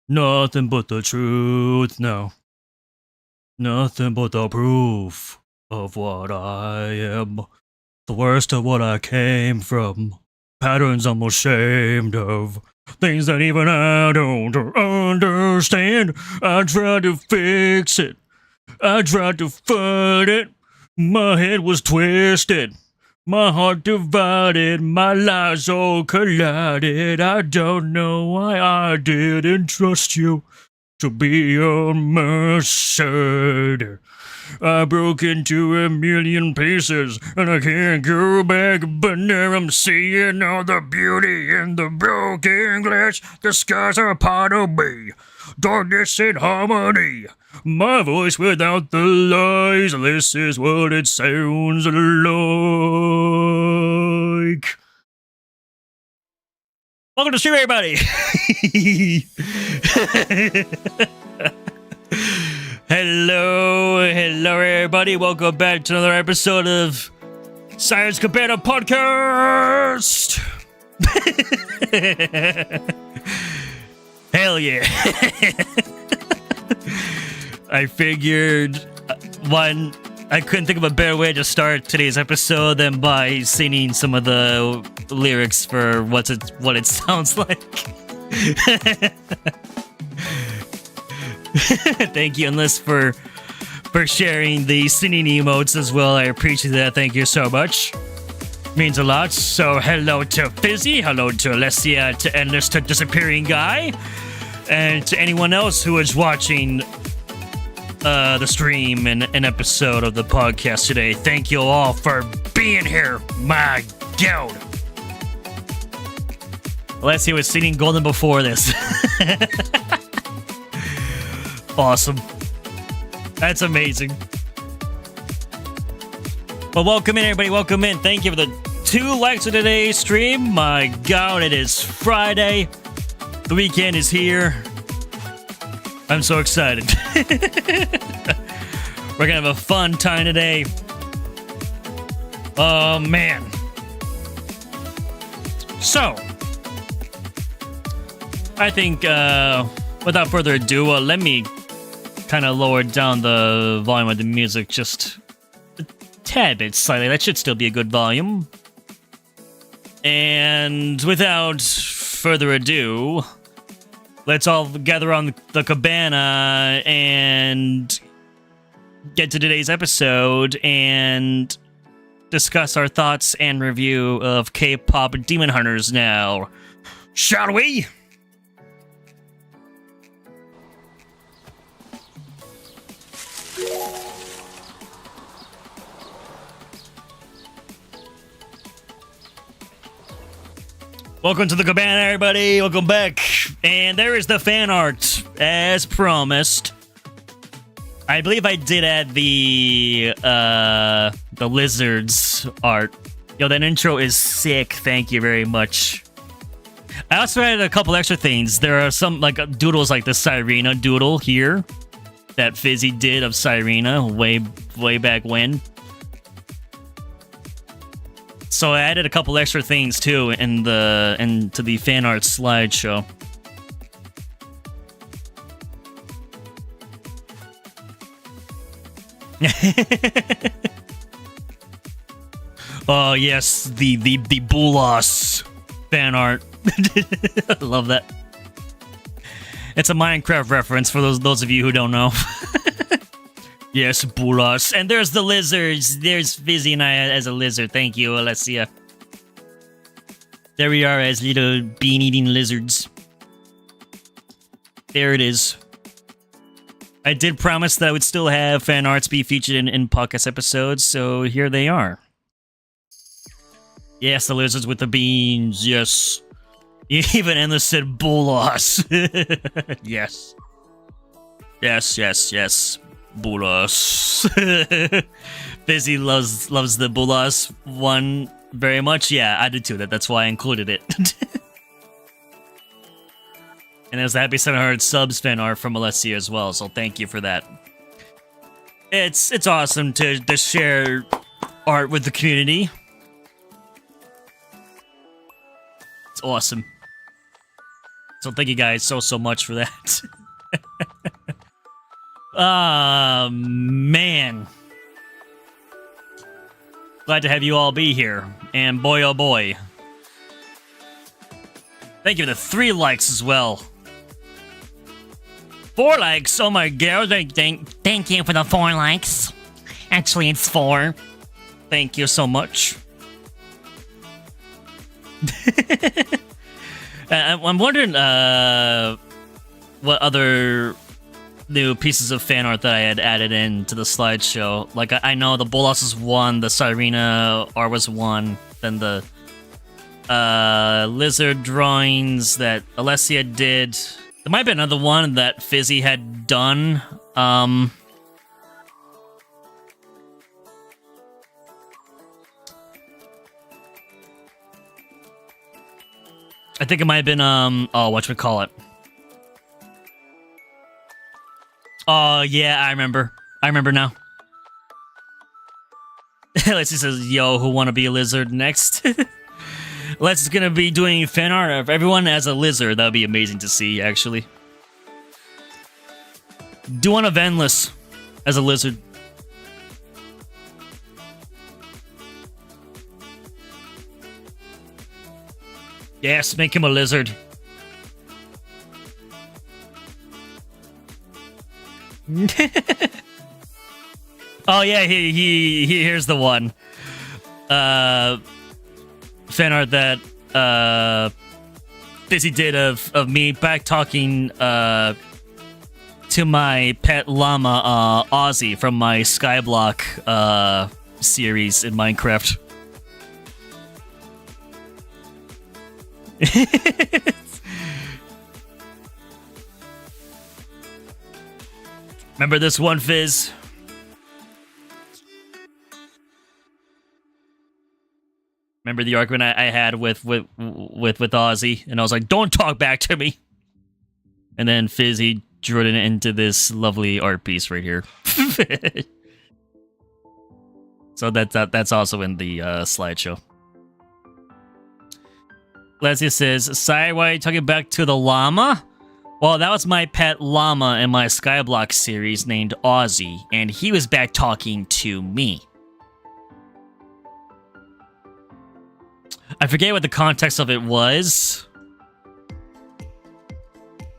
Nothing but the truth, no. Nothing but the proof of what I am. The worst of what I came from. Patterns I'm ashamed of. Things that even I don't understand. I tried to fix it. I tried to fight it. My head was twisted. My heart divided. My lies all collided. I don't know why I didn't trust you to be on my side. I broke into a million pieces and I can't go back, but now I'm seeing all the beauty in the broken glass. The skies are part of me, darkness and harmony. My voice without the lies, this is what it sounds like. Welcome to Syhr, everybody. Hello, everybody. Welcome back to another episode of Syr's Cabana podcast. Hell yeah. I figured, one, I couldn't think of a better way to start today's episode than by singing some of the lyrics for what it sounds like. Thank you, Enlist, for sharing the singing emotes as well. I appreciate that. Thank you so much. Means a lot. So hello to Fizzy, hello to Alessia, to Enlist, to Disappearing Guy, and to anyone else who is watching the stream and an episode of the podcast today. Thank you all for being here. My God. Alessia was singing Golden before this. Awesome. That's amazing. Well, welcome in, everybody. Welcome in. Thank you for the 2 likes of today's stream. My God, it is Friday. The weekend is here. I'm so excited. We're gonna have a fun time today. Oh, man. So, I think, without further ado, let me kind of lower down the volume of the music just a tad bit slightly. That should still be a good volume. And without further ado, let's all gather on the cabana and get to today's episode and discuss our thoughts and review of K-Pop Demon Hunters now. Shall we? Welcome to the Cabana, everybody. Welcome back. And there is the fan art, as promised. I believe I did add the lizards art. Yo, that intro is sick. Thank you very much. I also added a couple extra things. There are some like doodles like the Syrena doodle here that Fizzy did of Syrena way back when. So I added a couple extra things too into the fan art slideshow. Oh yes, the Bulos fan art. I love that. It's a Minecraft reference for those of you who don't know. Yes, Bulos. And there's the lizards. There's Fizzy and I as a lizard. Thank you, Alessia. There we are as little bean-eating lizards. There it is. I did promise that I would still have fan arts be featured in podcast episodes, so here they are. Yes, the lizards with the beans. Yes. Even Endless said Bulos. Yes. Yes. Bulos. Fizzy loves the Bulos one very much. Yeah, I did too. That's why I included it. And there's the Happy 700 subs fan art from Alessia as well, so thank you for that. It's awesome to share art with the community. It's awesome. So thank you guys so much for that. Man. Glad to have you all be here. And boy, oh boy. Thank you for the 3 likes as well. 4 likes. Oh my god. Thank you for the 4 likes. Actually, it's 4. Thank you so much. I'm wondering what other new pieces of fan art that I had added into the slideshow. Like, I know the Bolas was 1, the Sirena art was 1, then the lizard drawings that Alessia did. There might be another one that Fizzy had done. I think it might have been, oh, whatchamacallit. Oh, yeah, I remember. I remember now. Let's see, says, yo, who wanna be a lizard next? Let's gonna be doing fan art of everyone as a lizard. That would be amazing to see, actually. Do one of Endless as a lizard. Yes, make him a lizard. Oh yeah, here's the one. Fan art that Fizzy did of me back talking to my pet llama Ozzy from my Skyblock series in Minecraft. Remember this one, Fizz? Remember the argument I had with Ozzy, and I was like, "Don't talk back to me." And then Fizzy drew it into this lovely art piece right here. So that's also in the slideshow. Leslie says, Syhr, why are you talking back to the llama? Well, that was my pet llama in my Skyblock series named Ozzy, and he was back talking to me. I forget what the context of it was,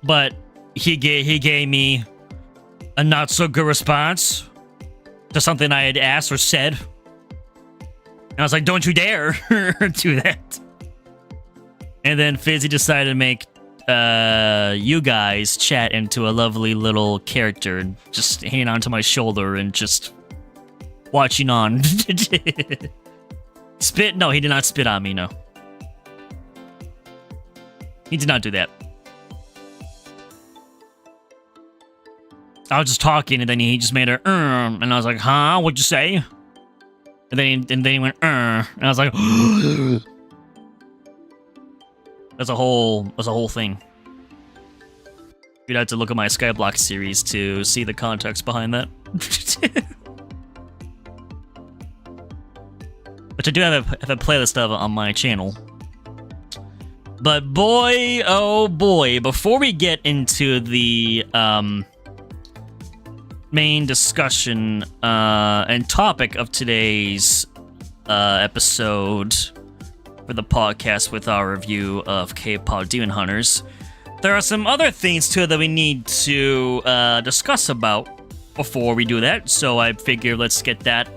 but he gave me a not so good response to something I had asked or said. And I was like, don't you dare do that. And then Fizzy decided to make you guys chat into a lovely little character and just hanging onto my shoulder and just watching on. Spit? No, he did not spit on me, no. He did not do that. I was just talking, and then he just made a and I was like, huh? What'd you say? And then he went and I was like, That's a whole thing. You'd have to look at my Skyblock series to see the context behind that. Which I do have a playlist of on my channel. But boy, oh boy, before we get into the main discussion and topic of today's episode for the podcast with our review of K-Pop Demon Hunters, there are some other things too that we need to discuss about before we do that. So I figure let's get that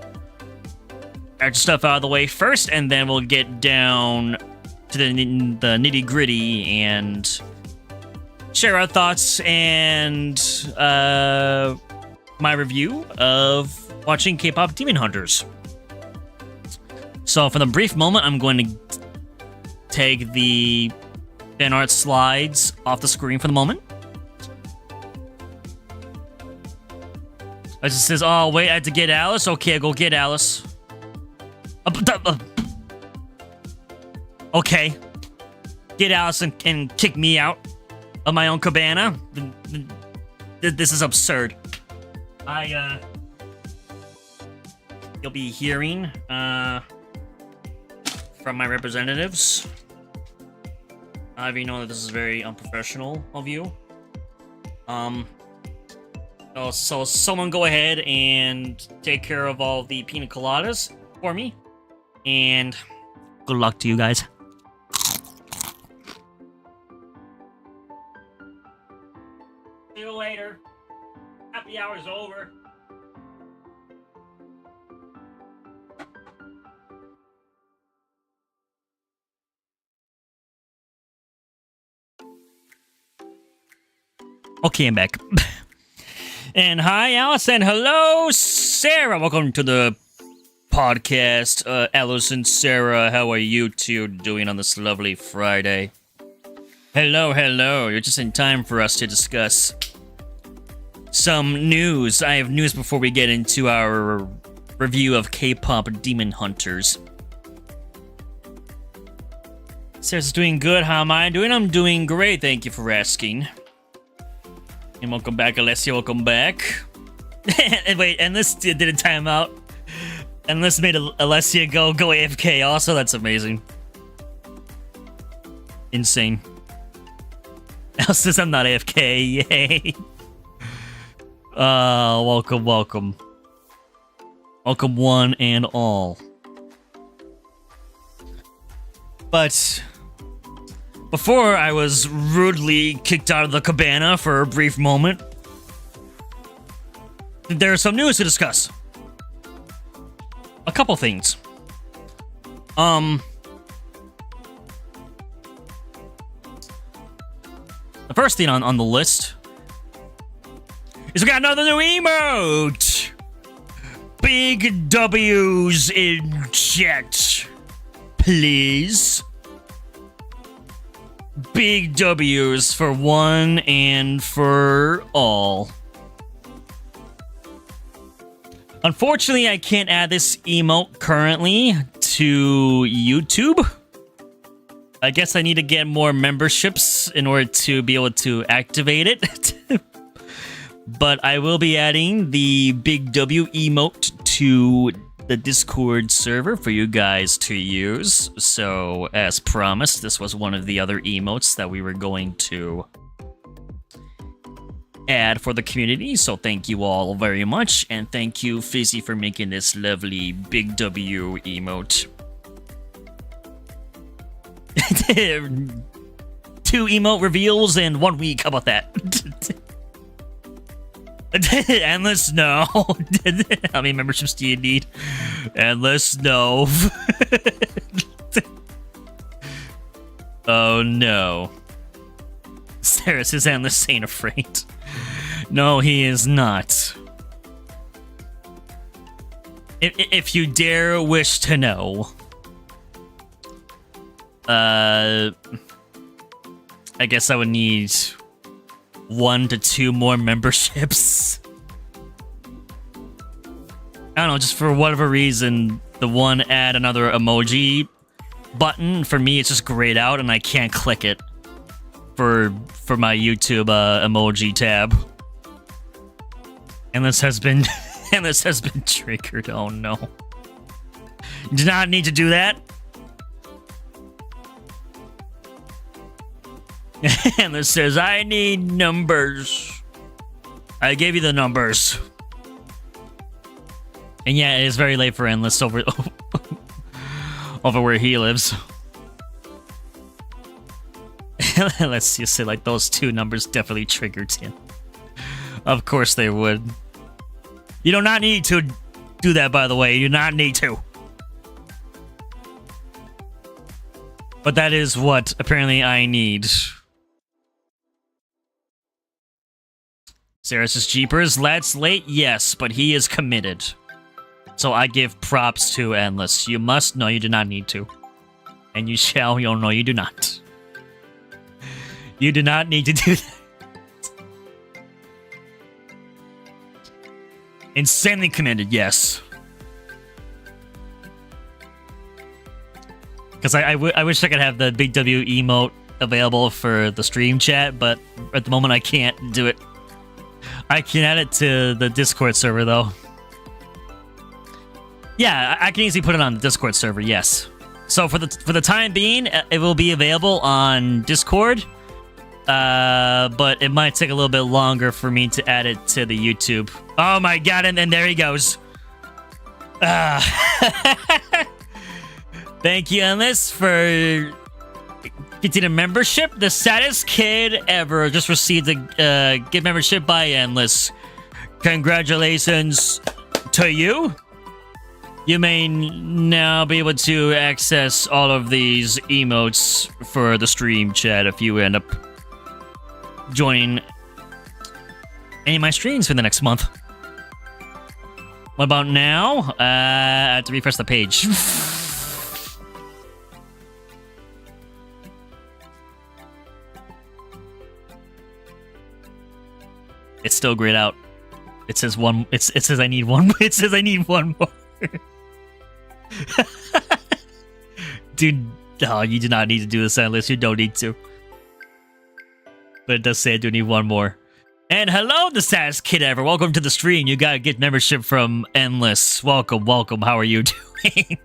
extra stuff out of the way first, and then we'll get down to the nitty-gritty and share our thoughts and my review of watching K-Pop Demon Hunters. So for the brief moment, I'm going to take the fan art slides off the screen for the moment. It just says, oh, wait, I had to get Alice? Okay, go get Alice. Okay. Get Alice and kick me out of my own cabana. This is absurd. You'll be hearing, from my representatives. I already know that this is very unprofessional of you. So someone go ahead and take care of all the pina coladas for me. And good luck to you guys. See you later. Happy hour's over. Okay, I'm back. And hi, Alice, and hello, Sarah. Welcome to the podcast. Alice and Sarah, how are you two doing on this lovely Friday? Hello. You're just in time for us to discuss some news. I have news before we get into our review of KPop Demon Hunters. Sarah's doing good. How am I doing? I'm doing great. Thank you for asking. And welcome back, Alessia. Welcome back. And wait, and this did a timeout. And this made Alessia go AFK also. That's amazing. Insane. Alice says I'm not AFK. Yay. Welcome. Welcome one and all. But before I was rudely kicked out of the cabana for a brief moment, there's some news to discuss. A couple things. The first thing on the list is we got another new emote! Big W's in chat, please. Big W's for one and for all. Unfortunately, I can't add this emote currently to YouTube. I guess I need to get more memberships in order to be able to activate it. But I will be adding the Big W emote to the Discord server for you guys to use. So, as promised, this was one of the other emotes that we were going to add for the community. So thank you all very much, and thank you, Fizzy, for making this lovely Big W emote. 2 emote reveals in 1 week. How about that? Endless no. How many memberships do you need? Endless no. Oh no. Sarah says Endless ain't afraid. No, he is not. If you dare wish to know. I guess I would need 1 to 2 more memberships. I don't know, just for whatever reason, the one add another emoji button, for me, it's just grayed out and I can't click it for my YouTube emoji tab. And this has been triggered. Oh no. You do not need to do that. And this says, I need numbers. I gave you the numbers. And yeah, it is very late for Endless over where he lives. Let's just say, like, those 2 numbers definitely triggered him. Of course they would. You do not need to do that, by the way. You do not need to. But that is what apparently I need. Sarah says, Jeepers, that's late, yes, but he is committed. So I give props to Endless. You must, no, you do not need to. And you shall, you'll know you do not. You do not need to do that. Insanely committed, yes. Because I wish I could have the Big W emote available for the stream chat, but at the moment I can't do it. I can add it to the Discord server, though. Yeah, I can easily put it on the Discord server, yes. So for the time being, it will be available on Discord. But it might take a little bit longer for me to add it to the YouTube. Oh my god, and then there he goes. Thank you, Endless, for getting a membership. The saddest kid ever just received a gift membership by Endless. Congratulations to you. You may now be able to access all of these emotes for the stream chat if you end up joining any of my streams for the next month. What about now? I have to refresh the page. It's still grayed out. It says one. It says I need one. It says I need one more. Dude, oh, you do not need to do this unless you don't need to. But it does say I do need one more. And hello, the saddest kid ever. Welcome to the stream. You gotta get membership from Endless. Welcome, welcome. How are you doing?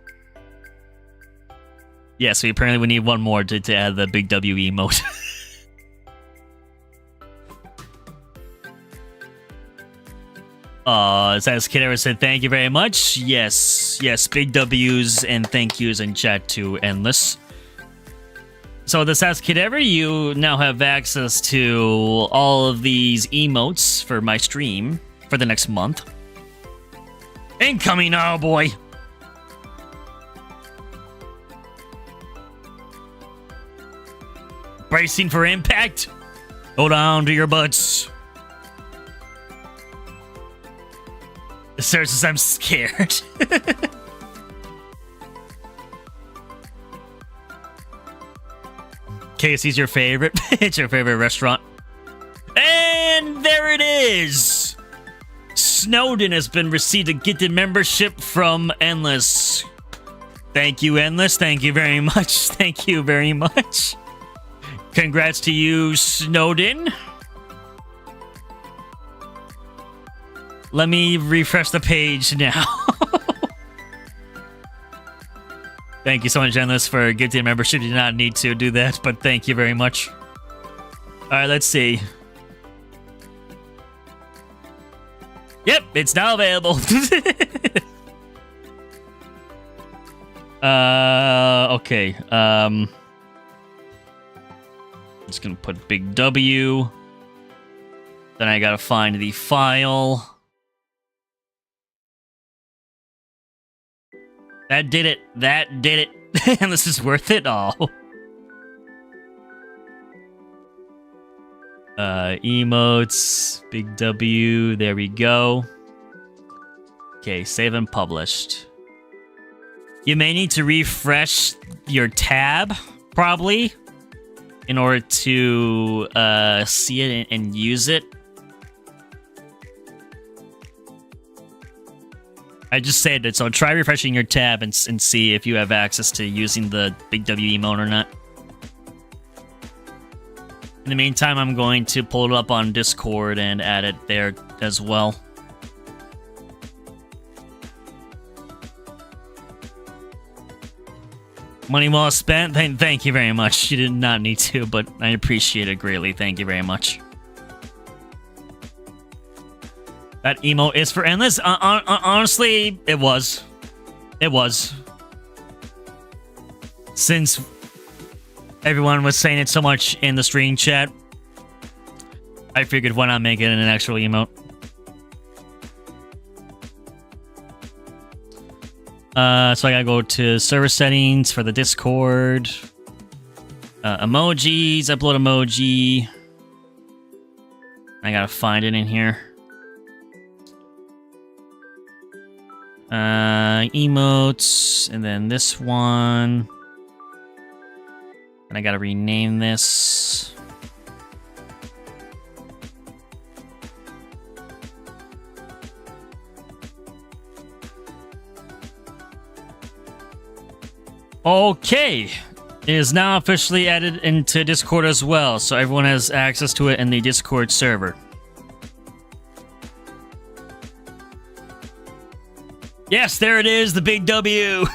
Yeah, so apparently we need one more to add the big W emote. Saddest kid ever said thank you very much. Yes, yes, big W's and thank yous in chat to Endless. So the saddest kid ever, you now have access to all of these emotes for my stream for the next month. Incoming, oh boy. Bracing for impact. Hold on to your butts. Sir says I'm scared. KFC's your favorite. It's your favorite restaurant. And there it is. Snowden has been received a gifted membership from Endless. Thank you, Endless. Thank you very much. Thank you very much. Congrats to you, Snowden. Let me refresh the page now. Thank you so much, Endless, for gifting a membership. You do not need to do that, but thank you very much. Alright, let's see. Yep, it's now available. Okay. I'm just gonna put big W. Then I gotta find the file. That did it. That did it. And this is worth it all. Emotes. Big W. There we go. Okay, save and published. You may need to refresh your tab, probably, in order to see it and use it. I just said it, so try refreshing your tab and see if you have access to using the big W emote or not. In the meantime, I'm going to pull it up on Discord and add it there as well. Money well spent. Thank you very much. You did not need to, but I appreciate it greatly. Thank you very much. That emote is for Endless? Honestly, it was. It was. Since everyone was saying it so much in the stream chat, I figured why not make it an actual emote. So I gotta go to server settings for the Discord. Emojis, upload emoji. I gotta find it in here. Emotes, and then this one. And I gotta rename this. Okay, it is now officially added into Discord as well, so everyone has access to it in the Discord server. Yes, there it is, the big W.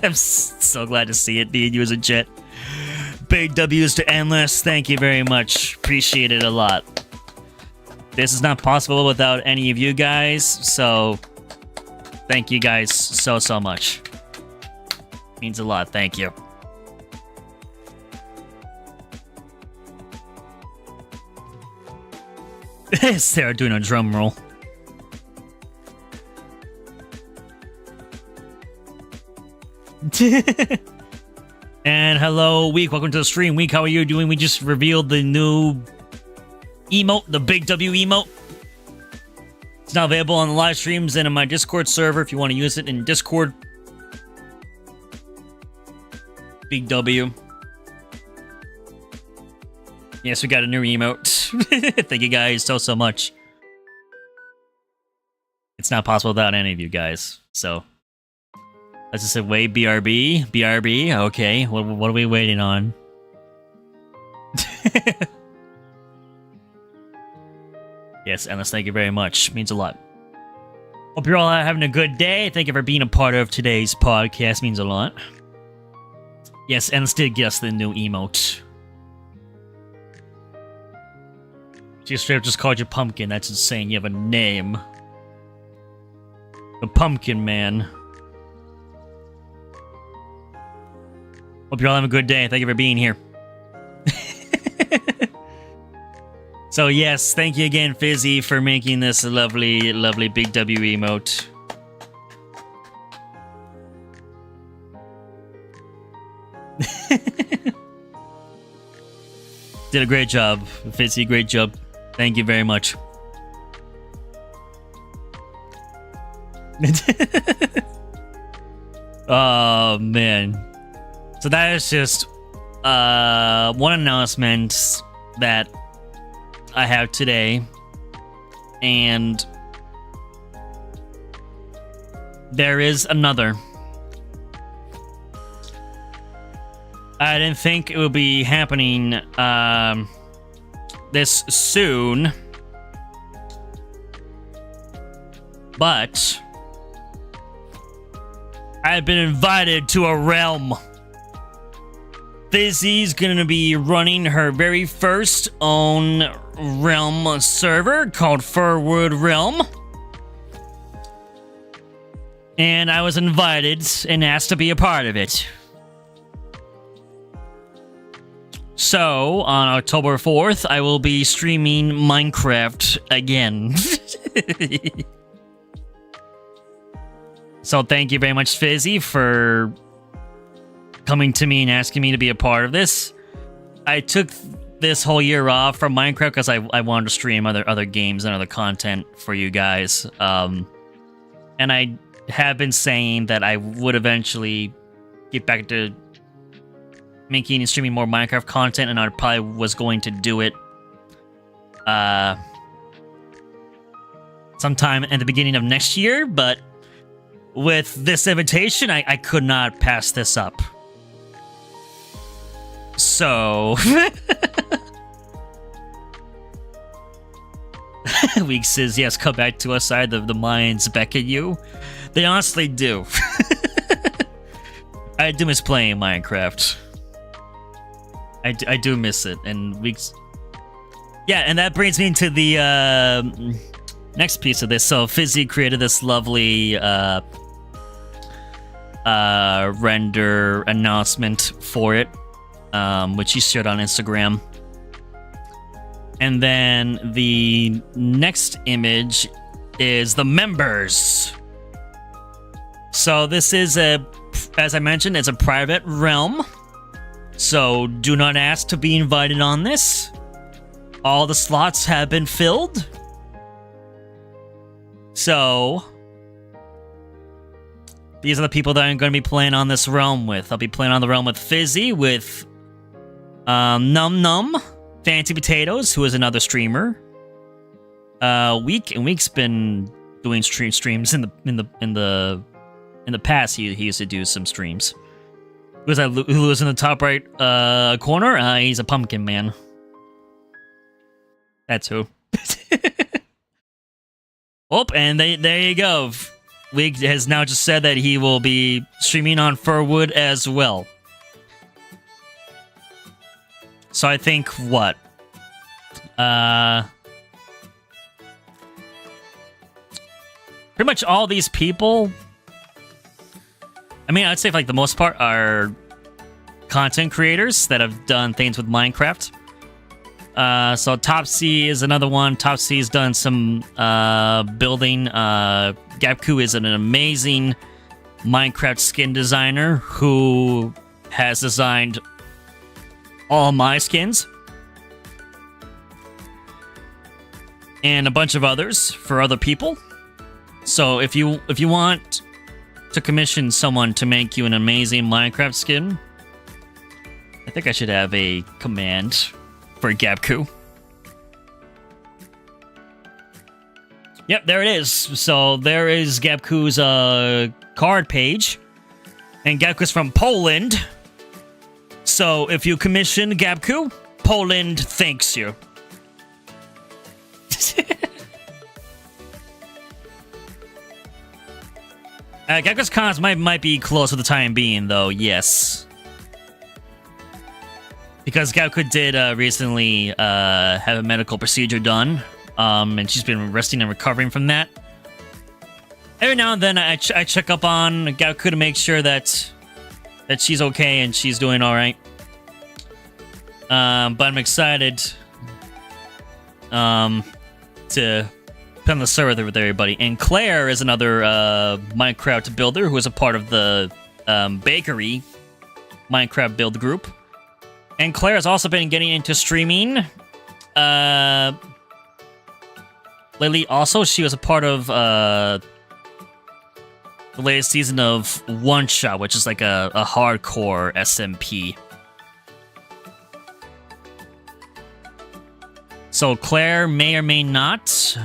I'm so glad to see it, being used in chat. Big W's to Endless. Thank you very much. Appreciate it a lot. This is not possible without any of you guys, so thank you guys so much. Means a lot. Thank you. Syhr doing a drum roll. And hello, Week. Welcome to the stream. Week, how are you doing? We just revealed the new emote, the Big W emote. It's now available on the live streams and in my Discord server if you want to use it in Discord. Big W. Yes, we got a new emote. Thank you guys so much. It's not possible without any of you guys, so... Let's just say, wait, BRB? BRB? Okay, what are we waiting on? Yes, Endless, thank you very much. Means a lot. Hope you're all having a good day. Thank you for being a part of today's podcast. Means a lot. Yes, Endless did get us the new emote. She straight up just called you Pumpkin. That's insane. You have a name. The Pumpkin Man. Hope you're all having a good day. Thank you for being here. So yes, thank you again, Fizzy, for making this lovely, lovely Big W emote. Did a great job, Fizzy. Great job. Thank you very much. Oh man. So that is just one announcement that I have today, and there is another. I didn't think it would be happening this soon, but I've been invited to a realm. Fizzy's gonna be running her very first own realm server called FurWood Realm. And I was invited and asked to be a part of it. So, on October 4th, I will be streaming Minecraft again. So thank you very much, Fizzy, for coming to me and asking me to be a part of this. I took this whole year off from Minecraft because I wanted to stream other games and other content for you guys. And I have been saying that I would eventually get back to making and streaming more Minecraft content, and I probably was going to do it sometime at the beginning of next year, but with this invitation, I could not pass this up. So... Weak says, yes, come back to us side. The Mayans beckon you. They honestly do. I do miss playing Minecraft. I do miss it. And Weeks... Yeah, and that brings me into the next piece of this. So Fizzy created this lovely render announcement for it, which he shared on Instagram. And then the next image is the members. So this is as I mentioned, it's a private realm. So do not ask to be invited on this. All the slots have been filled. So these are the people that I'm going to be playing on this realm with. I'll be playing on the realm with Fizzy, with Num Num, Fancy Potatoes, who is another streamer. Week's been doing streams in the past. He used to do some streams. Who was in the top right corner? He's a pumpkin man. That's who. Oh, and there you go. Wig has now just said that he will be streaming on FurWood as well. So I think what? Pretty much all these people, I mean, I'd say for like the most part are content creators that have done things with Minecraft. So Topsy is another one. Topsy's done some building. Gapku is an amazing Minecraft skin designer who has designed all my skins. And a bunch of others for other people. So if you want to commission someone to make you an amazing Minecraft skin, I think I should have a command for Gapku. Yep, there it is. So there is Gapku's card page. And Gapku's from Poland. So if you commission Gapku, Poland thanks you. Gapku's cons might be close for the time being, though, yes. Because Gapku did recently have a medical procedure done, and she's been resting and recovering from that. Every now and then, I check up on Gapku to make sure that she's okay and she's doing all right. But I'm excited to put on the server with everybody. And Claire is another Minecraft builder who is a part of the Bakery Minecraft build group. And Claire has also been getting into streaming. Lately, also, she was a part of the latest season of One Shot, which is like a hardcore SMP. So Claire may or may not stream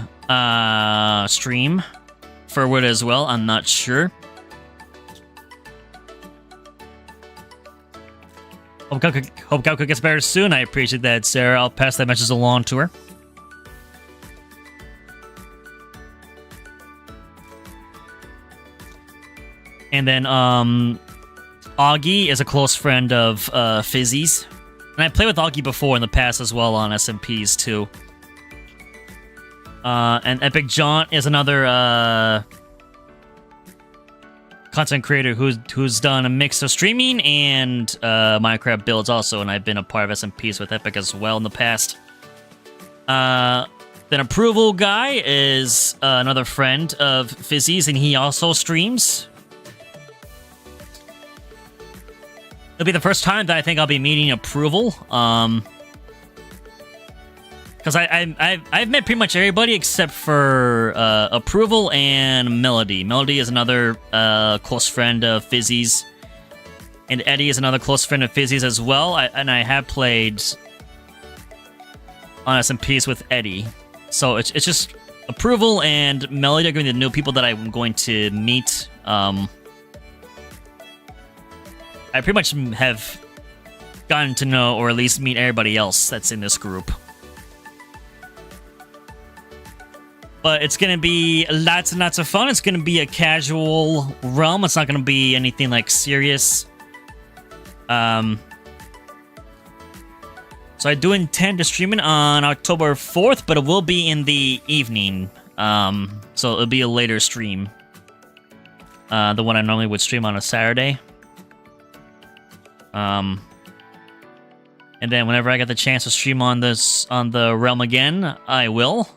FurWood as well. I'm not sure. Hope Gapku gets better soon. I appreciate that, Syhr. I'll pass that message along to her. And then, Augie is a close friend of Fizzy's. And I played with Augie before in the past as well on SMPs too. And Epic Jaunt is another content creator who's done a mix of streaming and Minecraft builds also, and I've been a part of SMPs with Epic as well in the past. Then Approval Guy is another friend of Fizzy's, and he also streams. It'll be the first time that I think I'll be meeting Approval. Because I've met pretty much everybody except for Approval and Melody. Melody is another close friend of Fizzy's. And Eddie is another close friend of Fizzy's as well. And I have played on SMPs with Eddie. So it's just Approval and Melody are going to be the new people that I'm going to meet. I pretty much have gotten to know, or at least meet everybody else that's in this group. But it's going to be lots and lots of fun. It's going to be a casual realm. It's not going to be anything like serious. So I do intend to stream it on October 4th, but it will be in the evening. So it'll be a later stream. The one I normally would stream on a Saturday. And then whenever I get the chance to stream on the realm again, I will.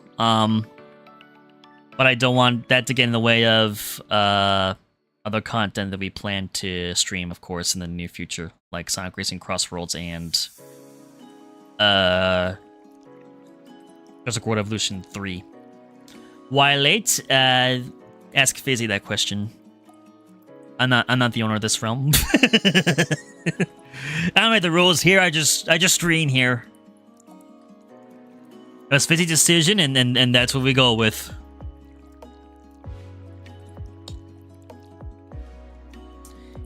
But I don't want that to get in the way of other content that we plan to stream, of course, in the near future, like Sonic Racing Crossroads and Jurassic World Evolution 3. Why late? Ask Fizzy that question. I'm not the owner of this realm. I don't make the rules here. I just stream here. That's Fizzy's decision, and that's what we go with.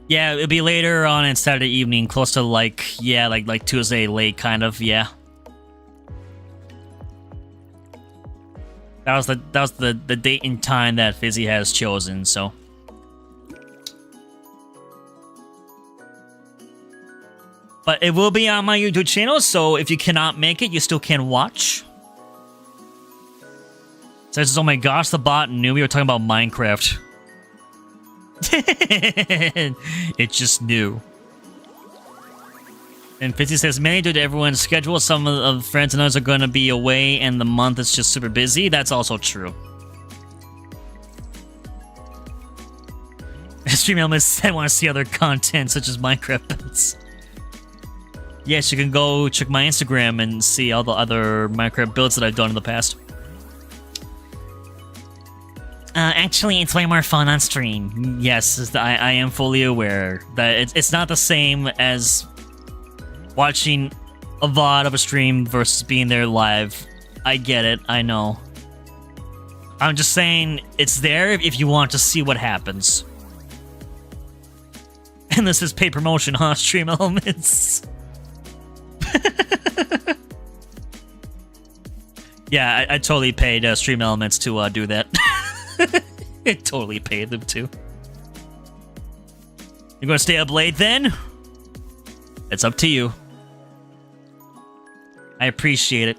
Yeah, it'll be later on in Saturday evening, close to like Tuesday late, kind of, yeah. That was the date and time that Fizzy has chosen, so. But it will be on my YouTube channel, so if you cannot make it, you still can watch. Says, oh my gosh, the bot knew we were talking about Minecraft. It just knew. And Fizzy says, many due to everyone's schedule, some of the friends and others are going to be away, and the month is just super busy. That's also true. Stream elements said want to see other content, such as Minecraft builds. Yes, you can go check my Instagram and see all the other Minecraft builds that I've done in the past. Actually, it's way more fun on stream. Yes, I am fully aware that it's not the same as watching a VOD of a stream versus being there live. I get it, I know. I'm just saying, it's there if you want to see what happens. And this is paid promotion, huh? Stream elements. Yeah, I totally paid Stream Elements to do that. I totally paid them to. You're gonna stay up late then? It's up to you. I appreciate it.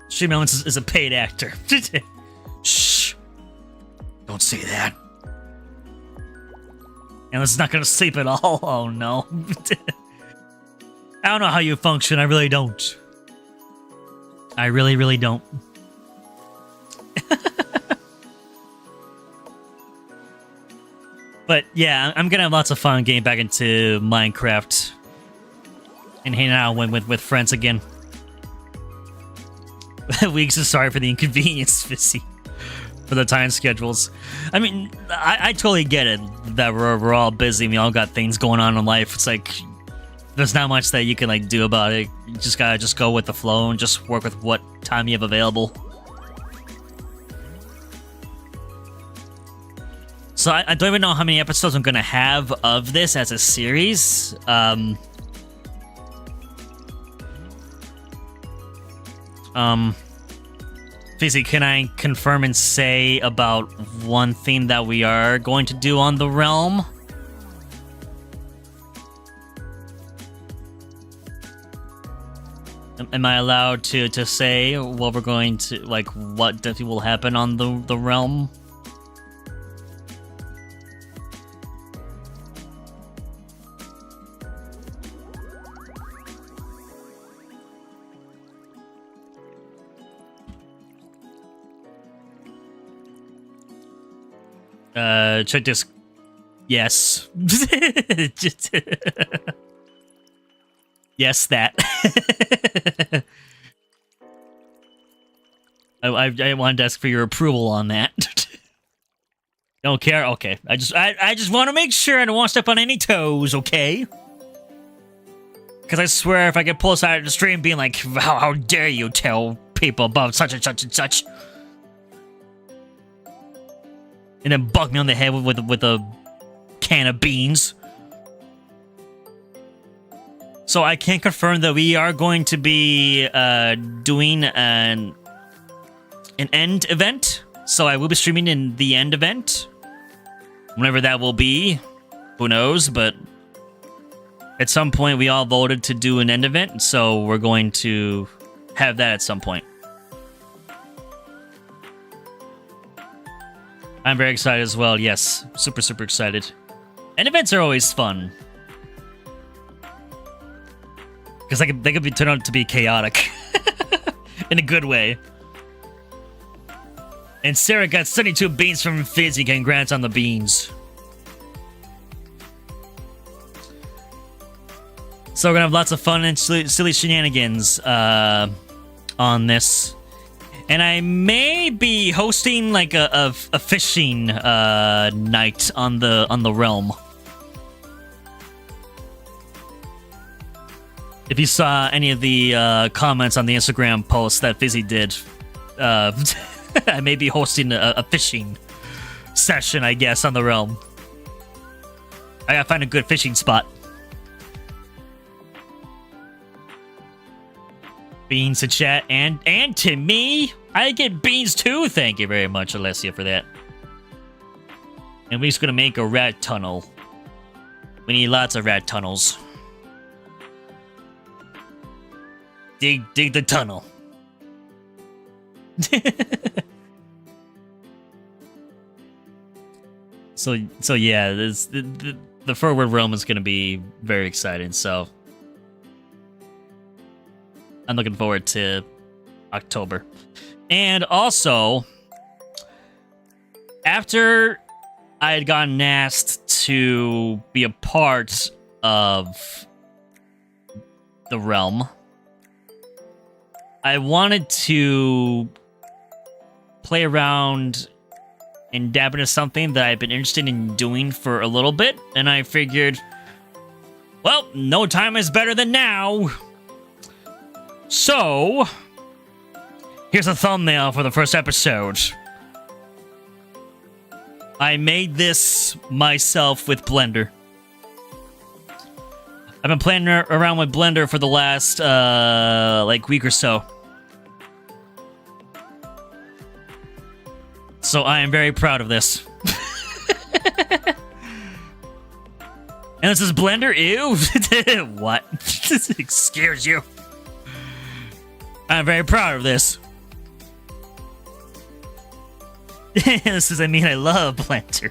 Stream Elements is a paid actor. Shh. Don't say that. And it's not gonna sleep at all. Oh no. I don't know how you function. I really don't. I really, really don't. But yeah, I'm gonna have lots of fun getting back into Minecraft and hanging out with friends again. Weeks is sorry for the inconvenience, Fizzy. For the time schedules. I mean, I totally get it that we're all busy and we all got things going on in life. It's like there's not much that you can like do about it. You just gotta go with the flow and just work with what time you have available. So I don't even know how many episodes I'm gonna have of this as a series. Fizzy, can I confirm and say about one thing that we are going to do on the realm? Am I allowed to say what we're going to, like, what definitely will happen on the realm? Check this. Yes. Yes, that. I wanted to ask for your approval on that. Don't care? Okay. I just want to make sure I don't want to step on any toes, okay? Because I swear if I could pull us out of the stream being like, how dare you tell people about such and such and such. And then bug me on the head with a can of beans. So I can confirm that we are going to be doing an end event. So I will be streaming in the end event. Whenever that will be. Who knows, but at some point we all voted to do an end event. So we're going to have that at some point. I'm very excited as well. Yes, super, super excited. And events are always fun. Because they could turn out to be chaotic. In a good way. And Syhr got 72 beans from Fizzy. Congrats on the beans. So we're going to have lots of fun and silly shenanigans on this. And I may be hosting like a fishing night on the realm. If you saw any of the comments on the Instagram post that Fizzy did, I may be hosting a fishing session, I guess, on the realm. I gotta find a good fishing spot. beans to chat and to me. I get beans too. Thank you very much, Alessia, for that. And we're just gonna make a rat tunnel. We need lots of rat tunnels. Dig the tunnel. So yeah, this the FurWood realm is gonna be very exciting. So I'm looking forward to October. And also, after I had gotten asked to be a part of the realm, I wanted to play around and dab into something that I've been interested in doing for a little bit, and I figured, well, no time is better than now. So, here's a thumbnail for the first episode. I made this myself with Blender. I've been playing around with Blender for the last, week or so. So I am very proud of this. And this is Blender? Ew. What? It scares you. I'm very proud of this. This is, I love Blender.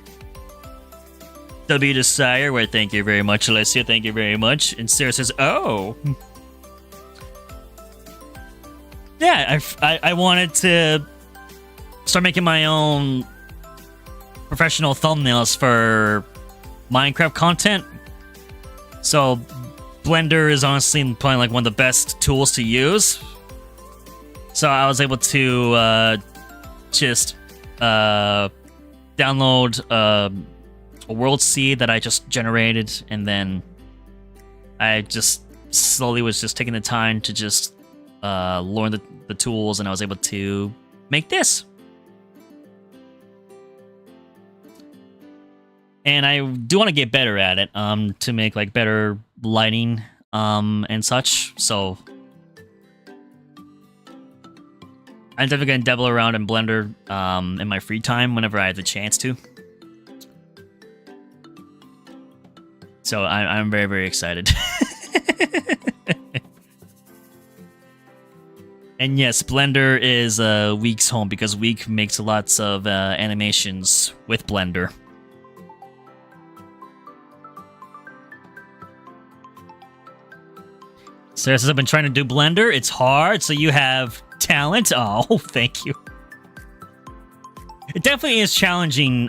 W to Syhr, where thank you very much, Alessia, thank you very much. And Syhr says, oh. Yeah, I wanted to start making my own professional thumbnails for Minecraft content. So Blender is honestly probably like one of the best tools to use. So I was able to just download a world seed that I just generated, and then I just slowly was just taking the time to just learn the tools, and I was able to make this. And I do want to get better at it, to make like better lighting and such. So I'm definitely gonna dabble around in Blender in my free time whenever I have the chance to. So I'm very, very excited. And yes, Blender is Week's home because Week makes lots of animations with Blender. Sarah says, I've been trying to do Blender. It's hard, so you have talent. Oh, thank you. It definitely is challenging.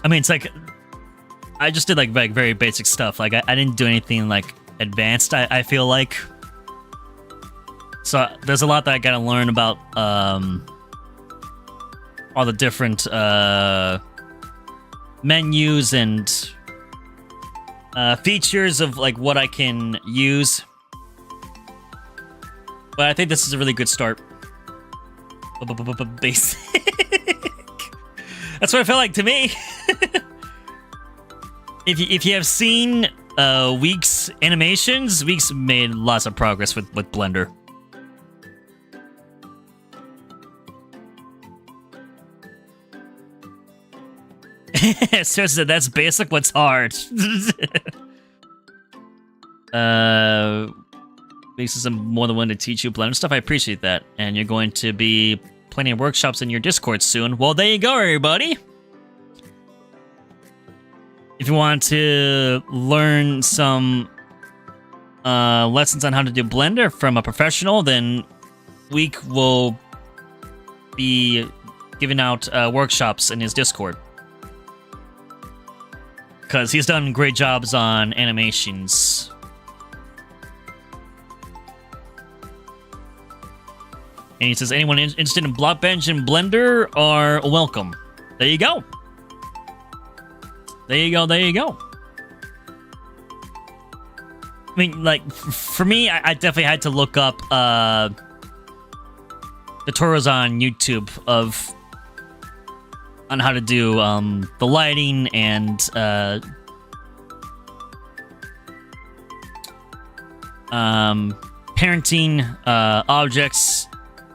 It's like, I just did like very basic stuff. Like I didn't do anything like advanced, I feel like. So there's a lot that I gotta learn about all the different menus and features of like what I can use. But I think this is a really good start. Basic. That's what it felt like to me. If you have seen Week's animations, Week's made lots of progress with Blender. Sarah said, that's basic, what's hard? Weeks is more than willing to teach you Blender stuff. I appreciate that. And you're going to be planning workshops in your Discord soon. Well, there you go, everybody. If you want to learn some lessons on how to do Blender from a professional, then Week will be giving out workshops in his Discord. Because he's done great jobs on animations. And he says, anyone interested in Blockbench and Blender are welcome. There you go. There you go, there you go. For me, I definitely had to look up tutorials on YouTube on how to do the lighting and parenting objects,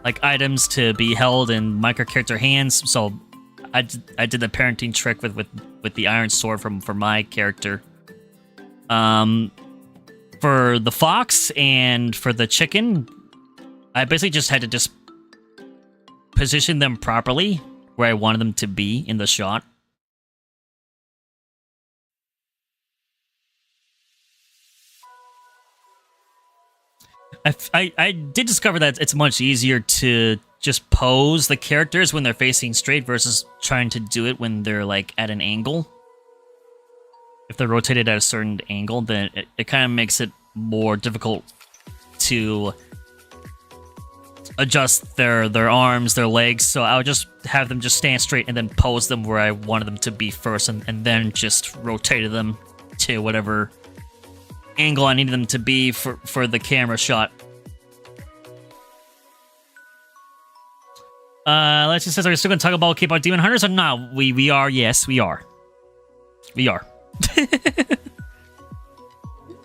like items to be held in micro character hands. So I did the parenting trick with the iron sword for my character. For the fox and for the chicken, I basically just had to just position them properly where I wanted them to be in the shot. I did discover that it's much easier to just pose the characters when they're facing straight versus trying to do it when they're like at an angle. If they're rotated at a certain angle, then it kind of makes it more difficult to adjust their arms, their legs. So I would just have them just stand straight and then pose them where I wanted them to be first, and then just rotated them to whatever angle I needed them to be for the camera shot. Let's just says, are we still gonna talk about KPop Demon Hunters or not? We are, yes, we are. We are.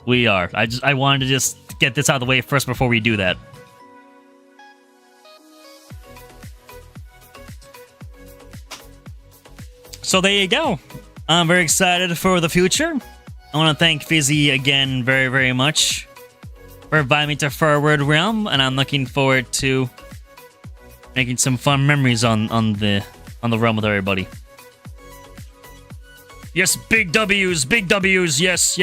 We are. I wanted to just get this out of the way first before we do that. So there you go. I'm very excited for the future. I want to thank Fizzy again very, very much for inviting me to FurWood Realm, and I'm looking forward to making some fun memories on the realm with everybody. Yes, big W's, yes.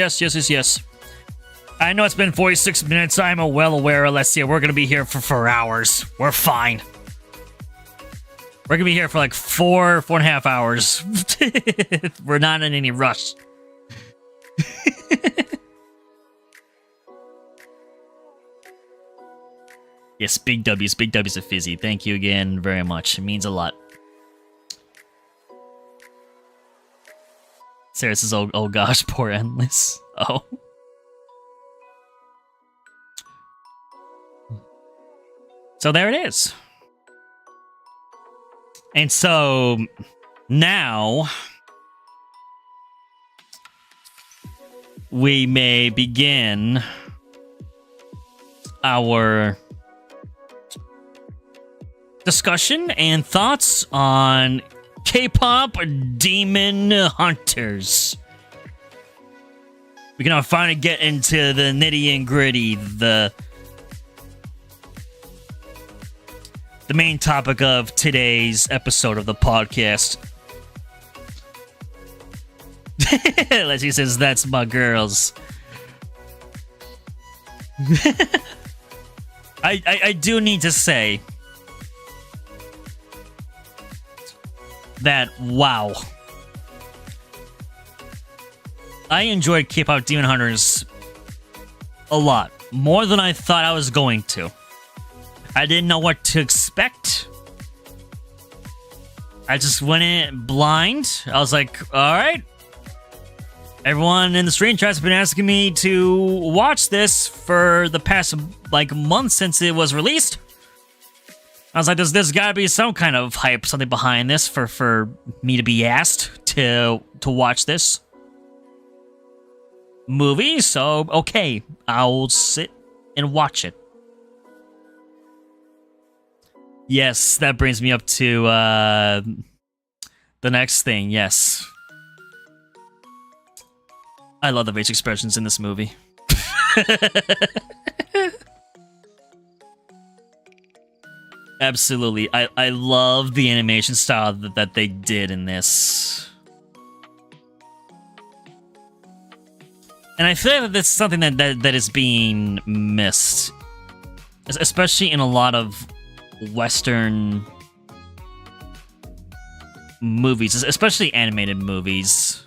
I know it's been 46 minutes. I'm well aware. Let's see, we're gonna be here for hours. We're fine. We're gonna be here for like 4.5 hours. We're not in any rush. Yes, big W's of Fizzy. Thank you again very much. It means a lot. Sarah says, oh gosh, poor Endless. Oh. So there it is. And so now we may begin our discussion and thoughts on KPop Demon Hunters. We can now finally get into the nitty and gritty, the main topic of today's episode of the podcast. Leslie says, that's my girls. I do need to say that, wow. I enjoyed KPop Demon Hunters a lot. More than I thought I was going to. I didn't know what to expect. I just went in blind. I was like, alright. Everyone in the stream chat has been asking me to watch this for the past, like, month since it was released. I was like, there's gotta be some kind of hype, something behind this for me to be asked to watch this movie. So, okay, I'll sit and watch it. Yes, that brings me up to the next thing, yes. I love the face expressions in this movie. Absolutely. I love the animation style that they did in this. And I feel like that's something that is being missed. Especially in a lot of Western movies, especially animated movies.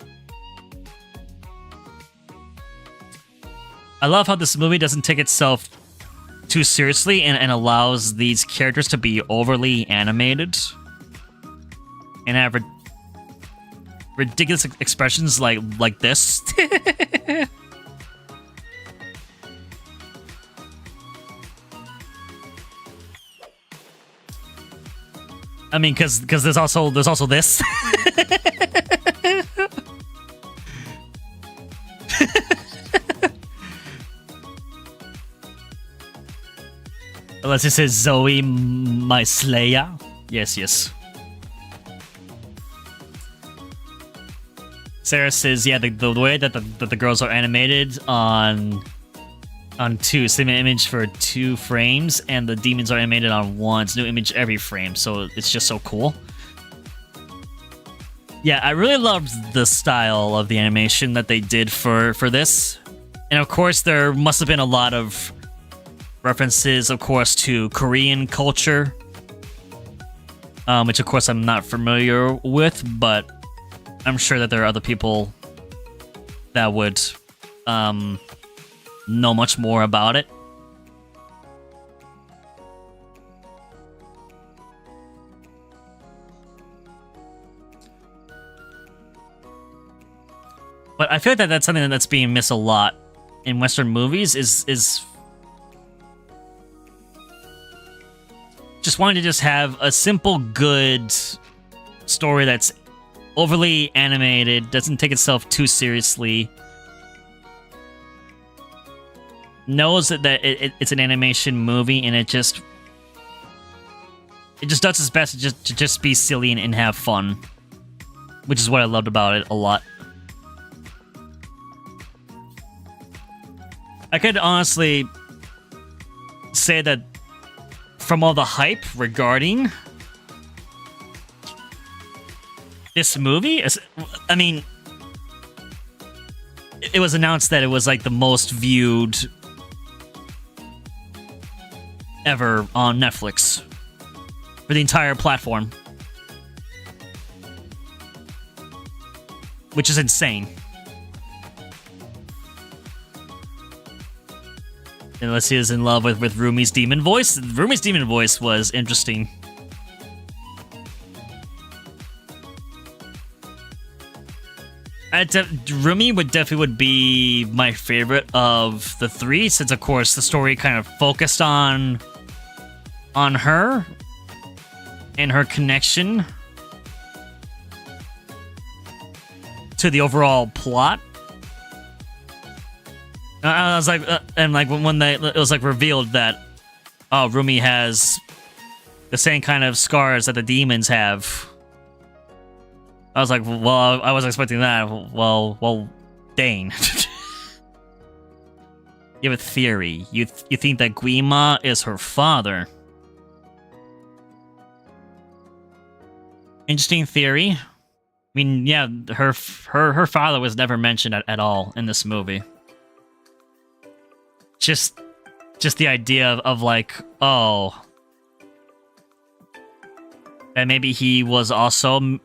I love how this movie doesn't take itself too seriously and allows these characters to be overly animated and have ridiculous expressions like this. I mean, because there's also this. Unless it says Zoe my Slayer. Yes. Sarah says, yeah, the way that the girls are animated on same image for 2 frames, and the demons are animated on 1 new image every frame, so it's just so cool. Yeah, I really loved the style of the animation that they did for this. And of course, there must have been a lot of references, of course, to Korean culture, which of course I'm not familiar with, but I'm sure that there are other people that would know much more about it. But I feel like that's something that's being missed a lot in Western movies is just wanting to just have a simple, good story that's overly animated, doesn't take itself too seriously, knows that it's an animation movie, and it just does its best to just be silly and have fun, which is what I loved about it a lot. I could honestly say that from all the hype regarding this movie, I mean, it was announced that it was like the most viewed ever on Netflix for the entire platform, which is insane. Unless he is in love with Rumi's demon voice. Rumi's demon voice was interesting. Rumi would be my favorite of the 3, since of course the story kind of focused on her and her connection to the overall plot. I was like, and like when it was like revealed that, oh, Rumi has the same kind of scars that the demons have. I was like, well, I wasn't expecting that. Well, dang. You have a theory. You think that Gwi-Ma is her father. Interesting theory. I mean, yeah, her father was never mentioned at all in this movie. Just the idea of like, oh, that maybe he was also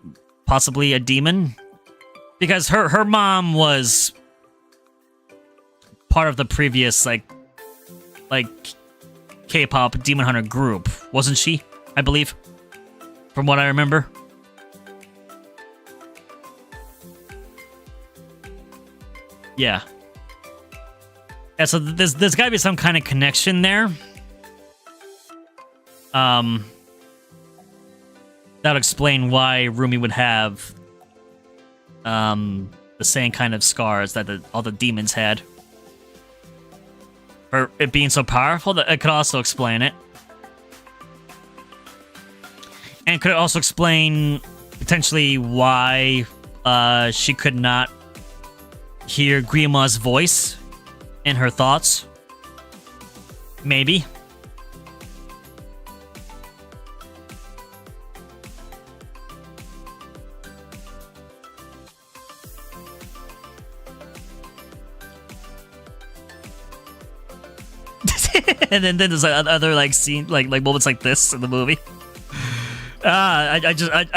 possibly a demon, because her mom was part of the previous like K-pop Demon Hunter group, wasn't she? I believe, from what I remember. Yeah. Yeah, so there's got to be some kind of connection there. That'll explain why Rumi would have the same kind of scars that all the demons had. Or it being so powerful, that it could also explain it. And could it also explain potentially why she could not hear Gwi-Ma's voice in her thoughts? Maybe. And then there's like other like scene like moments like this in the movie. I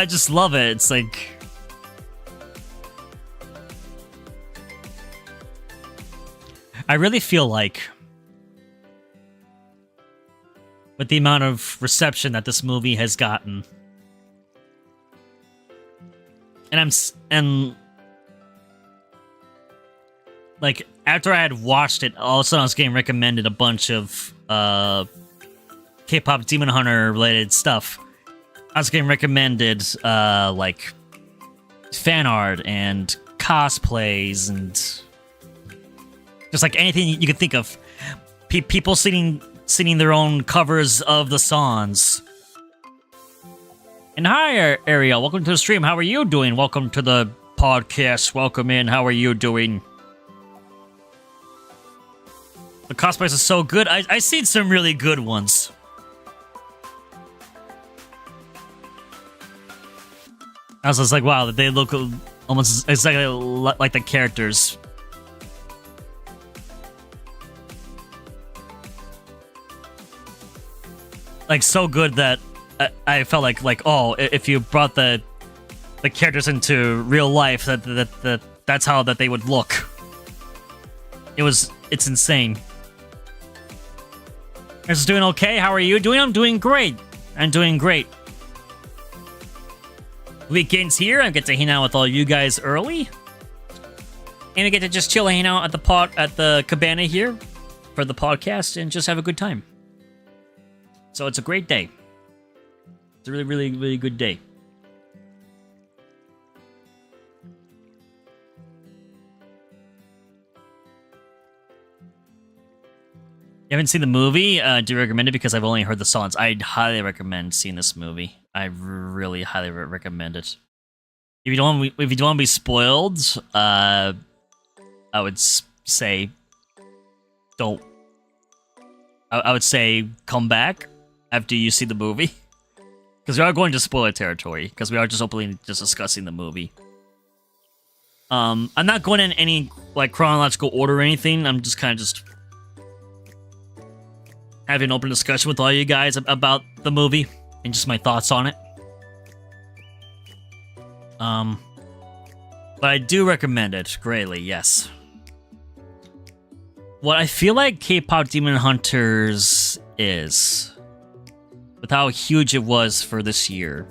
just love it. It's like, I really feel like with the amount of reception that this movie has gotten, and like after I had watched it, all of a sudden I was getting recommended a bunch of K-pop Demon Hunter related stuff. I was getting recommended like fan art and cosplays and just like anything you could think of. People sitting singing their own covers of the songs. And hi, Ariel. Welcome to the stream. How are you doing? Welcome to the podcast. Welcome in. How are you doing? The cosplays are so good. I seen some really good ones. I was just like, wow, they look almost exactly like the characters. Like, so good that I felt like, oh, if you brought the characters into real life, that's how that they would look. It's insane. Is doing okay? How are you doing? I'm doing great. I'm doing great. Weekend's here. I get to hang out with all you guys early, and I get to just chill and hang out at the Cabana here for the podcast and just have a good time. So it's a great day. It's a really, really, really good day. You haven't seen the movie? Do you recommend it? Because I've only heard the songs. I'd highly recommend seeing this movie. I really highly recommend it. If you don't want to be spoiled, I would say don't. I would say come back after you see the movie, because we are going to spoiler territory. Because we are just openly just discussing the movie. I'm not going in any like chronological order or anything. I'm just kind of just having an open discussion with all you guys about the movie and just my thoughts on it. But I do recommend it greatly, yes. What I feel like KPop Demon Hunters is, with how huge it was for this year,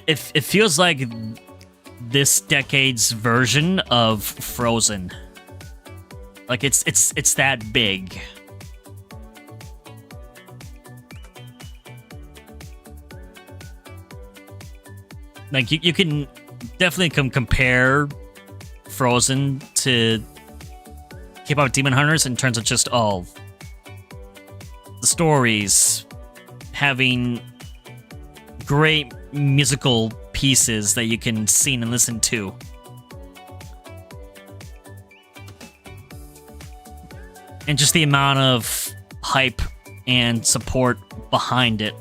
it feels like this decade's version of Frozen. Like, it's that big. Like, you can definitely compare Frozen to KPop Demon Hunters in terms of just all the stories, having great musical pieces that you can sing and listen to. And just the amount of hype and support behind it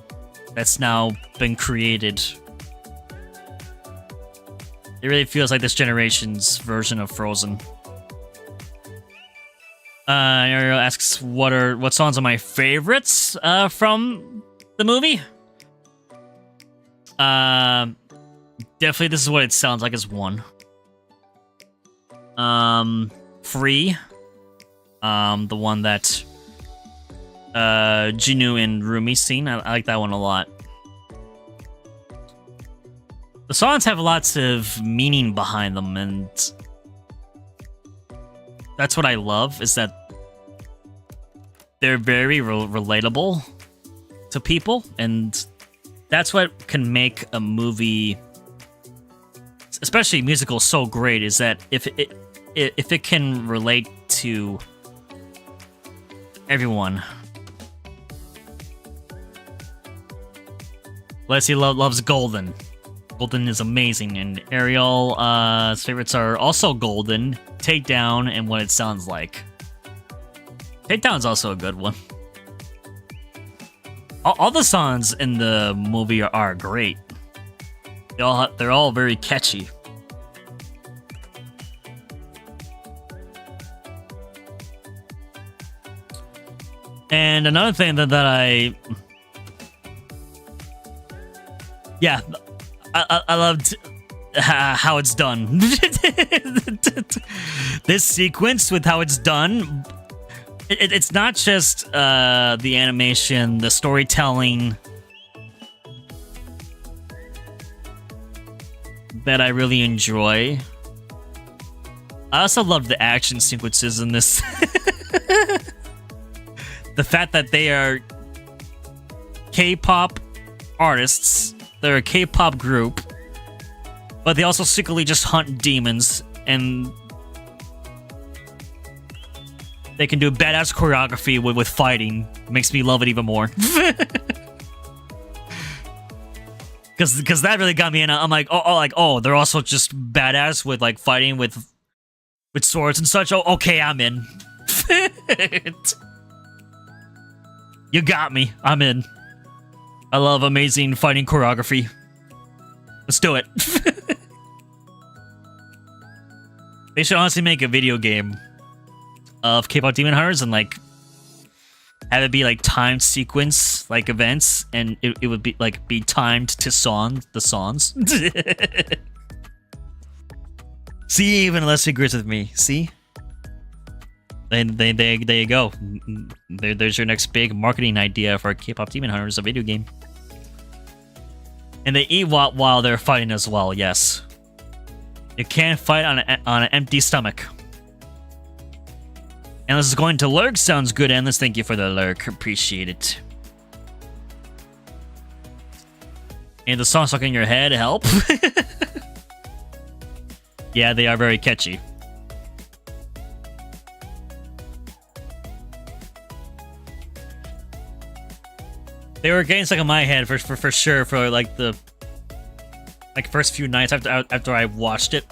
that's now been created. It really feels like this generation's version of Frozen. Ariel asks, what songs are my favorites from the movie? Definitely This Is What It Sounds Like is one. Free. The one that Jinu and Rumi sing. I like that one a lot. The songs have lots of meaning behind them, and that's what I love, is that they're very relatable to people, and that's what can make a movie, especially musical, so great, is that if it can relate to everyone. Leslie loves Golden. Golden is amazing, and Ariel's favorites are also Golden, Takedown, and What It Sounds Like. Takedown's also a good one. All the songs in the movie are great. They're all very catchy. And another thing that I loved how it's done. This sequence with how it's done, it's not just the animation, the storytelling that I really enjoy. I also love the action sequences in this. The fact that they are K-pop artists, they're a K-pop group, but they also secretly just hunt demons, and they can do badass choreography with fighting. It makes me love it even more. Because that really got me in. I'm like, oh, they're also just badass with like fighting with swords and such. Oh, okay, I'm in. You got me. I'm in. I love amazing fighting choreography. Let's do it. They should honestly make a video game of K-pop Demon Hunters and like have it be like timed sequence like events, and it would be like be timed to the songs. See, even Leslie agrees with me. See, there you go. There's your next big marketing idea for K-pop Demon Hunters, a video game. And they eat while they're fighting as well. Yes, you can't fight on an empty stomach. Endless is going to lurk. Sounds good, Endless. Thank you for the lurk. Appreciate it. And the song stuck in your head help? Yeah, they are very catchy. They were getting stuck in my head for sure for like the first few nights after I watched it.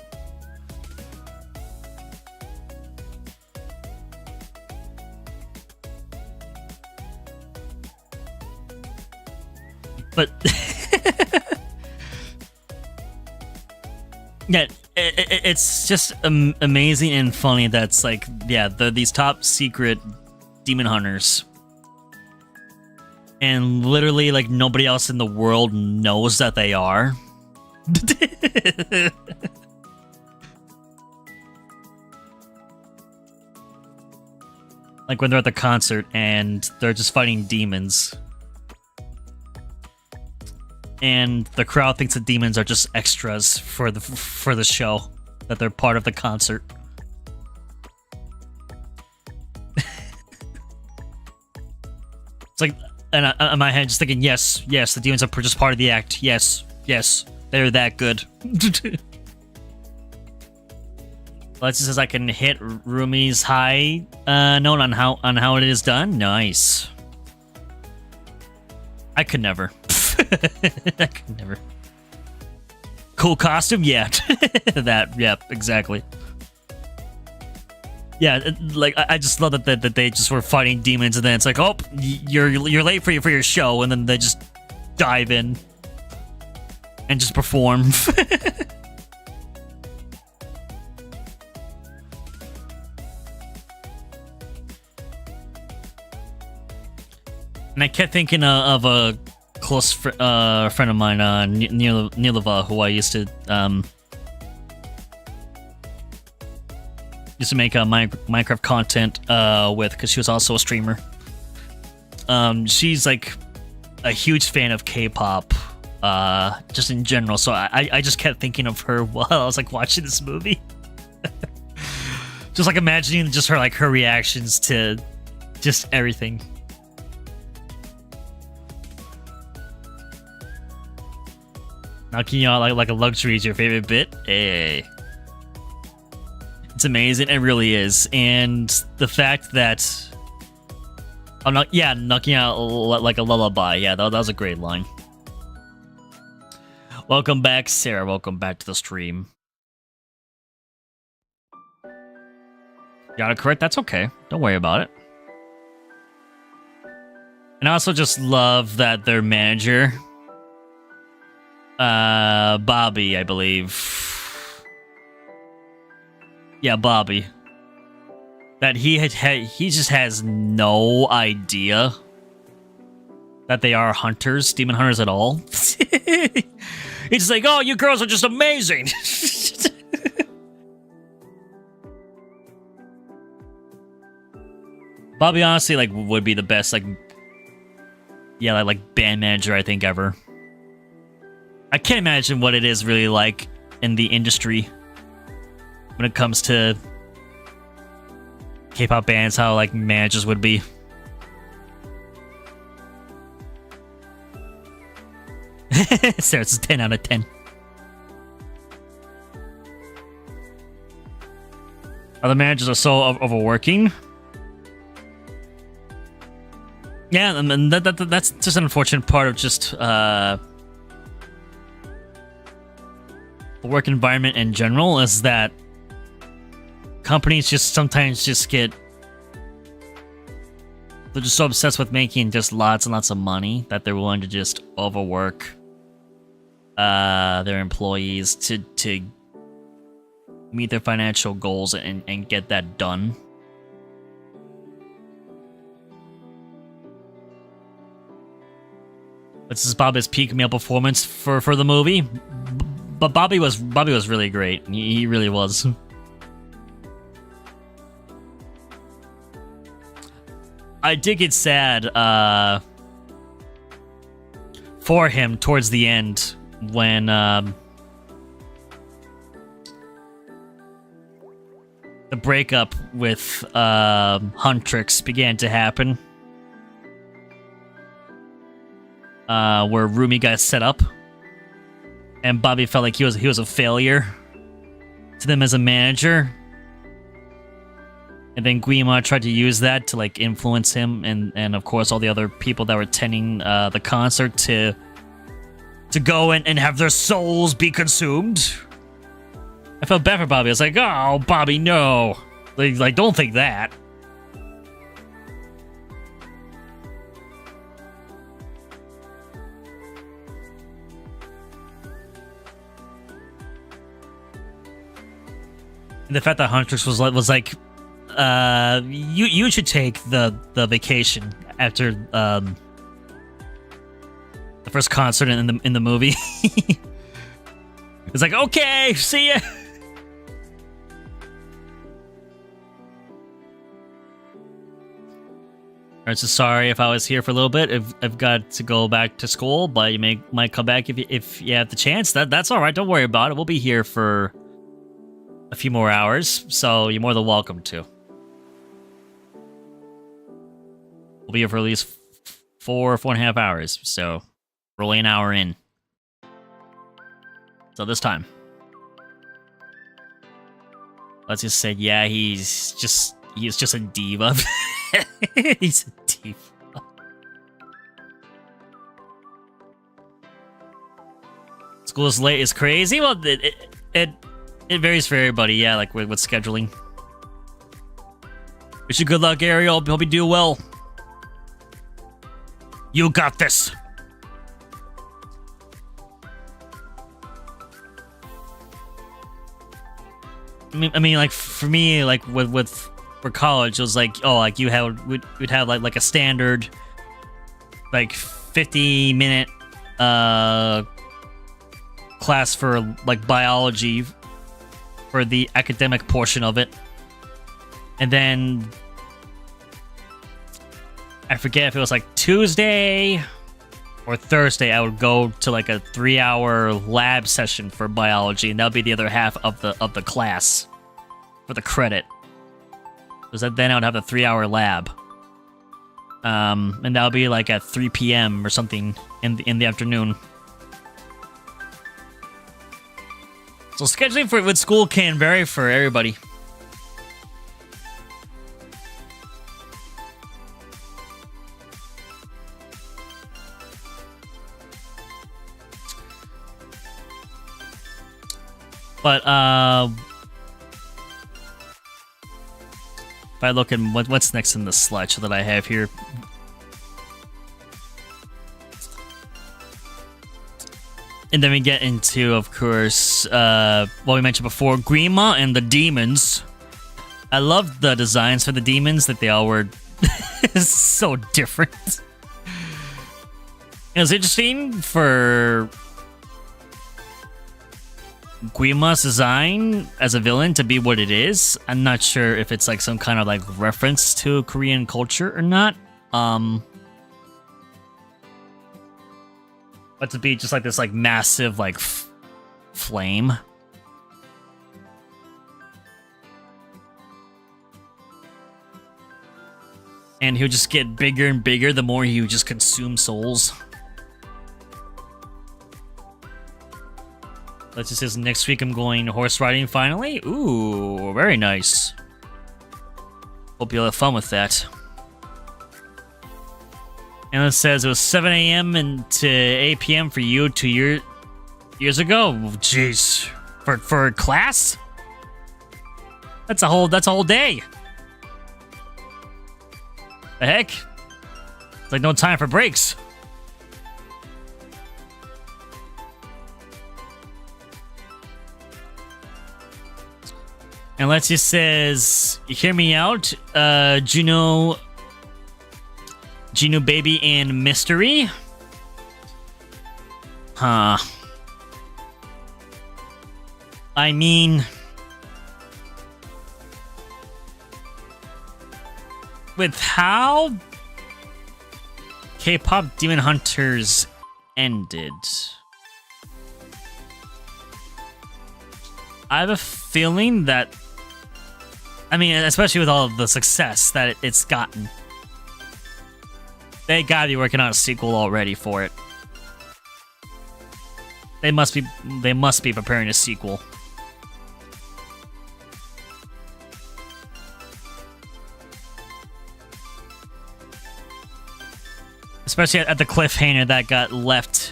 But yeah, it's just amazing and funny. That's like, yeah, these top secret demon hunters, and literally like nobody else in the world knows that they are. Like when they're at the concert and they're just fighting demons. And the crowd thinks the demons are just extras for the show, that they're part of the concert. It's like, and in my head, just thinking, yes, the demons are just part of the act. Yes, they're that good. Let's says I can hit Rumi's high note on how it is done. Nice. I could never. I could never. Cool costume, yeah. Yep, exactly. Yeah, like I just love that they just were fighting demons, and then it's like, oh, you're late for your show, and then they just dive in and just perform. And I kept thinking of a close friend of mine, Nilova, who I used to make Minecraft content with, because she was also a streamer. She's like a huge fan of K-pop, just in general. So I just kept thinking of her while I was like watching this movie, just like imagining just her reactions to just everything. Knocking you out like a luxury is your favorite bit? Hey. It's amazing. It really is. And the fact that... knocking out like a lullaby. Yeah, that was a great line. Welcome back, Syhr. Welcome back to the stream. Got it correct? That's okay. Don't worry about it. And I also just love that their manager... Bobby, I believe. Yeah, Bobby. That he just has no idea that they are hunters, demon hunters at all. He's just like, oh, you girls are just amazing. Bobby honestly would be the best like band manager I think ever. I can't imagine what it is really like in the industry when it comes to K-pop bands, how like managers would be. So it's a 10 out of 10. Other managers are so overworking. Yeah, I mean, that's just an unfortunate part of just the work environment in general, is that companies just sometimes just get, they're just so obsessed with making just lots and lots of money that they're willing to just overwork their employees to meet their financial goals and get that done. This is Bobby's peak male performance for the movie, but Bobby was really great. He really was. I did get sad for him towards the end when the breakup with Huntrix began to happen. Where Rumi got set up, and Bobby felt like he was a failure to them as a manager, and then Gwi-Ma tried to use that to like influence him and of course all the other people that were attending the concert to go and have their souls be consumed. I felt bad for Bobby. I was like, oh, Bobby, no, like don't think that. And the fact that Huntrix was like, you should take the vacation after the first concert in the movie. It's like, okay, see ya. Alright, so sorry if I was here for a little bit. I've got to go back to school, but you might come back if you have the chance. That's all right. Don't worry about it. We'll be here for a few more hours, so you're more than welcome to. We'll be here for at least 4.5 hours, so we're only an hour in. So this time, let's just say, yeah, he's just a diva. He's a diva. School is late is crazy. Well, it varies for everybody, yeah, like with scheduling. Wish you good luck, Ariel. Hope you do well. You got this. I mean, like for me, like for college, it was like, oh, like we'd have like a standard, like 50-minute class for like biology. For the academic portion of it. And then I forget if it was like Tuesday or Thursday, I would go to like a 3-hour lab session for biology, and that would be the other half of the class for the credit. Because then I would have the 3-hour lab. And that would be like at 3 p.m. or something in the afternoon. So scheduling with school can vary for everybody. But if I look at what's next in the slideshow that I have here. And then we get into, of course, what we mentioned before, Gwi-Ma and the demons. I love the designs for the demons, that they all were so different. It was interesting for Gwi-Ma's design as a villain to be what it is. I'm not sure if it's like some kind of like reference to Korean culture or not. But to be just like this like massive like flame. And he would just get bigger and bigger the more he would just consume souls. Let's just say next week I'm going horse riding finally. Ooh, very nice. Hope you'll have fun with that. And it says it was 7 a.m. and to 8 p.m. for you 2 years ago. Jeez, for class, that's a whole day. The heck, it's like no time for breaks. And let's just says, hear me out, Juno Baby and Mystery. Huh. I mean, with how KPop Demon Hunters ended, I have a feeling that, I mean, especially with all of the success that it's gotten, they gotta be working on a sequel already for it. They must be preparing a sequel. Especially at the cliffhanger that got left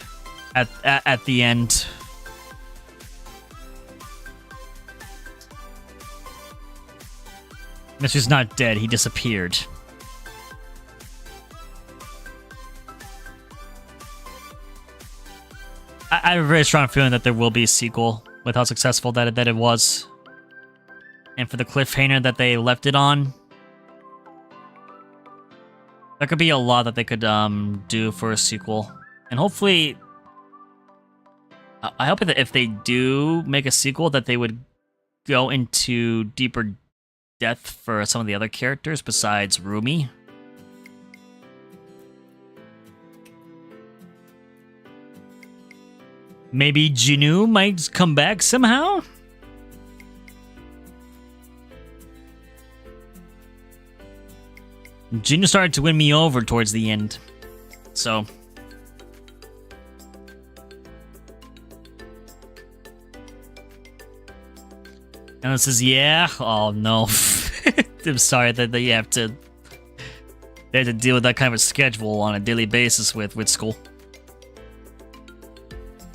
at the end. Mr.'s not dead, he disappeared. I have a very strong feeling that there will be a sequel with how successful that it was. And for the cliffhanger that they left it on, there could be a lot that they could do for a sequel. And hopefully, I hope that if they do make a sequel, that they would go into deeper depth for some of the other characters besides Rumi. Maybe Jinu might come back somehow? Jinu started to win me over towards the end. So. And it says, yeah. Oh, no. I'm sorry that they have to deal with that kind of a schedule on a daily basis with school.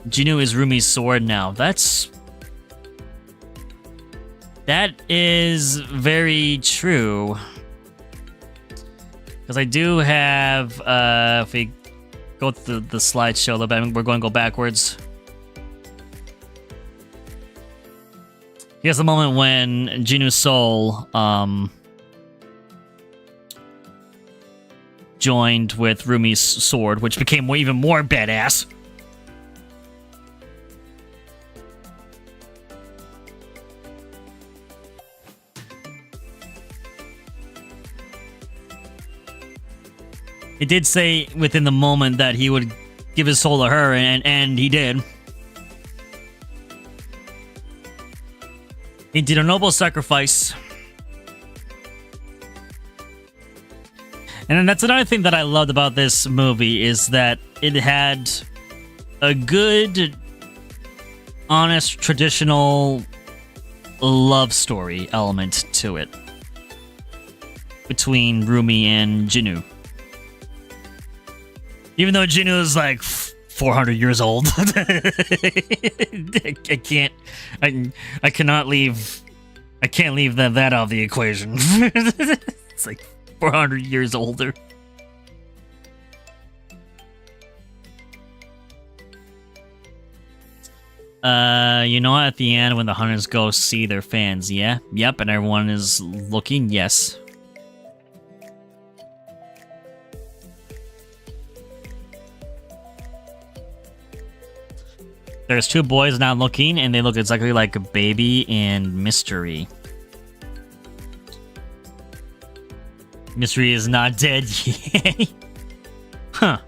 Jinu is Rumi's sword now. That is very true. Because I do have, if we go through the slideshow a little bit, I mean, we're going to go backwards. Here's the moment when Jinu's soul joined with Rumi's sword, which became even more badass. He did say within the moment that he would give his soul to her, and he did. He did a noble sacrifice. And then that's another thing that I loved about this movie, is that it had a good, honest, traditional love story element to it between Rumi and Jinu. Even though Jinu is like 400 years old. I can't leave that out of the equation. It's like 400 years older. You know, at the end when the hunters go see their fans, yeah? Yep, and everyone is looking, yes. There's two boys now looking, and they look exactly like a Baby and Mystery. Mystery is not dead yet. Huh.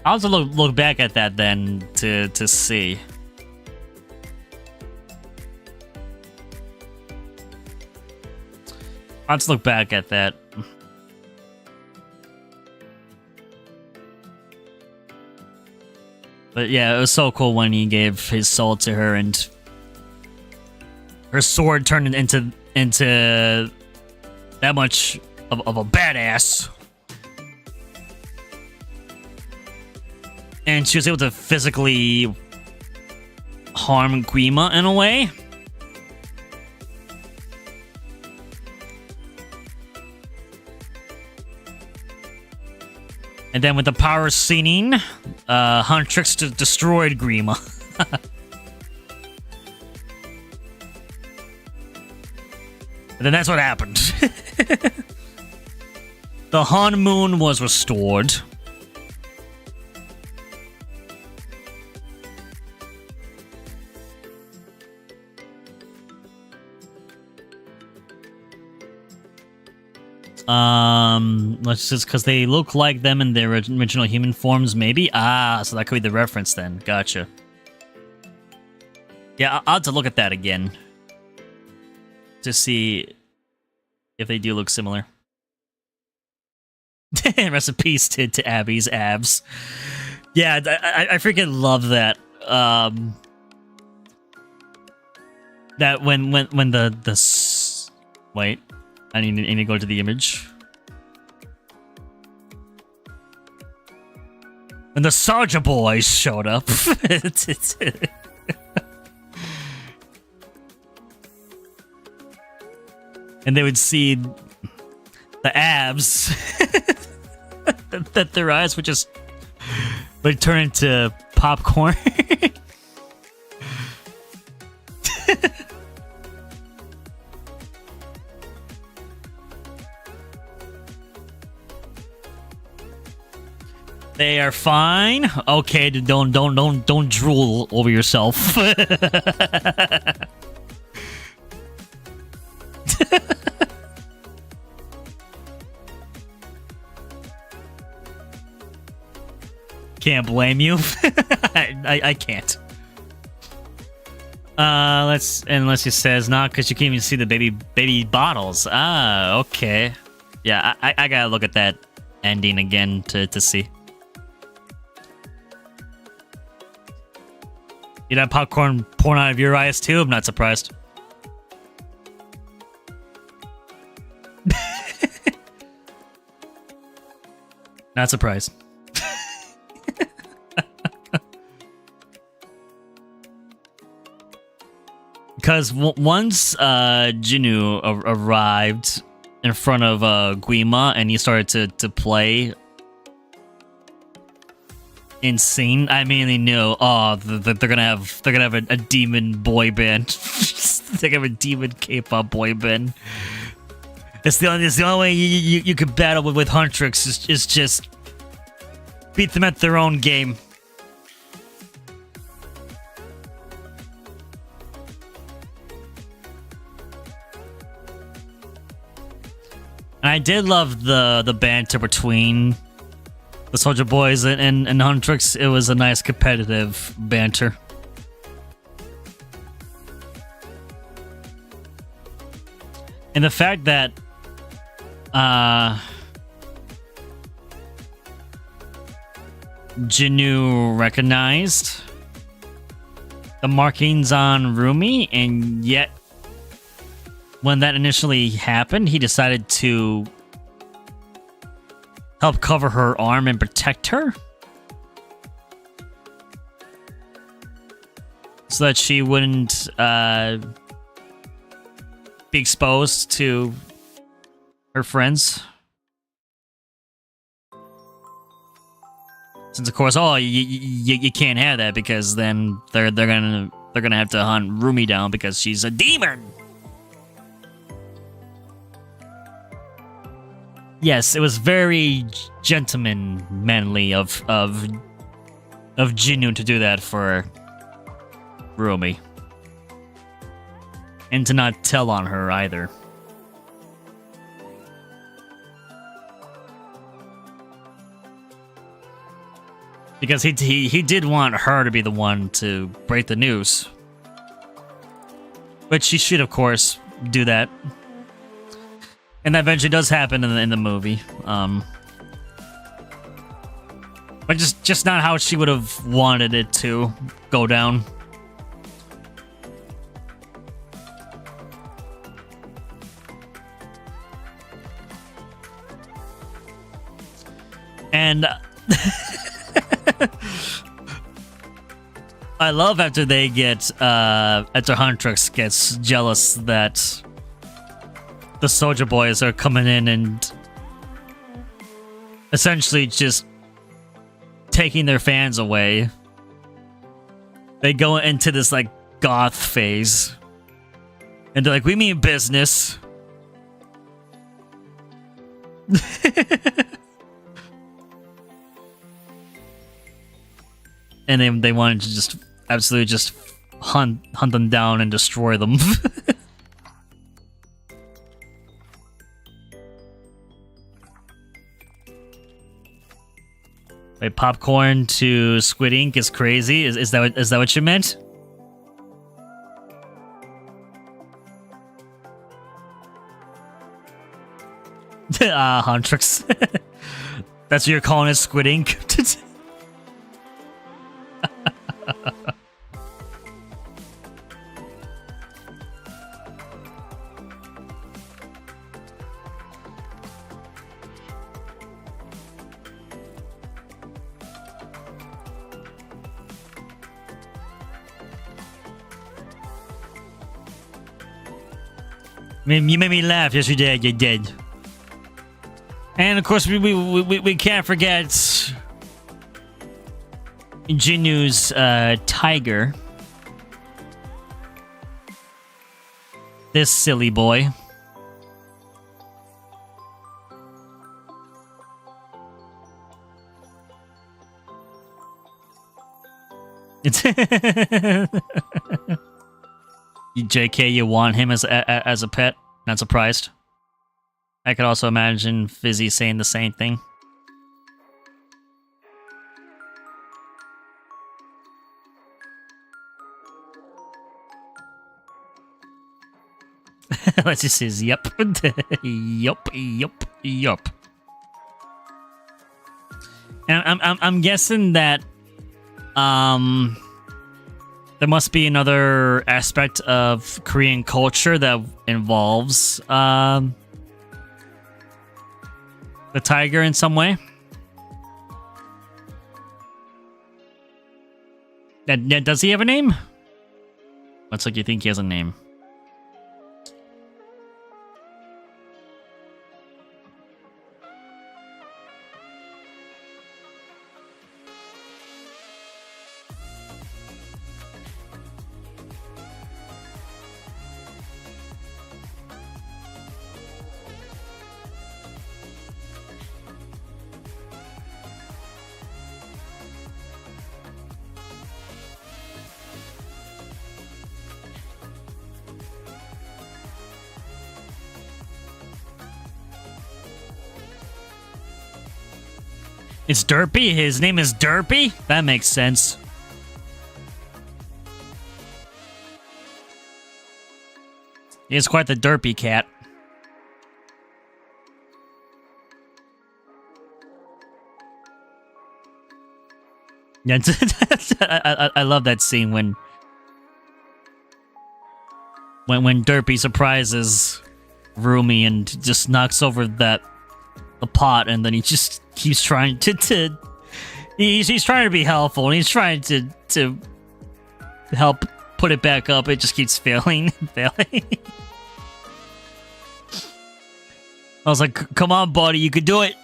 I'll have to look back at that then to see. I'll have to look back at that. But yeah, it was so cool when he gave his soul to her and her sword turned into that much of a badass. and she was able to physically harm Gwi-Ma in a way. And then with the power scening, Huntrix destroyed Gwi-Ma. And then that's what happened. The honeymoon was restored. Let's just, because they look like them in their original human forms, maybe? Ah, so that could be the reference then. Gotcha. Yeah, I'll have to look at that again to see if they do look similar. Rest in peace to Abby's abs. Yeah, I freaking love that. That when the wait, I need to go to the image. When the Soulja Boys showed up. And they would see the abs. that their eyes would just turn into popcorn. They are fine. Okay, don't drool over yourself. Can't blame you. I can't. Unless it says not, because you can't even see the baby bottles. Ah, okay. Yeah, I gotta look at that ending again to see. You know, popcorn pouring out of your eyes too? I'm not surprised. Not surprised. Because once Jinu arrived in front of Gwi-Ma and he started to play insane, I immediately knew, oh, they're gonna have a demon boy band. They're gonna have a demon K-pop boy band. It's the only way you could battle with Huntrix is just beat them at their own game. And I did love the banter between the Soulja Boys and Huntrix. It was a nice competitive banter. And the fact that Jinu recognized the markings on Rumi, and yet when that initially happened, he decided to help cover her arm and protect her so that she wouldn't be exposed to her friends. Since of course, you can't have that, because then they're gonna have to hunt Rumi down because she's a demon. Yes, it was very gentlemanly of Jinu to do that for Rumi, and to not tell on her either. Because he did want her to be the one to break the news. But she should, of course, do that. And that eventually does happen in the movie. But just not how she would have wanted it to go down. And I love after they get after Huntrix gets jealous that the Soldier Boys are coming in and essentially just taking their fans away. They go into this like goth phase. And they're like, we mean business. And then they wanted to just absolutely just hunt them down and destroy them. Wait, popcorn to squid ink is crazy? Is that what you meant? Huntrix. That's what you're calling it, squid ink? I mean, you made me laugh. Yes, you did. You did. And of course, we can't forget Jinu's tiger. This silly boy. It's JK, you want him as a pet? Not surprised. I could also imagine Fizzy saying the same thing. Let's just say, yep. Yup, yup, yup. And I'm guessing that there must be another aspect of Korean culture that involves the tiger in some way. Does he have a name? Looks like you think he has a name. It's Derpy? His name is Derpy? That makes sense. He is quite the derpy cat. Yeah, I love that scene when Derpy surprises Rumi and just knocks over the pot, and then he just keeps trying to he's trying to be helpful, and he's trying to help put it back up. It just keeps failing and failing. I was like, come on, buddy, you could do it.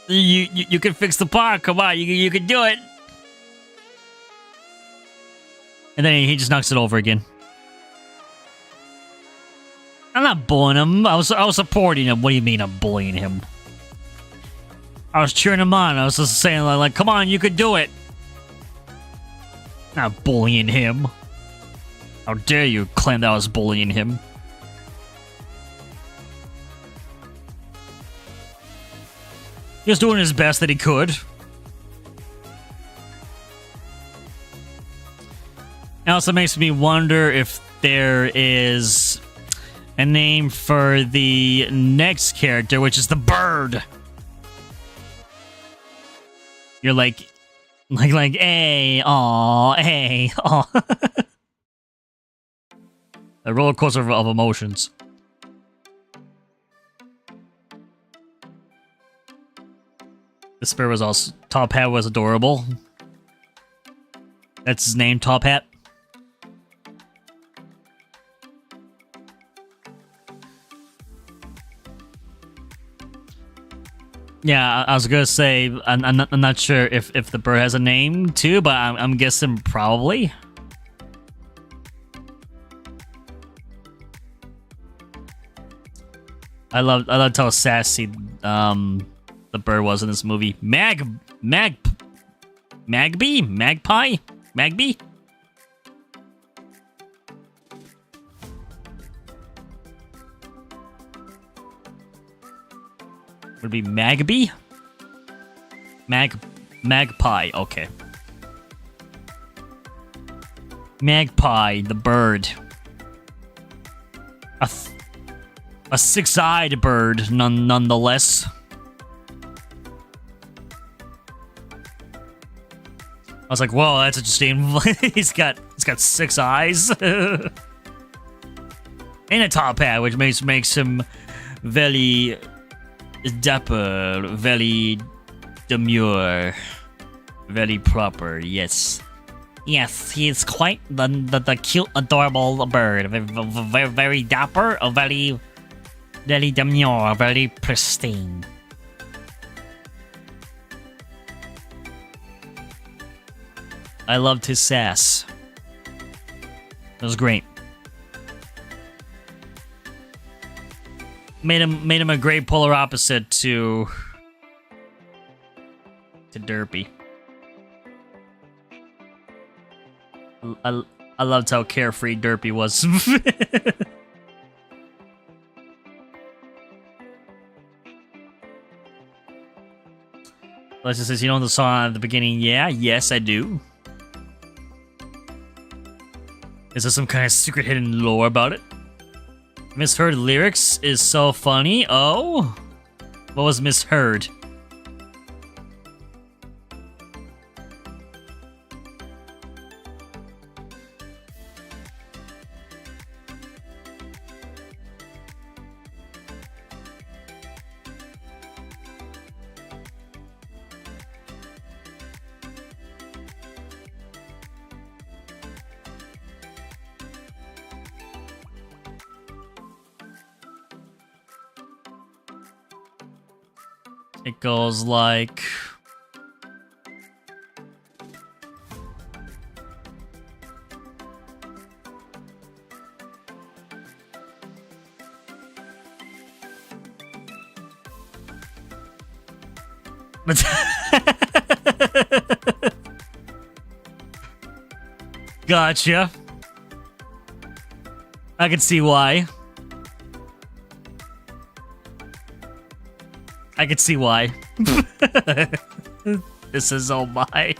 You can fix the pot. Come on, you can do it. And then he just knocks it over again. I'm not bullying him. I was supporting him. What do you mean I'm bullying him? I was cheering him on. I was just saying, like, come on, you could do it. Not bullying him. How dare you claim that I was bullying him? He was doing his best that he could. It also makes me wonder if there is a name for the next character, which is the bird. You're like, hey, aw, hey, aw. A roller coaster of emotions. The spirit was also, top hat was adorable. That's his name, Top Hat. Yeah, I was gonna say I'm not sure if the bird has a name too, but I'm guessing probably. I loved how sassy the bird was in this movie. Magpie. Would it be Magby? Magpie, okay. Magpie, the bird. A six-eyed bird, nonetheless. I was like, whoa, that's interesting. he's got 6 eyes. And a top hat, which makes him very dapper, very demure, very proper, yes. Yes, he's quite the cute, adorable bird. Very, very dapper, very demure, very pristine. I loved his sass. It was great. Made him a great polar opposite to Derpy. I loved how carefree Derpy was. Leslie says, you know the song at the beginning? Yeah, yes, I do. Is there some kind of secret hidden lore about it? Misheard lyrics is so funny. Oh? What was misheard? It goes like... Gotcha. I can see why. I can see why. This is oh my.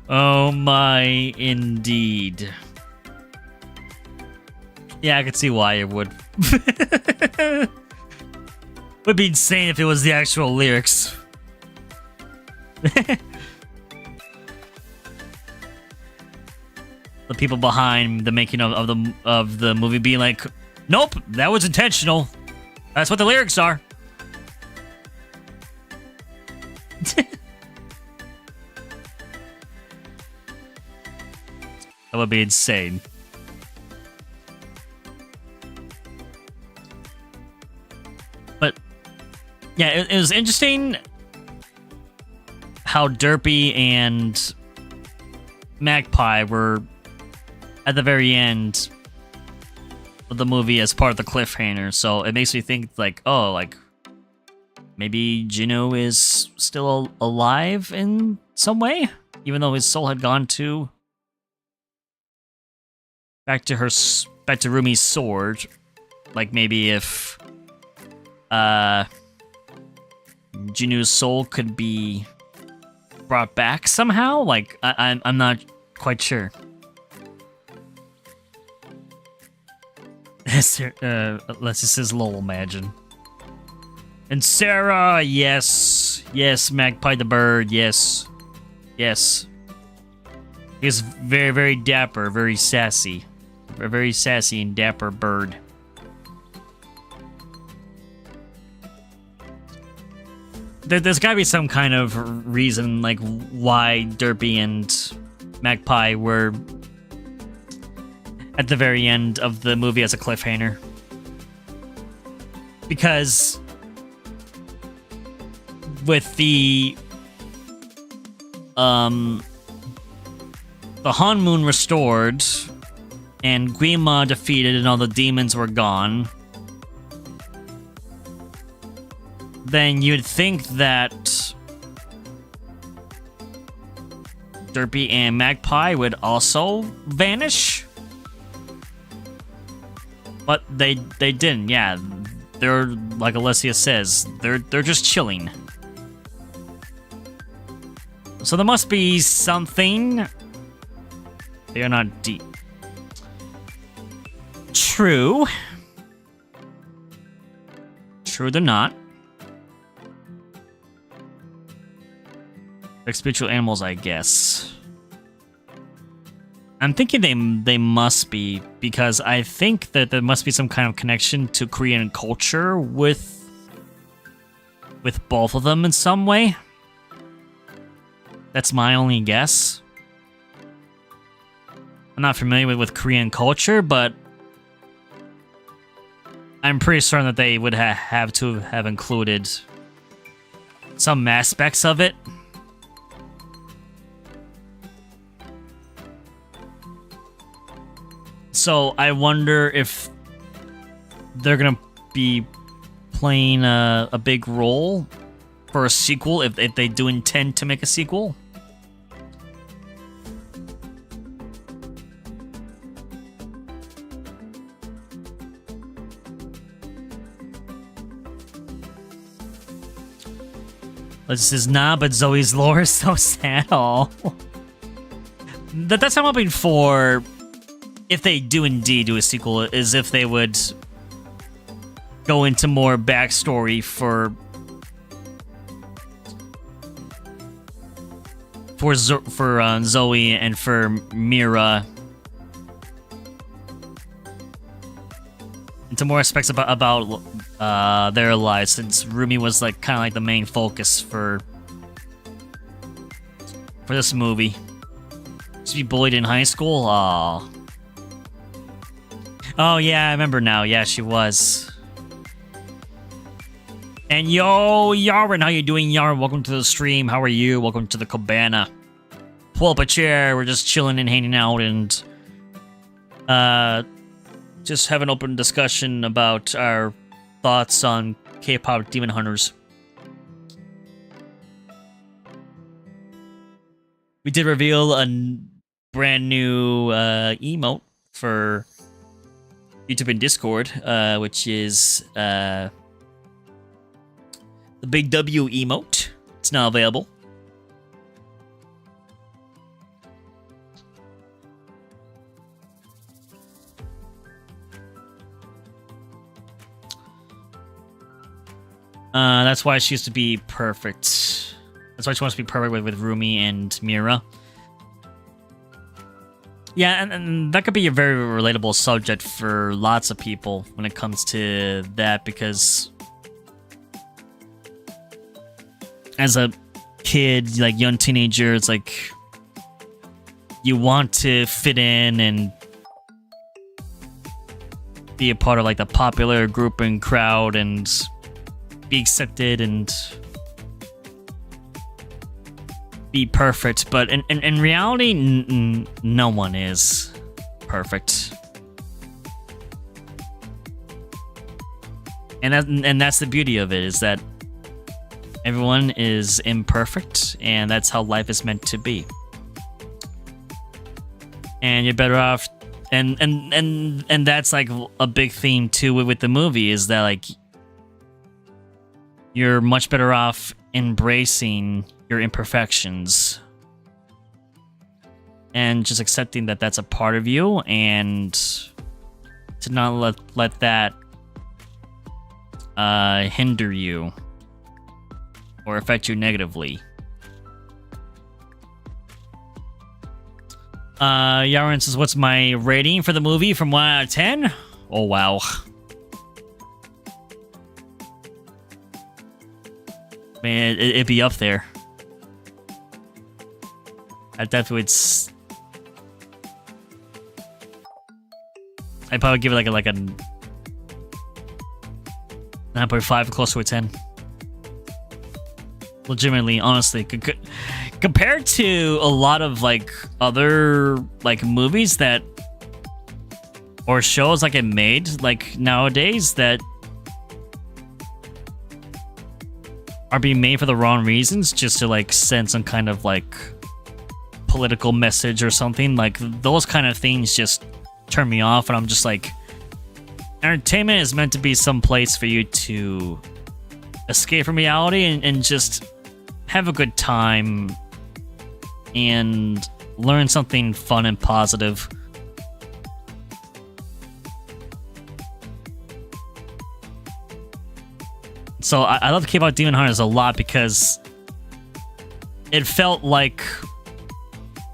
Oh my, indeed. Yeah, I could see why it would. Would be insane if it was the actual lyrics. The people behind the making of the movie being like, nope, that was intentional. That's what the lyrics are. That would be insane. But yeah, it was interesting how Derpy and Magpie were at the very end of the movie as part of the cliffhanger. So it makes me think like, oh, like maybe Juno is still alive in some way, even though his soul had gone to back to Rumi's sword. Like maybe if Juno's soul could be brought back somehow. Like I'm not quite sure. Let's just says lol, imagine. And Sarah, yes. Yes, Magpie the bird, yes. Yes. He's very, very dapper, very sassy. A very sassy and dapper bird. there's got to be some kind of reason, like, why Derpy and Magpie were at the very end of the movie as a cliffhanger. Because with the Han Moon restored and Gwi-Ma defeated and all the demons were gone, then you'd think that Derpy and Magpie would also vanish. But they didn't, yeah. They're, like Alessia says, they're just chilling. So there must be something. They are not deep. True. True, they're not. Like spiritual animals, I guess. I'm thinking they must be, because I think that there must be some kind of connection to Korean culture with both of them in some way. That's my only guess. I'm not familiar with Korean culture, but I'm pretty certain that they would have to have included some aspects of it. So I wonder if they're gonna be playing a big role for a sequel, if they do intend to make a sequel. This is nah, but Zoe's lore is so sad. Oh, that's what I'm hoping for. If they do indeed do a sequel, is if they would go into more backstory for Zoe and for Mira, into more aspects about their lives, since Rumi was like kind of like the main focus for this movie. To be bullied in high school, aww. Oh, yeah, I remember now. Yeah, she was. And yo, Yarwin, how you doing, Yarwin? Welcome to the stream. How are you? Welcome to the Cabana. Pull up a chair. We're just chilling and hanging out and just have an open discussion about our thoughts on K-Pop Demon Hunters. We did reveal a brand new emote for YouTube and Discord, which is the Big W emote. It's now available. That's why she used to be perfect. That's why she wants to be perfect with Rumi and Mira. Yeah, and that could be a very relatable subject for lots of people when it comes to that, because as a kid, like young teenager, it's like you want to fit in and be a part of like the popular group and crowd and be accepted and be perfect, but in reality, no one is perfect, and that's the beauty of it, is that everyone is imperfect, and that's how life is meant to be. And you're better off, and that's like a big theme too with the movie, is that like you're much better off embracing your imperfections and just accepting that that's a part of you, and to not let that hinder you or affect you negatively. Yaron says, what's my rating for the movie from 1 out of 10? Oh, wow. Man, it'd be up there. I definitely would. I'd probably give it like a 9.5, close to a 10. Legitimately, honestly, compared to a lot of like other like movies that or shows like it made like nowadays that are being made for the wrong reasons, just to like send some kind of like political message or something, like those kind of things just turn me off, and I'm just like, entertainment is meant to be some place for you to escape from reality and just have a good time and learn something fun and positive. So I love KPop Demon Hunters a lot because it felt like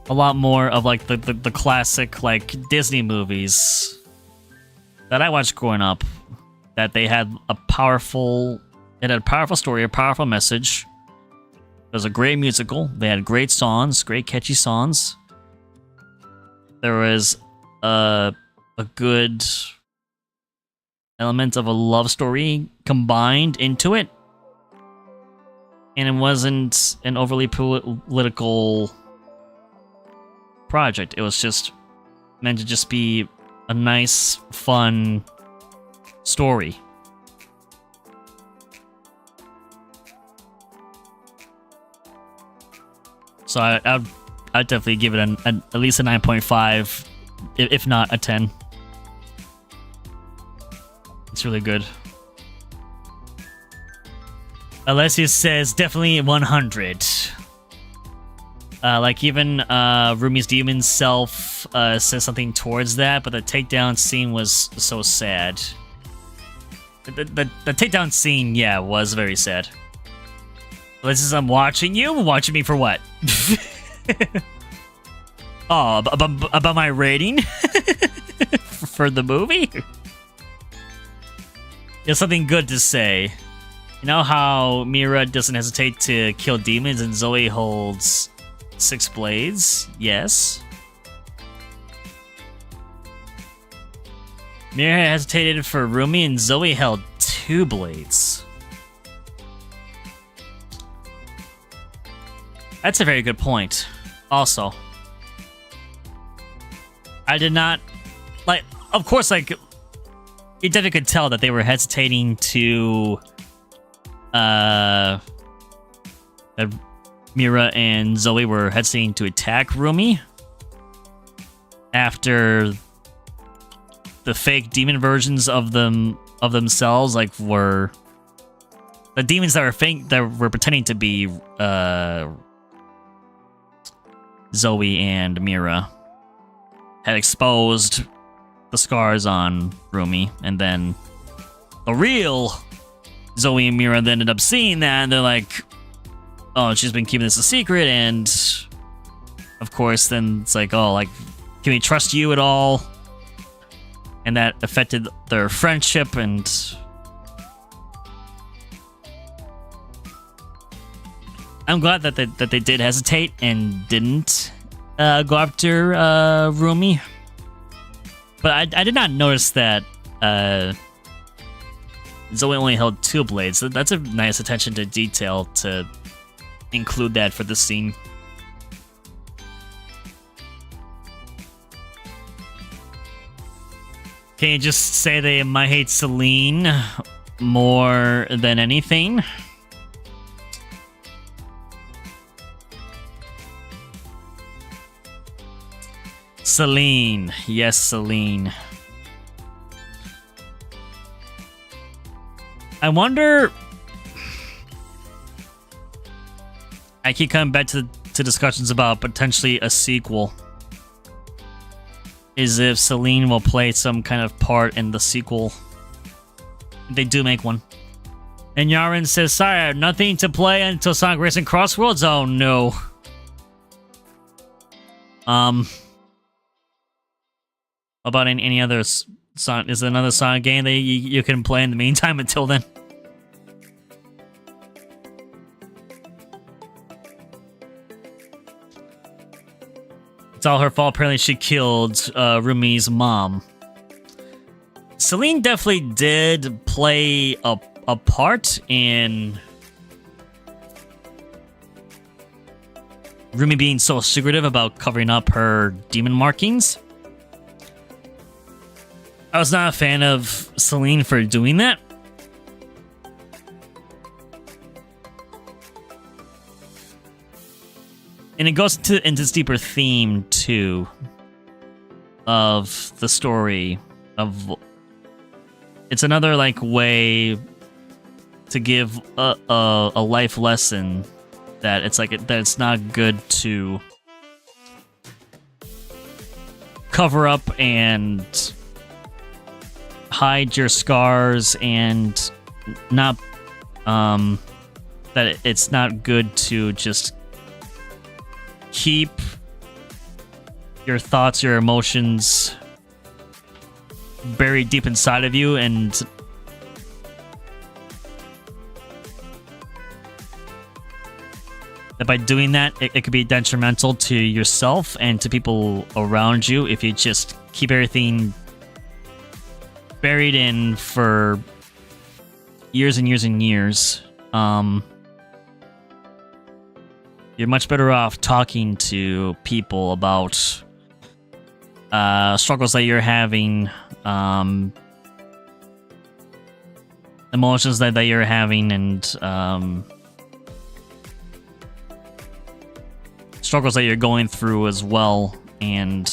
a lot more of like the classic like Disney movies that I watched growing up. That they had a powerful story, a powerful message. It was a great musical. They had great songs, great catchy songs. There was a good element of a love story combined into it. And it wasn't an overly political project. It was just meant to just be a nice, fun story. So I'd definitely give it at least a 9.5, if not a 10. It's really good. Alessia says definitely 100. Like even Rumi's demon self says something towards that, but the takedown scene was so sad. The takedown scene, yeah, was very sad. This is I'm watching you. Watching me for what? Oh, about my rating for the movie. You have something good to say. You know how Mira doesn't hesitate to kill demons and Zoe holds 6 blades? Yes. Mira hesitated for Rumi and Zoe held 2 blades. That's a very good point. Also, I did not like. Of course, like you definitely could tell that they were hesitating to, that Mira and Zoe were hesitating to attack Rumi after the fake demon versions of themselves, like were the demons that were fake, that were pretending to be Zoe and Mira, had exposed the scars on Rumi, and then the real Zoe and Mira then ended up seeing that, and they're like, oh, she's been keeping this a secret, and of course then it's like, oh, like, can we trust you at all? And that affected their friendship, and I'm glad that they did hesitate and didn't go after Rumi. But I did not notice that Zoe only held 2 blades. So that's a nice attention to detail to include that for the scene. Can you just say they might hate Celine more than anything? Celine. Yes, Celine. I wonder... I keep coming back to discussions about potentially a sequel. Is if Celine will play some kind of part in the sequel. They do make one. And Yaren says, Syhr, nothing to play until Sonic Racing Crossworlds? Oh, no. What about any other Sonic? Is there another Sonic game that you can play in the meantime until then? It's all her fault. Apparently, she killed Rumi's mom. Celine definitely did play a part in Rumi being so secretive about covering up her demon markings. I was not a fan of Celine for doing that. And it goes into this deeper theme, too, of the story. It's another, like, way to give a life lesson that it's like that it's not good to cover up and hide your scars, and not that it's not good to just keep your thoughts, your emotions buried deep inside of you, and that by doing that, it could be detrimental to yourself and to people around you if you just keep everything buried in for years and years and years. You're much better off talking to people about struggles that you're having, emotions that you're having, and struggles that you're going through as well. And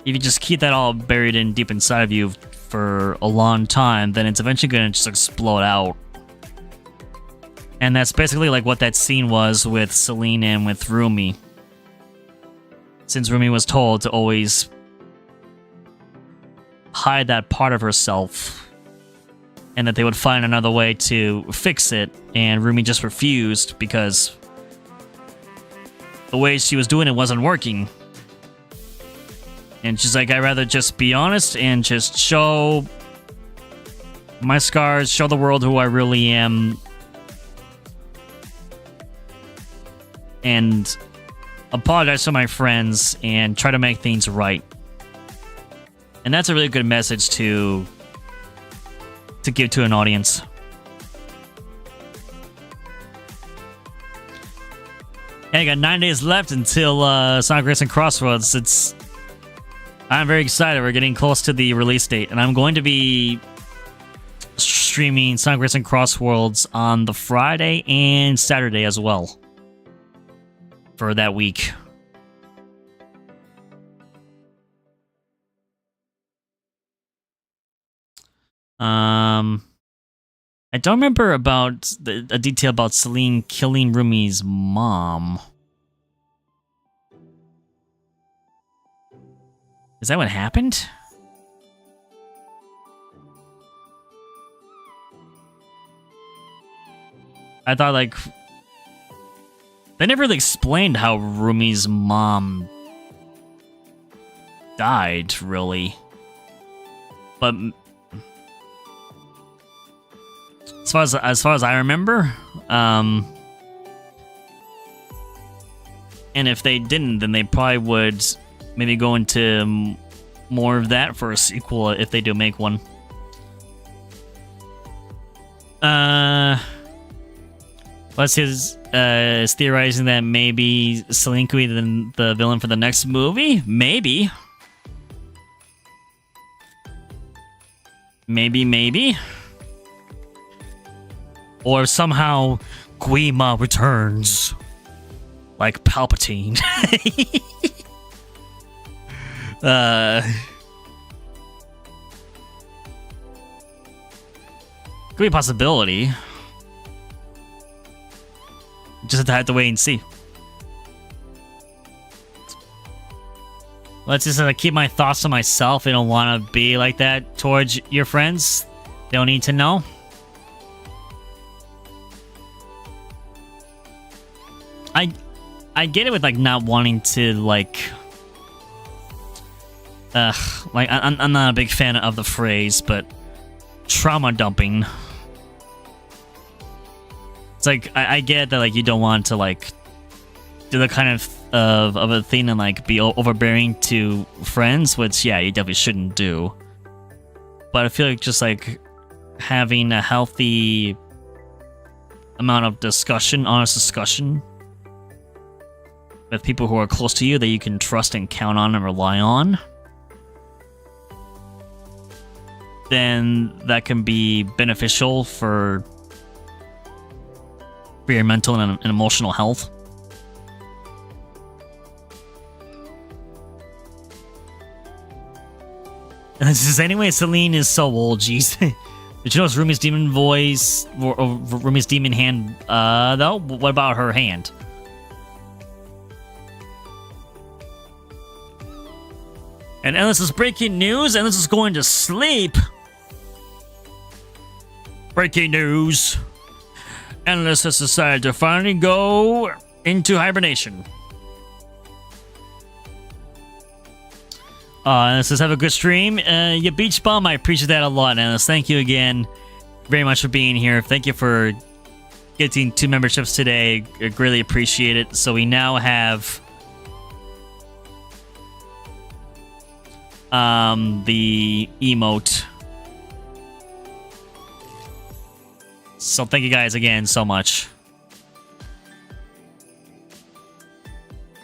if you just keep that all buried in deep inside of you for a long time, then it's eventually going to just explode out. And that's basically like what that scene was with Celine and with Rumi. Since Rumi was told to always hide that part of herself, and that they would find another way to fix it, and Rumi just refused because the way she was doing it wasn't working. And she's like, I'd rather just be honest and just show my scars, show the world who I really am, and apologize to my friends and try to make things right. And that's a really good message to give to an audience. And I got 9 days left until Sonic Racing Crossroads. I'm very excited. We're getting close to the release date, and I'm going to be streaming Sonic Racing Crossroads on the Friday and Saturday as well for that week. I don't remember about a detail about Celine killing Rumi's mom. Is that what happened? I thought, like, they never really explained how Rumi's mom died, really. But as far as I remember, and if they didn't, then they probably would maybe go into more of that for a sequel if they do make one. Plus, is theorizing that maybe Celine could be the villain for the next movie. Maybe. Or somehow Gwi-Ma returns like Palpatine. Could be a possibility. Just have to wait and see. Let's just keep my thoughts to myself. I don't want to be like that towards your friends. They don't need to know. I get it with like not wanting to like I'm not a big fan of the phrase, but trauma dumping. It's like I get that like you don't want to like do the kind of a thing and like be overbearing to friends, which yeah, you definitely shouldn't do. But I feel like just like having a healthy amount of discussion, honest discussion with people who are close to you that you can trust and count on and rely on, then that can be beneficial for your mental and emotional health. This is anyway, Celine is so old, jeez. Did you know it's Rumi's demon voice, or Rumi's demon hand, though? What about her hand? And Endless is breaking news, Endless is going to sleep. Breaking news. Endless has decided to finally go into hibernation. Endless says, have a good stream. You beach bum, I appreciate that a lot, Endless. Thank you again very much for being here. Thank you for getting 2 memberships today. I greatly appreciate it. So we now have the emote. So thank you guys again so much.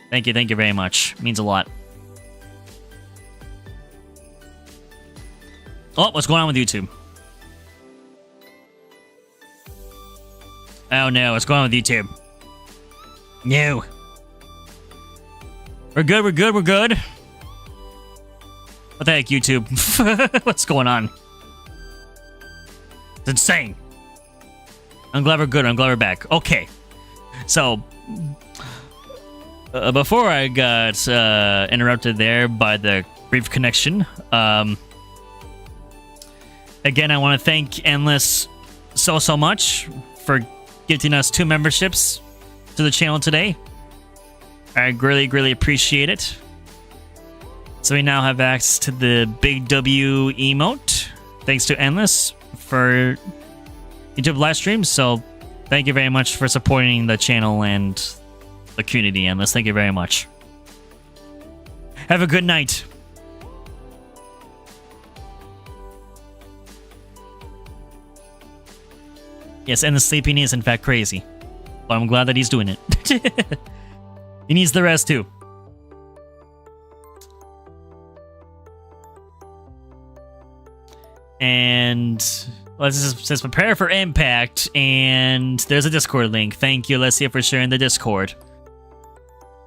Thank you very much. It means a lot. Oh, what's going on with YouTube? Oh no, what's going on with YouTube? No. We're good. What the heck, YouTube? What's going on? It's insane. I'm glad we're good. I'm glad we're back. Okay. So, before I got interrupted there by the brief connection, again, I want to thank Endless so much for gifting us 2 memberships to the channel today. I greatly appreciate it. So we now have access to the Big W emote, thanks to Endless for YouTube live streams. So thank you very much for supporting the channel and the community, Endless. Thank you very much. Have a good night. Yes, and the sleeping is in fact crazy. But I'm glad that he's doing it. He needs the rest too. And well, this says prepare for impact, and there's a Discord link. Thank you, Alessia, for sharing the Discord.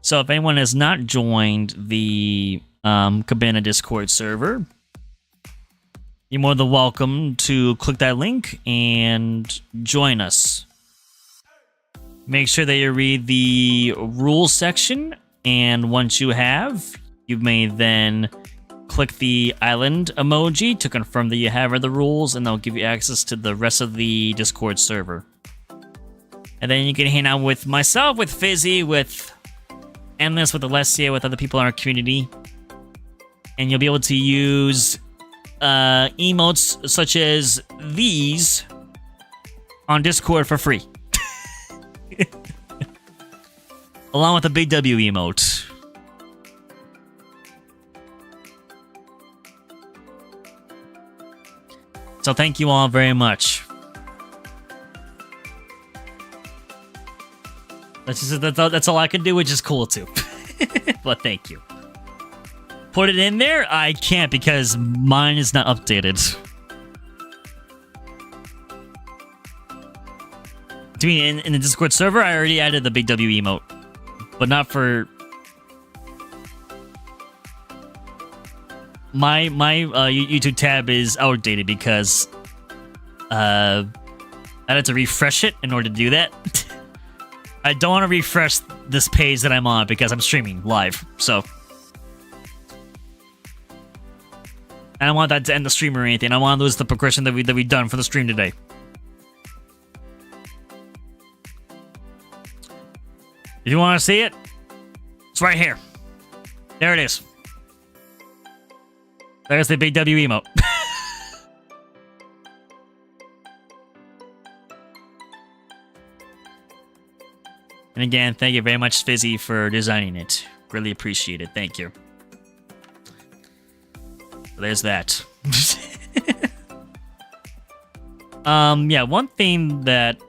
So if anyone has not joined the Cabana Discord server, you're more than welcome to click that link and join us. Make sure that you read the rules section, and once you have, you may then click the island emoji to confirm that you have read the rules, and they'll give you access to the rest of the Discord server. And then you can hang out with myself, with Fizzy, with Endless, with Alessia, with other people in our community. And you'll be able to use emotes such as these on Discord for free. Along with the Big W emote. So thank you all very much. That's all I can do, which is cool too. But thank you. Put it in there? I can't because mine is not updated. Do you mean in the Discord server? I already added the Big W emote. But not for... My YouTube tab is outdated because I had to refresh it in order to do that. I don't want to refresh this page that I'm on because I'm streaming live, so... I don't want that to end the stream or anything. I want to lose the progression that we've done for the stream today. If you want to see it, it's right here. There it is. There's the Big W emote. And again, thank you very much, Fizzy, for designing it. Really appreciate it. Thank you. So there's that. Yeah, one thing that...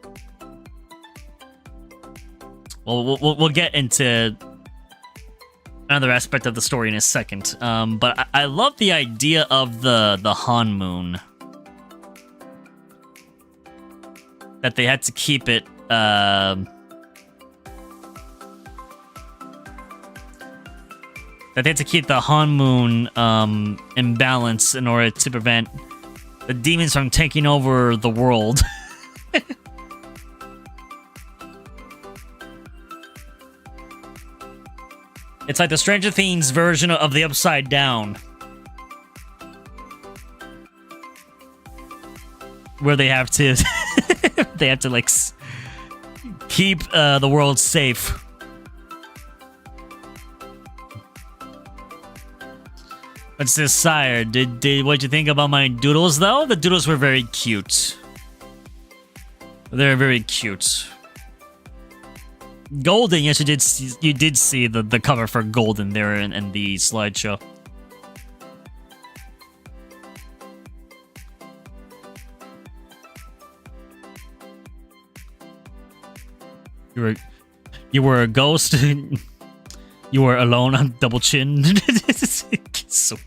Well, we'll get into another aspect of the story in a second. But I love the idea of the Han Moon. That they had to keep it... that they had to keep the Han Moon in balance in order to prevent the demons from taking over the world. It's like the Stranger Things version of the Upside Down. Where they have to... they have to, like, keep the world safe. What's this, Syhr? What'd you think about my doodles, though? The doodles were very cute. They're very cute. Golden, yes, you did see the cover for Golden there in the slideshow. You were a ghost. You were alone on double chin. So,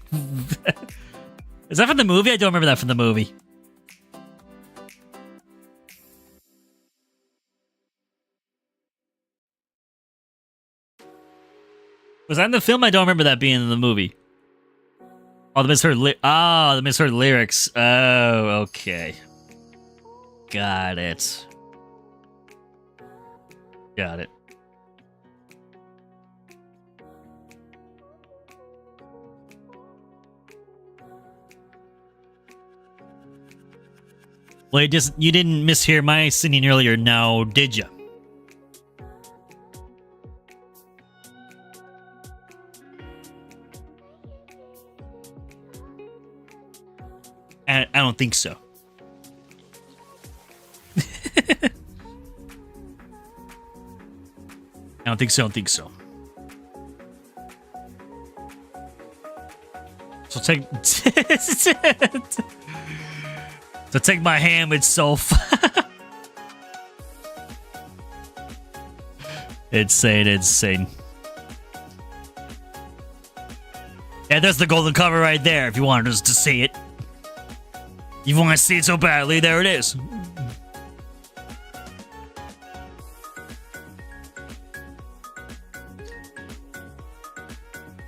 is that from the movie? I don't remember that from the movie. Was that in the film? I don't remember that being in the movie. Oh, the misheard the misheard lyrics. Oh, okay. Got it. Got it. Well, you didn't mishear my singing earlier now, did you? I don't think so. I don't think so. So take... So take my ham itself. Insane. Yeah, there's the golden cover right there if you wanted us to see it. You want to see it so badly, there it is.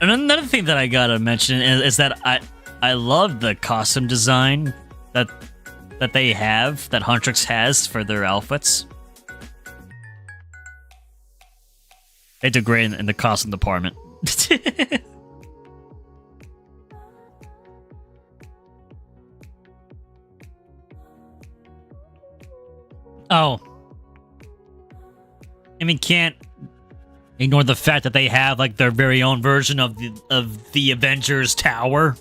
And another thing that I gotta mention is that I love the costume design that they have, that Huntrix has for their outfits. They did great in the costume department. Oh. I mean, can't ignore the fact that they have, like, their very own version of the Avengers Tower.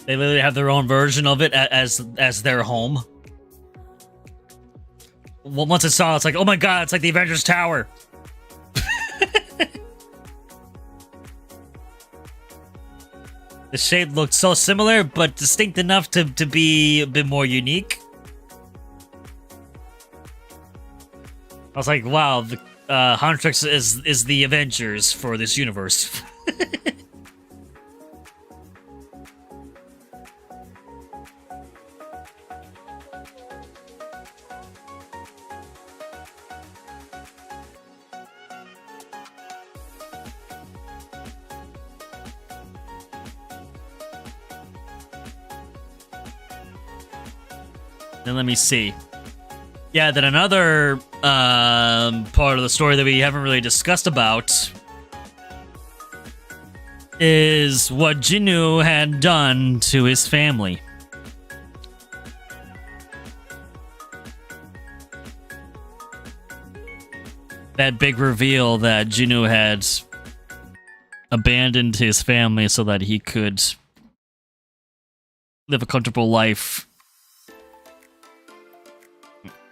They literally have their own version of it as their home. Well, once I saw it, it's like, oh my god, it's like the Avengers Tower. The shape looked so similar, but distinct enough to be a bit more unique. I was like, wow, the Huntrix is the Avengers for this universe. Then let me see. Yeah, then another part of the story that we haven't really discussed about is what Jinwoo had done to his family. That big reveal that Jinwoo had abandoned his family so that he could live a comfortable life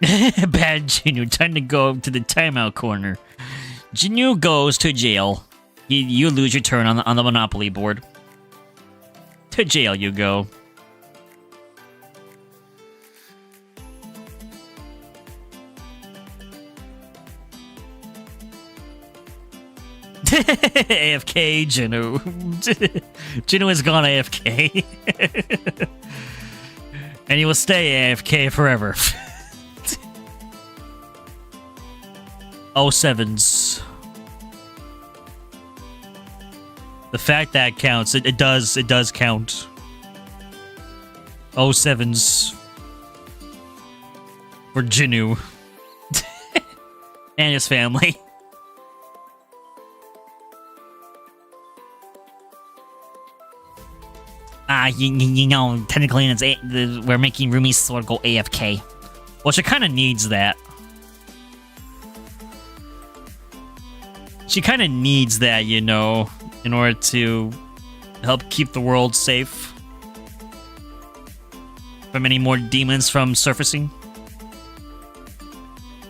Bad Jinwoo, time to go to the timeout corner. Jinwoo goes to jail. You lose your turn on the Monopoly board. To jail you go. AFK Jinwoo. Jinwoo has gone AFK. And he will stay AFK forever. 07s. The fact that counts. It does count. 07s. For Jinwoo. And his family. You know, technically it's we're making Rumi sort of go AFK. Well, she kind of needs that. She kind of needs that, you know, in order to help keep the world safe from any more demons from surfacing.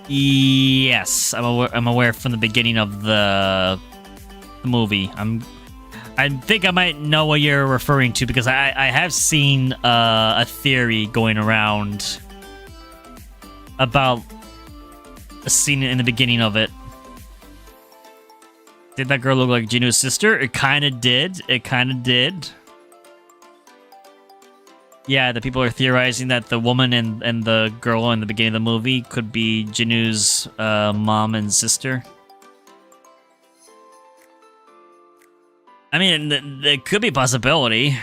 Yes, I'm aware from the beginning of the movie. I think I might know what you're referring to because I have seen a theory going around about a scene in the beginning of it. Did that girl look like Jinwoo's sister? It kind of did. It kind of did. Yeah, the people are theorizing that the woman and the girl in the beginning of the movie could be Jinwoo's mom and sister. I mean, there could be a possibility.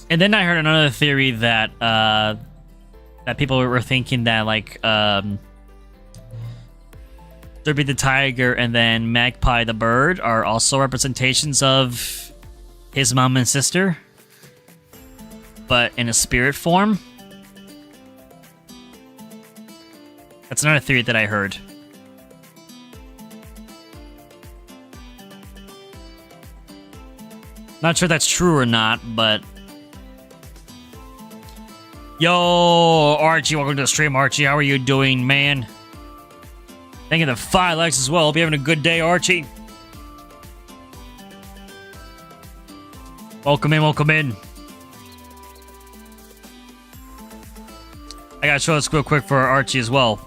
And then I heard another theory that that people were thinking that like there'd be the tiger and then Magpie the bird are also representations of his mom and sister, but in a spirit form. That's another theory that I heard. Not sure that's true or not, but... Yo, Archie, welcome to the stream, Archie. How are you doing, man? Thank you for the 5 likes as well. Hope you're having a good day, Archie. Welcome in, welcome in. I gotta show this real quick for Archie as well.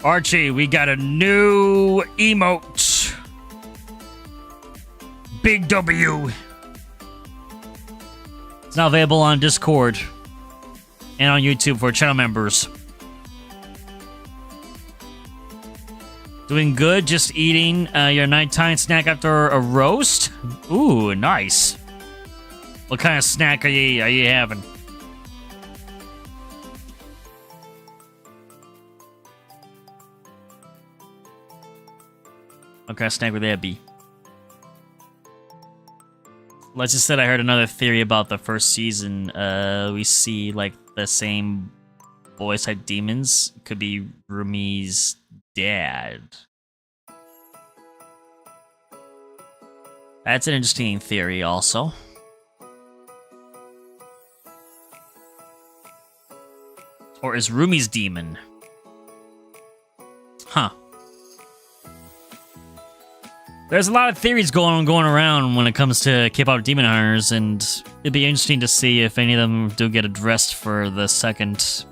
Archie, we got a new emote. Big W. It's now available on Discord and on YouTube for channel members. Doing good, just eating your nighttime snack after a roast? Ooh, nice. What kind of snack are you having? What kind of snack would that be? Let's just say I heard another theory about the first season. We see like the same voice type demons. Could be Rumi's dad. That's an interesting theory also. Or is Rumi's demon? Huh. There's a lot of theories going around when it comes to K-Pop Demon Hunters, and it'd be interesting to see if any of them do get addressed for the second.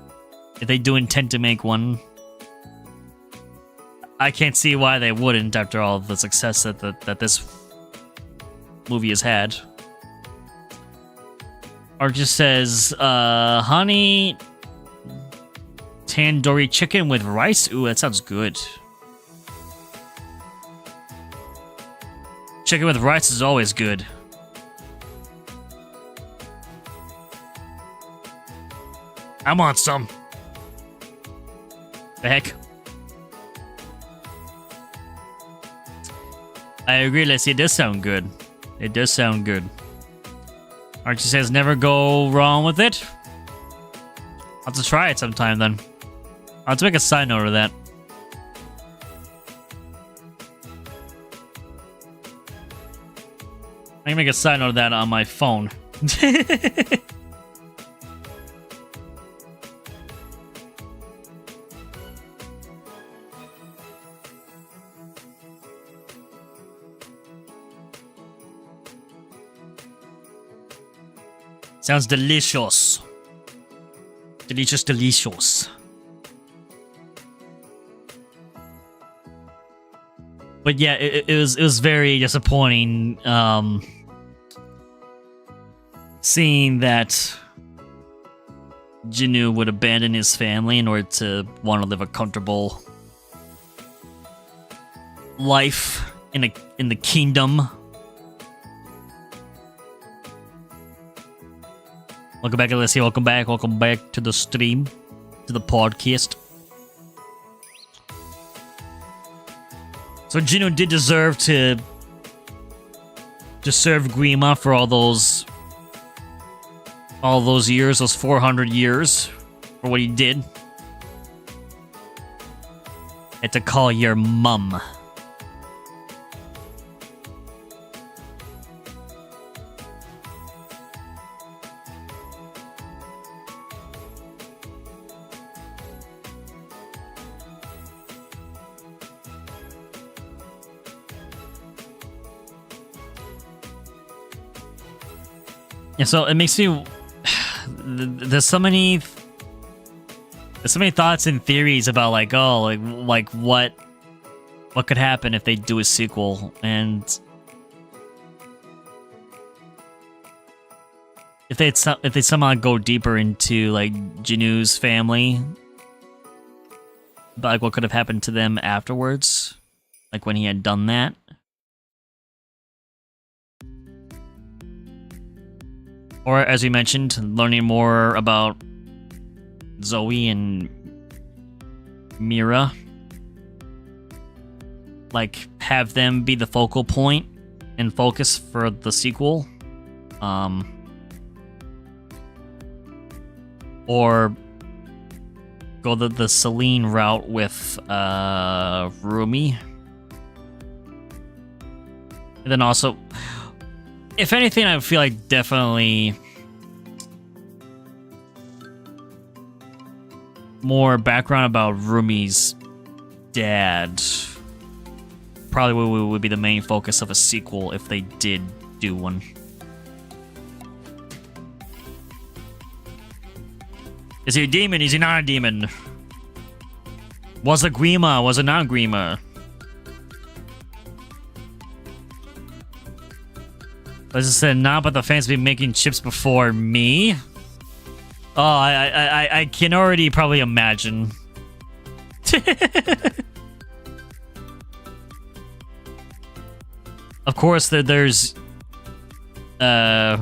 If they do intend to make one. I can't see why they wouldn't after all the success that this movie has had. Or just says, honey tandoori chicken with rice? Ooh, that sounds good. Chicken with rice is always good. I want some. The heck? I agree, Leslie. It does sound good. It does sound good. Archie says never go wrong with it. I'll have to try it sometime then. I'll have to make a side note of that. me make a side note of that on my phone. Sounds delicious. Delicious, delicious. But yeah, it was very disappointing seeing that Jinwoo would abandon his family in order to want to live a comfortable life in the kingdom. Welcome back, Alessia. Welcome back to the stream, to the podcast. So Jinwoo did deserve to serve Gwi-Ma for all those years, those 400 years, for what he did. Had to call your mum. Yeah, so it makes me. There's so many thoughts and theories about like what could happen if they do a sequel, and if they somehow go deeper into like Jinwoo's family, but like what could have happened to them afterwards, like when he had done that. Or, as we mentioned, learning more about Zoe and Mira. Like, have them be the focal point and focus for the sequel. Or go the Celine route with Rumi. And then also... if anything, I feel like definitely more background about Rumi's dad probably would be the main focus of a sequel if they did do one. Is he a demon? Is he not a demon? Was it Gwi-Ma? Was it not Gwi-Ma? As I said, not but the fans been making chips before me. Oh, I can already probably imagine. Of course, there's let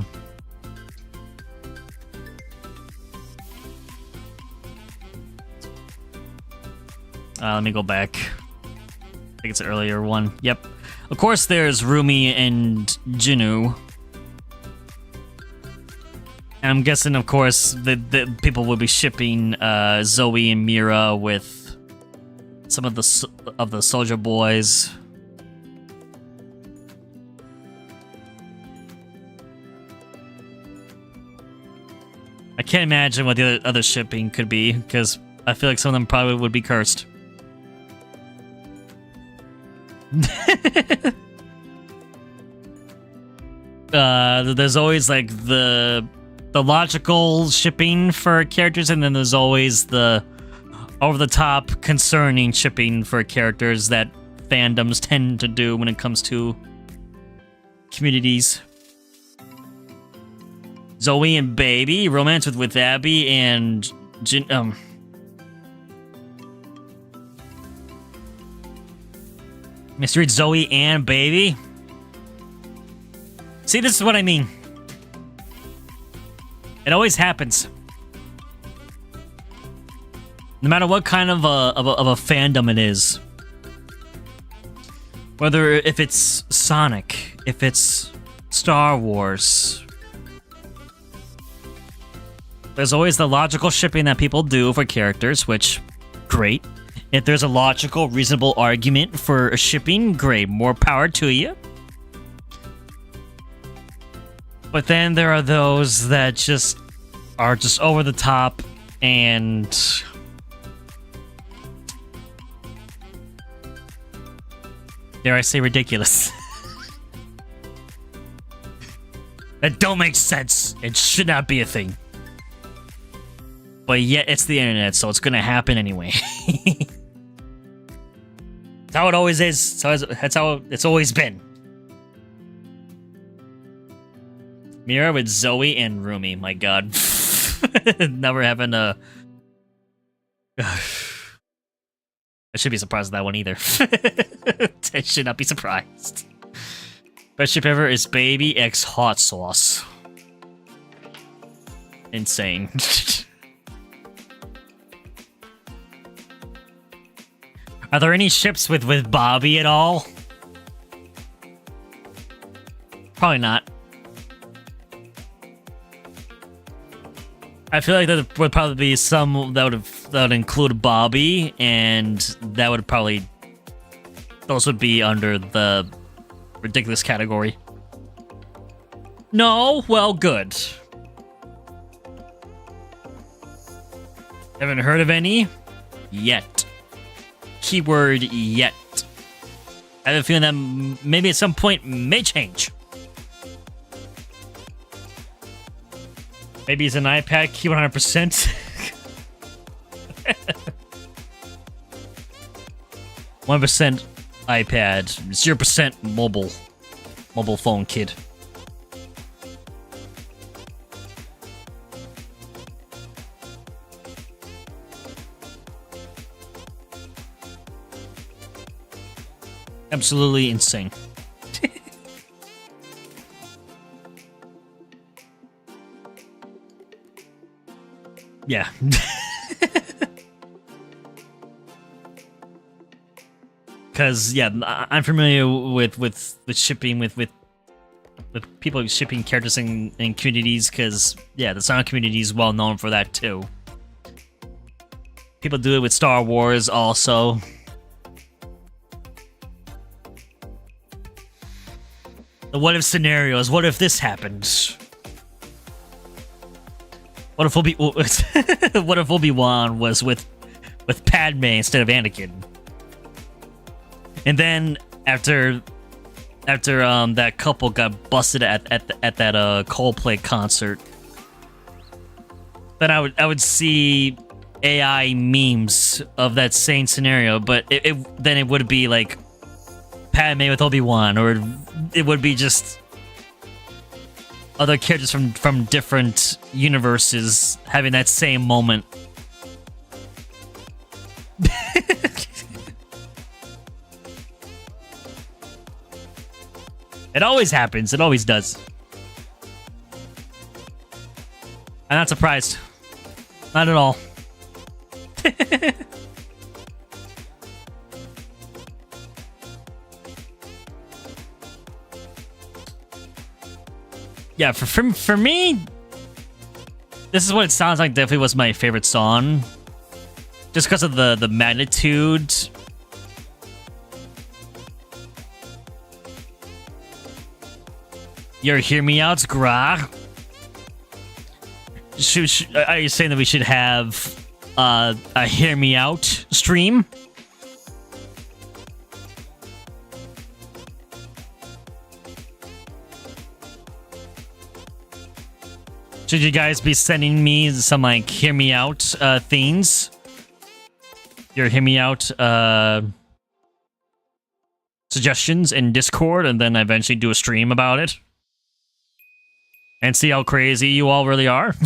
me go back. I think it's an earlier one. Yep. Of course, there's Rumi and Jinwoo. And I'm guessing, of course, the people will be shipping Zoe and Mira with some of the soldier boys. I can't imagine what the other shipping could be, because I feel like some of them probably would be cursed. There's always like the logical shipping for characters, and then there's always the over-the-top concerning shipping for characters that fandoms tend to do when it comes to communities. Zoe and Baby, romance with Abby and Mr. Zoe and Baby. See, this is what I mean. It always happens. No matter what kind of a fandom it is. Whether if it's Sonic, if it's Star Wars. There's always the logical shipping that people do for characters, which, great. If there's a logical, reasonable argument for a shipping, great. More power to you. But then there are those that just are just over the top and dare I say ridiculous. That don't make sense. It should not be a thing. But yet it's the internet, so it's gonna happen anyway. That's how it always is. That's how it's always been. Mira with Zoe and Rumi. My god. Never having a... I should be surprised at that one either. I should not be surprised. Best ship ever is Baby X Hot Sauce. Insane. Are there any ships with Bobby at all? Probably not. I feel like there would probably be some that would include Bobby, and that would probably... those would be under the ridiculous category. No? Well, good. Haven't heard of any? Yet. Keyword yet. I have a feeling that maybe at some point may change. Maybe it's an iPad key 100%. 1% iPad, 0% mobile phone kid. Absolutely insane. Yeah. Because, yeah, I'm familiar with shipping, with people shipping characters in communities, because, yeah, the Sonic community is well known for that, too. People do it with Star Wars, also. The what if scenarios. What if this happened? What if what if Obi-Wan was with Padme instead of Anakin? And then after that couple got busted at that Coldplay concert, then I would see AI memes of that same scenario, but then it would be like Padme with Obi-Wan, or it would be just other characters from different universes having that same moment. It always happens. It always does. I'm not surprised. Not at all. Yeah, for me, this is what it sounds like. Definitely was my favorite song, just because of the magnitude. You hear me out, Gra? Are you saying that we should have a hear me out stream? Should you guys be sending me some, like, hear me out themes? Your hear me out suggestions in Discord, and then eventually do a stream about it? And see how crazy you all really are?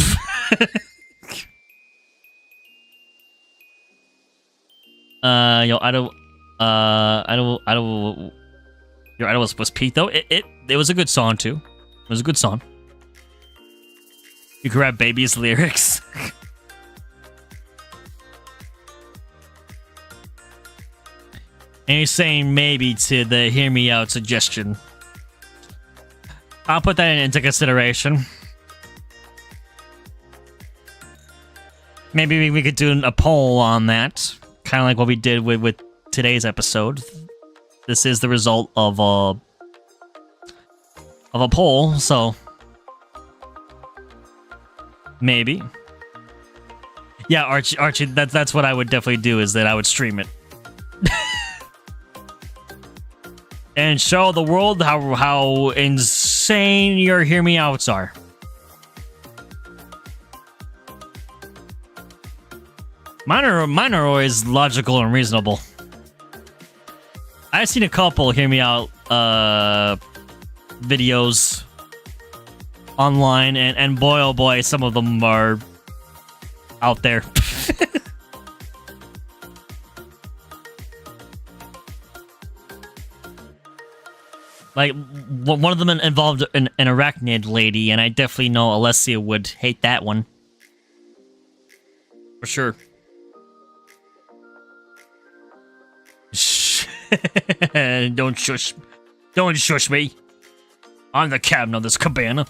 Your idol was Pete, though. It was a good song, too. It was a good song. You grab Baby's lyrics. And you're saying maybe to the hear me out suggestion. I'll put that into consideration. Maybe we could do a poll on that. Kind of like what we did with today's episode. This is the result of a poll, so Maybe. Yeah, Archie, that's what I would definitely do, is that I would stream it. And show the world how insane your hear me outs are. Mine are always logical and reasonable. I've seen a couple hear me out videos online, and boy oh boy, some of them are out there. Like, one of them involved an arachnid lady, and I definitely know Alessia would hate that one. For sure. Don't shush me. I'm the captain of this cabana.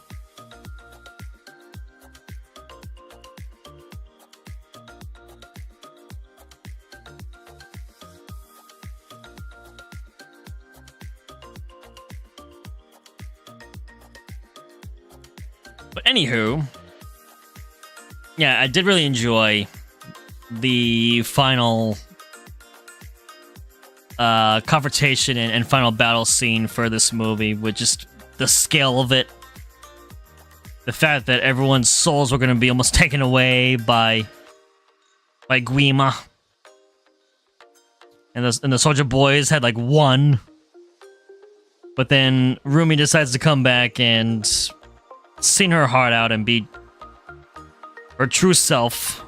But anywho, yeah, I did really enjoy the final confrontation and final battle scene for this movie, with just the scale of it. The fact that everyone's souls were going to be almost taken away by Gwi-Ma. And the soldier boys had like one. But then Rumi decides to come back and sing her heart out and be her true self.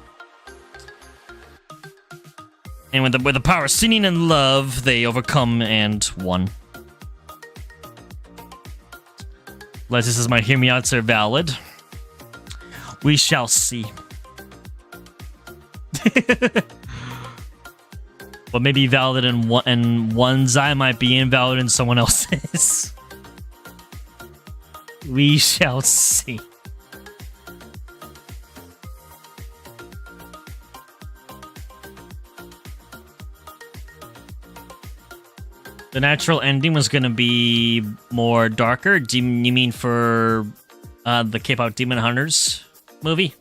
And with the power of singing and love, they overcome and won. Unless this is my hear me outs are valid. We shall see. But maybe valid in one's eye might be invalid in someone else's. We shall see. The natural ending was going to be more darker. Do you mean for the K-Pop Demon Hunters movie?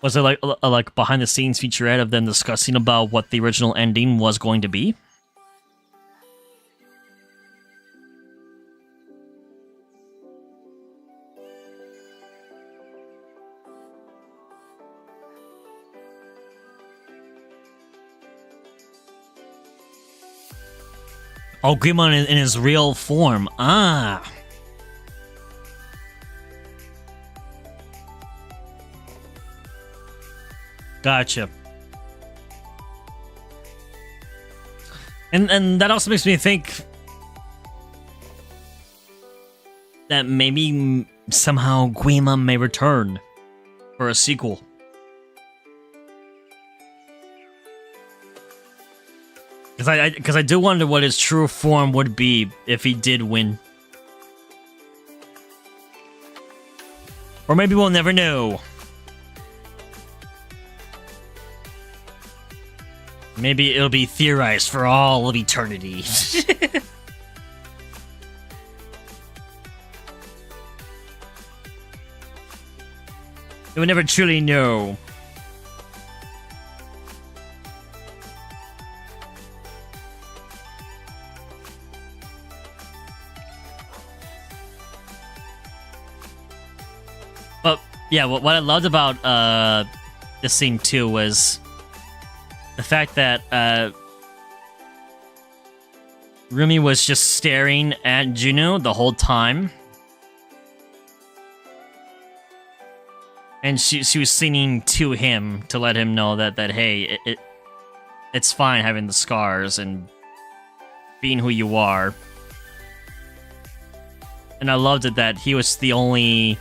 Was it like behind the scenes featurette of them discussing about what the original ending was going to be? Oh, Gwi-Ma in his real form. Ah. Gotcha. And that also makes me think that maybe somehow Gwi-Ma may return for a sequel. Because I do wonder what his true form would be if he did win. Or maybe we'll never know. Maybe it'll be theorized for all of eternity. We will never truly know. But yeah, what I loved about this scene too was the fact that Rumi was just staring at Juno the whole time. And she was singing to him to let him know that hey, it's fine having the scars and being who you are. And I loved it that he was the only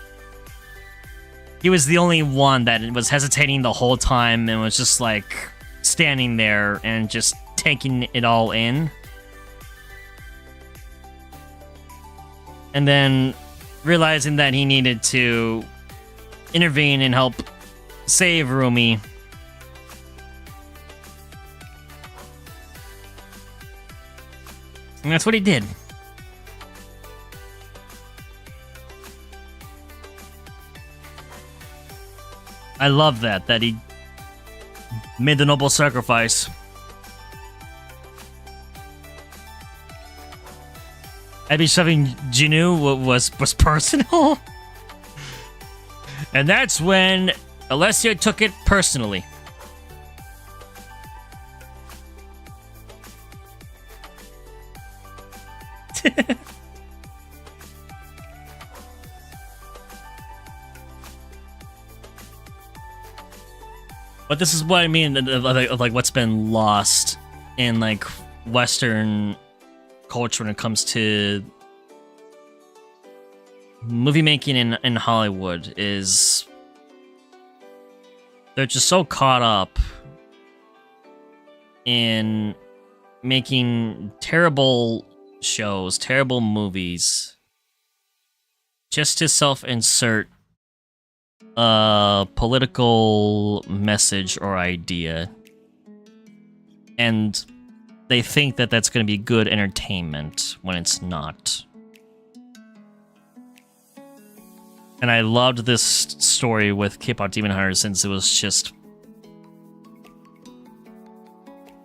one that was hesitating the whole time and was just like standing there and just taking it all in. And then realizing that he needed to intervene and help save Rumi. And that's what he did. I love that he made the noble sacrifice. Maybe shoving Jinu was personal. And that's when Alessia took it personally. But this is what I mean of like what's been lost in like Western culture when it comes to movie making in Hollywood is they're just so caught up in making terrible shows, terrible movies, just to self-insert a political message or idea. And they think that that's going to be good entertainment when it's not. And I loved this story with K-Pop Demon Hunters since it was just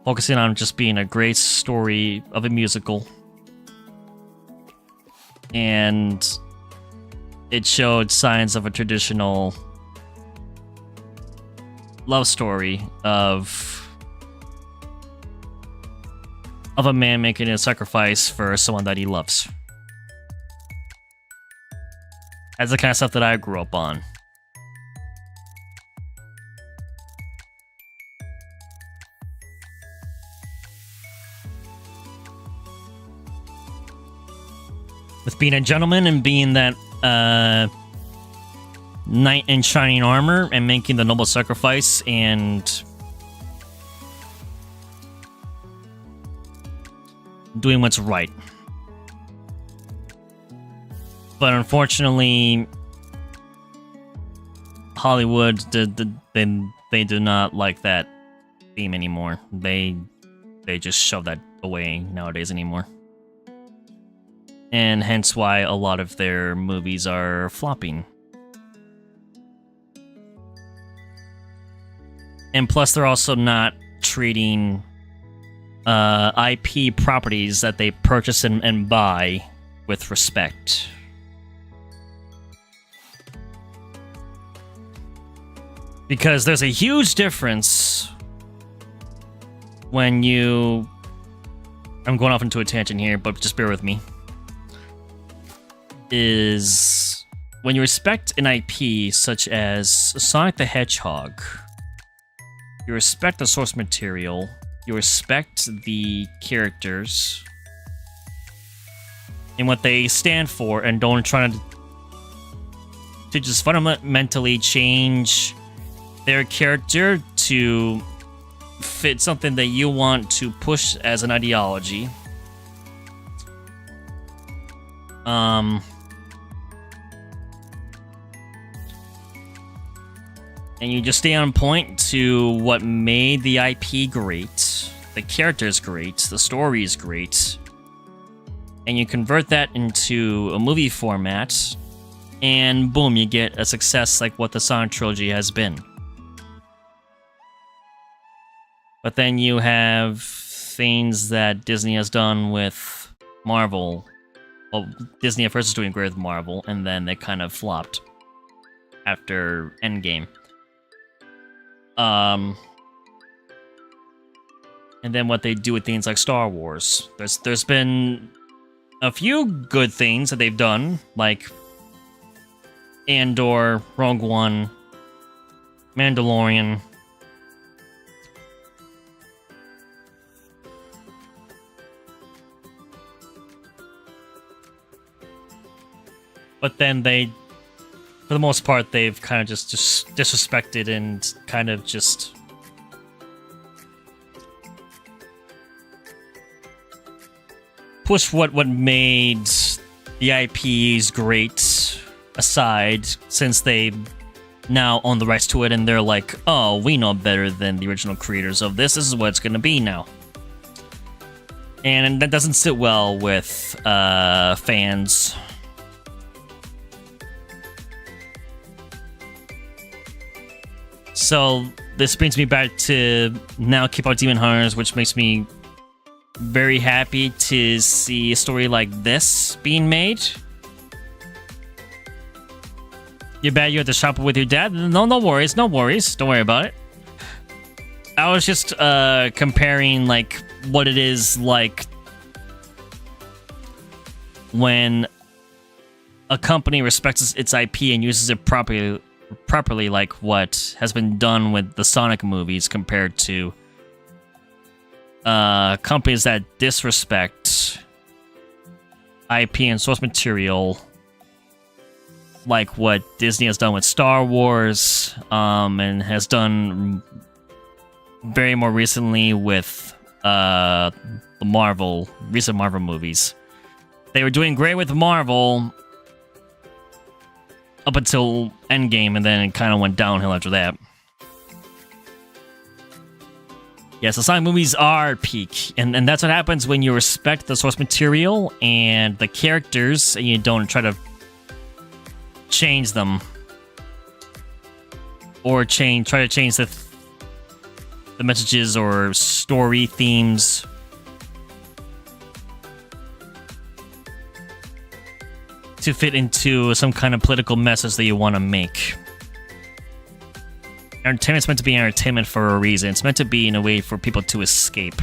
focusing on just being a great story of a musical. And it showed signs of a traditional love story of a man making a sacrifice for someone that he loves. That's the kind of stuff that I grew up on. With being a gentleman and being that knight in shining armor and making the noble sacrifice and doing what's right. But unfortunately, Hollywood, they do not like that theme anymore. They just shove that away nowadays anymore. And hence why a lot of their movies are flopping. And plus, they're also not treating IP properties that they purchase and buy with respect. Because there's a huge difference when you... I'm going off into a tangent here, but just bear with me. Is when you respect an IP such as Sonic the Hedgehog, you respect the source material, you respect the characters and what they stand for, and don't try to just fundamentally change their character to fit something that you want to push as an ideology. And you just stay on point to what made the IP great, the characters great, the story is great, and you convert that into a movie format, and boom, you get a success like what the Sonic trilogy has been. But then you have things that Disney has done with Marvel. Well, Disney at first was doing great with Marvel, and then they kind of flopped after Endgame. And then what they do with things like Star Wars. There's been a few good things that they've done, like Andor, Rogue One, Mandalorian. But then they, for the most part, they've kind of just disrespected and kind of just push what made the IPs great aside, since they now own the rights to it, and they're like, oh, we know better than the original creators of this. This is what it's going to be now. And that doesn't sit well with fans. So this brings me back to now KPop Demon Hunters, which makes me very happy to see a story like this being made. You're bad you're at the shop with your dad? No worries, no worries. Don't worry about it. I was just comparing like what it is like when a company respects its IP and uses it properly, like what has been done with the Sonic movies, compared to companies that disrespect IP and source material, like what Disney has done with Star Wars, and has done very more recently with the recent Marvel movies. They were doing great with Marvel up until Endgame, and then it kind of went downhill after that. Yes, the Sonic movies are peak, and that's what happens when you respect the source material and the characters, and you don't try to change them or try to change the messages or story themes. To fit into some kind of political message that you want to make. Entertainment's meant to be entertainment for a reason. It's meant to be in a way for people to escape.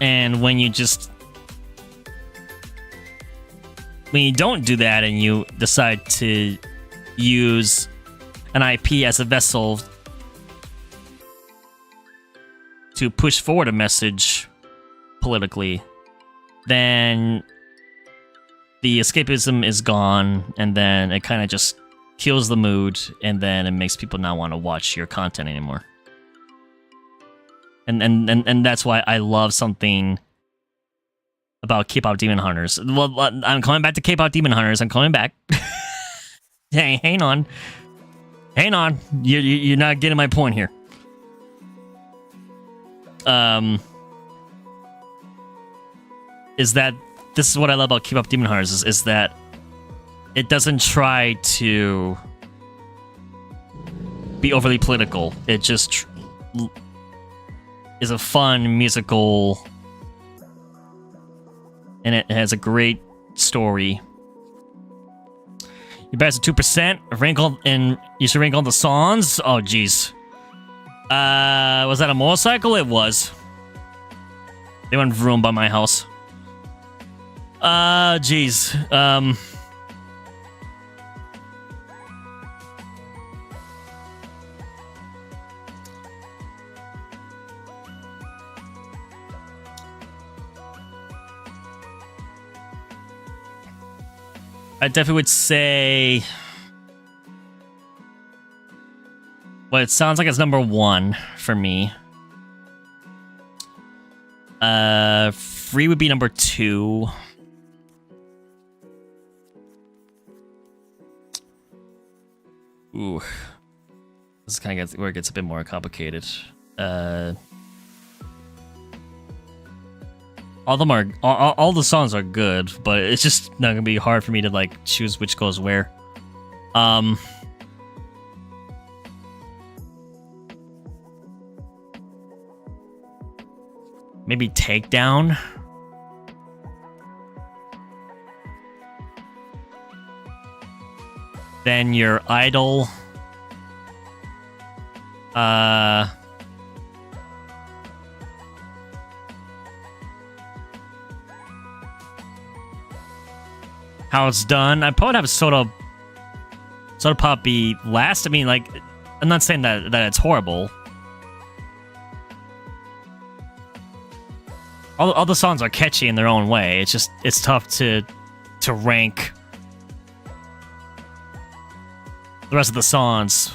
And when you don't do that and you decide to use an IP as a vessel to push forward a message politically, then the escapism is gone, and then it kind of just kills the mood, and then it makes people not want to watch your content anymore. And that's why I love something about KPop Demon Hunters. Well, I'm coming back to KPop Demon Hunters. I'm coming back. Hey, hang on. You're not getting my point here. Is that this is what I love about KPop Demon Hunters is that it doesn't try to be overly political. It just is a fun musical, and it has a great story. You guys are 2%. And you should rank all the songs. Oh, jeez. Was that a motorcycle? It was. They went vroom by my house. Jeez. I definitely would say well, it sounds like it's number 1 for me. Free would be number 2. Ooh. This is kind of where it gets a bit more complicated. All the songs are good, but it's just not gonna be hard for me to like choose which goes where. Maybe Takedown. Then your Idol. How It's Done. I probably have Soda Pop be last. I mean, like, I'm not saying that it's horrible. All the songs are catchy in their own way. It's tough to rank the rest of the songs.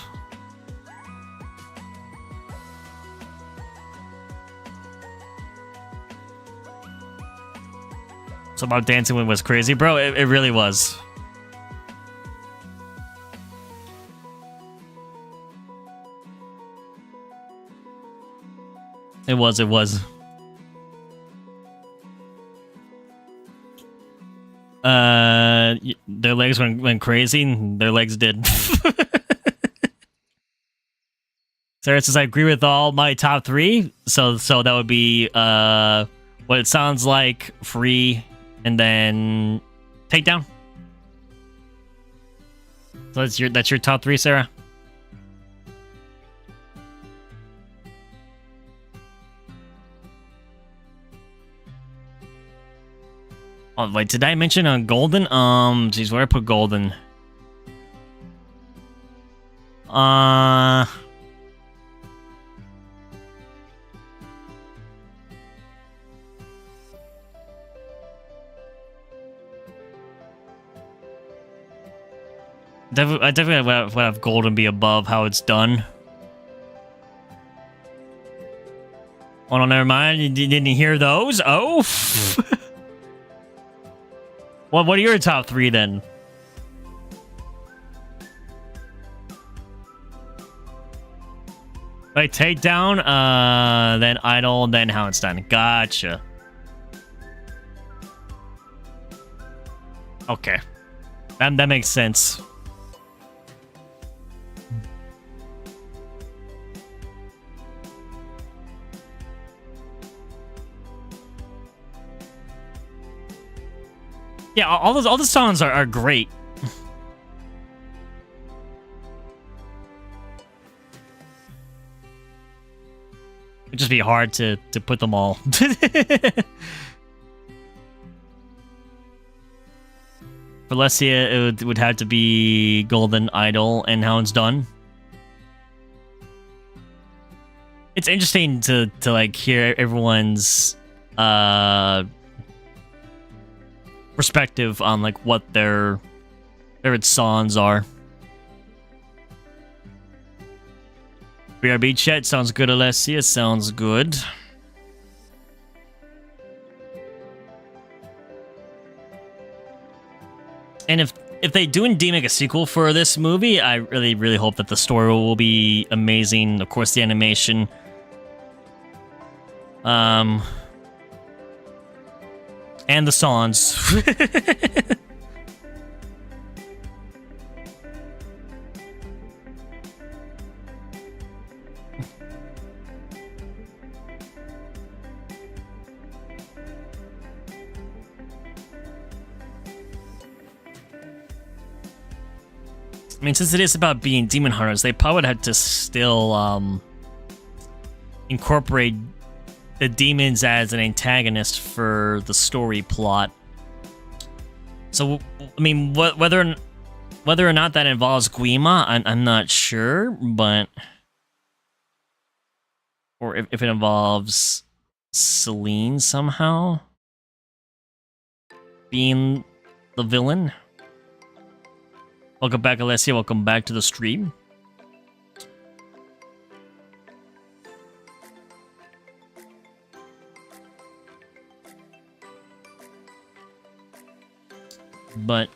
So about Dancing was crazy, bro. It really was. It was. Their legs went crazy. Their legs did. Sarah says, I agree with all my top 3. So that would be what it sounds like, Free, and then Takedown. So that's your top 3, Sarah? Oh, wait, did I mention Golden? Geez, where I put Golden? I definitely would have Golden be above how it's done. Oh, no, never mind. You didn't hear those? Oh! What are your top 3 then? Like Takedown, then Idol, then How It's Done. Gotcha. Okay. That makes sense. Yeah, all the songs are great. It'd just be hard to put them all. For Lesia, it would have to be Golden, Idol, and How It's Done. It's interesting to like hear everyone's perspective on like what their favorite songs are. BRB chat sounds good, Alessia. Sounds good. And if they do indeed make a sequel for this movie, I really hope that the story will be amazing. Of course, the animation. And the songs. I mean, since it is about being demon hunters, they probably would have to still incorporate the demons as an antagonist for the story plot. So, I mean, whether or not that involves Gwi-Ma, I'm not sure, but or if it involves Celine somehow being the villain. Welcome back, Alessia. Welcome back to the stream. But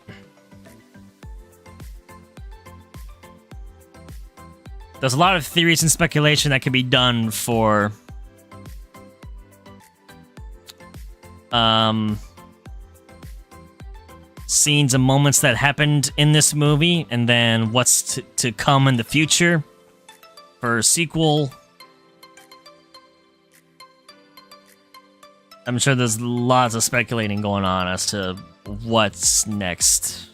there's a lot of theories and speculation that can be done for scenes and moments that happened in this movie, and then what's to come in the future for a sequel. I'm sure there's lots of speculating going on as to what's next.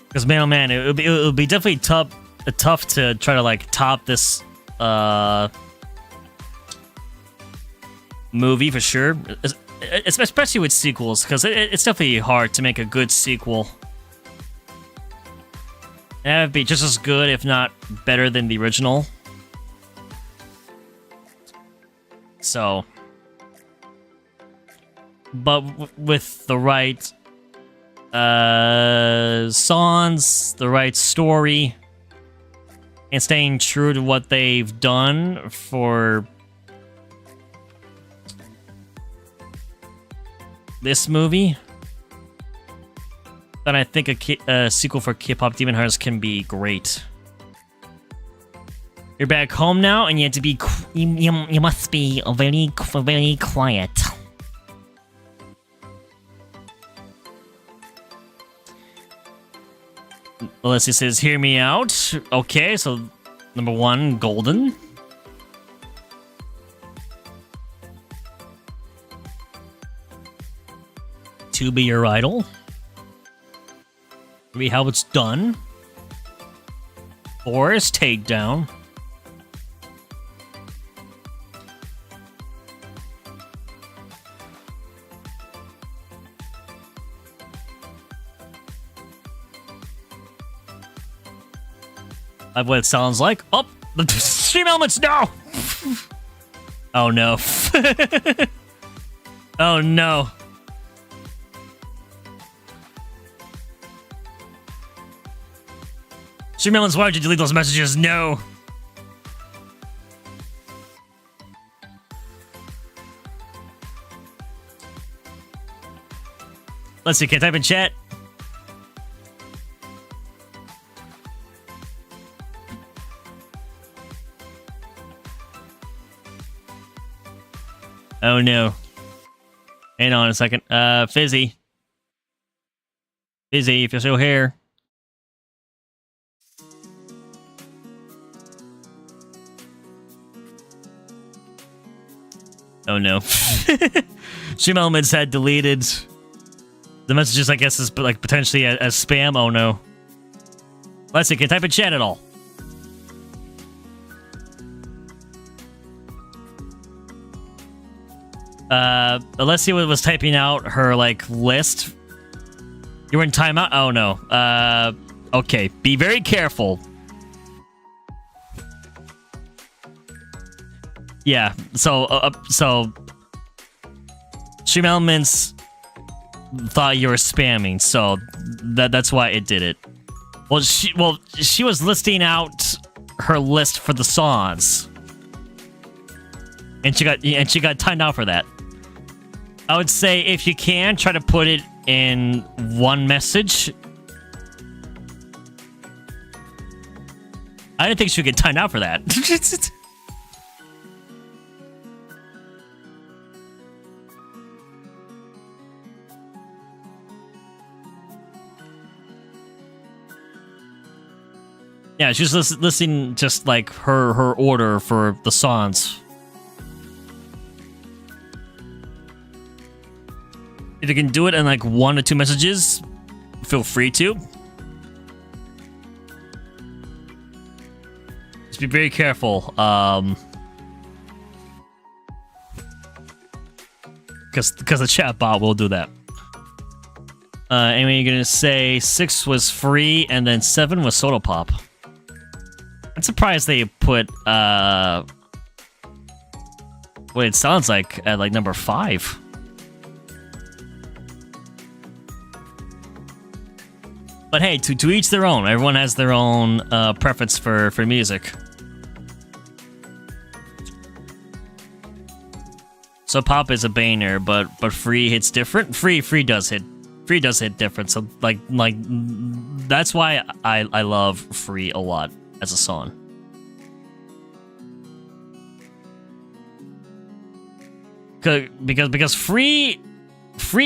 Because man, oh man, it would be definitely tough to try to like top this movie for sure, especially with sequels, because it's definitely hard to make a good sequel. And that would be just as good, if not better, than the original. So, but with the right songs, the right story, and staying true to what they've done for this movie, then I think a sequel for KPop Demon Hunters can be great. You're back home now, and you have to be. You must be very quiet. Alessia says, "Hear me out." Okay, so number 1, golden. To be your idol. 3, how it's done. 4 is takedown. What it sounds like. Oh, the stream elements, no! Oh no. Oh no. Stream elements, why would you delete those messages? No. Let's see, can I type in chat? Oh no. Hang on a second. Fizzy. Fizzy, if you're still here. Oh no. Stream Elements had deleted the messages, I guess, is like potentially as spam. Oh no. Let's see, can I type in chat at all? Alessia was typing out her, like, list. You were in timeout? Oh, no. Okay. Be very careful. Yeah, so Stream Elements thought you were spamming, so that's why it did it. Well, she was listing out her list for the songs. And she got timed out for that. I would say if you can, try to put it in one message. I didn't think she would get timed out for that. Yeah, she's listing just like her order for the songs. If you can do it in like 1 or 2 messages, feel free to. Just be very careful, because the chat bot will do that. Anyway, you're gonna say 6 was free and then 7 was Soda Pop. I'm surprised they put what it sounds like at like number 5. But hey, to each their own. Everyone has their own preference for music. So pop is a banger, but free hits different. Free does hit different. So like that's why I love free a lot as a song. Because free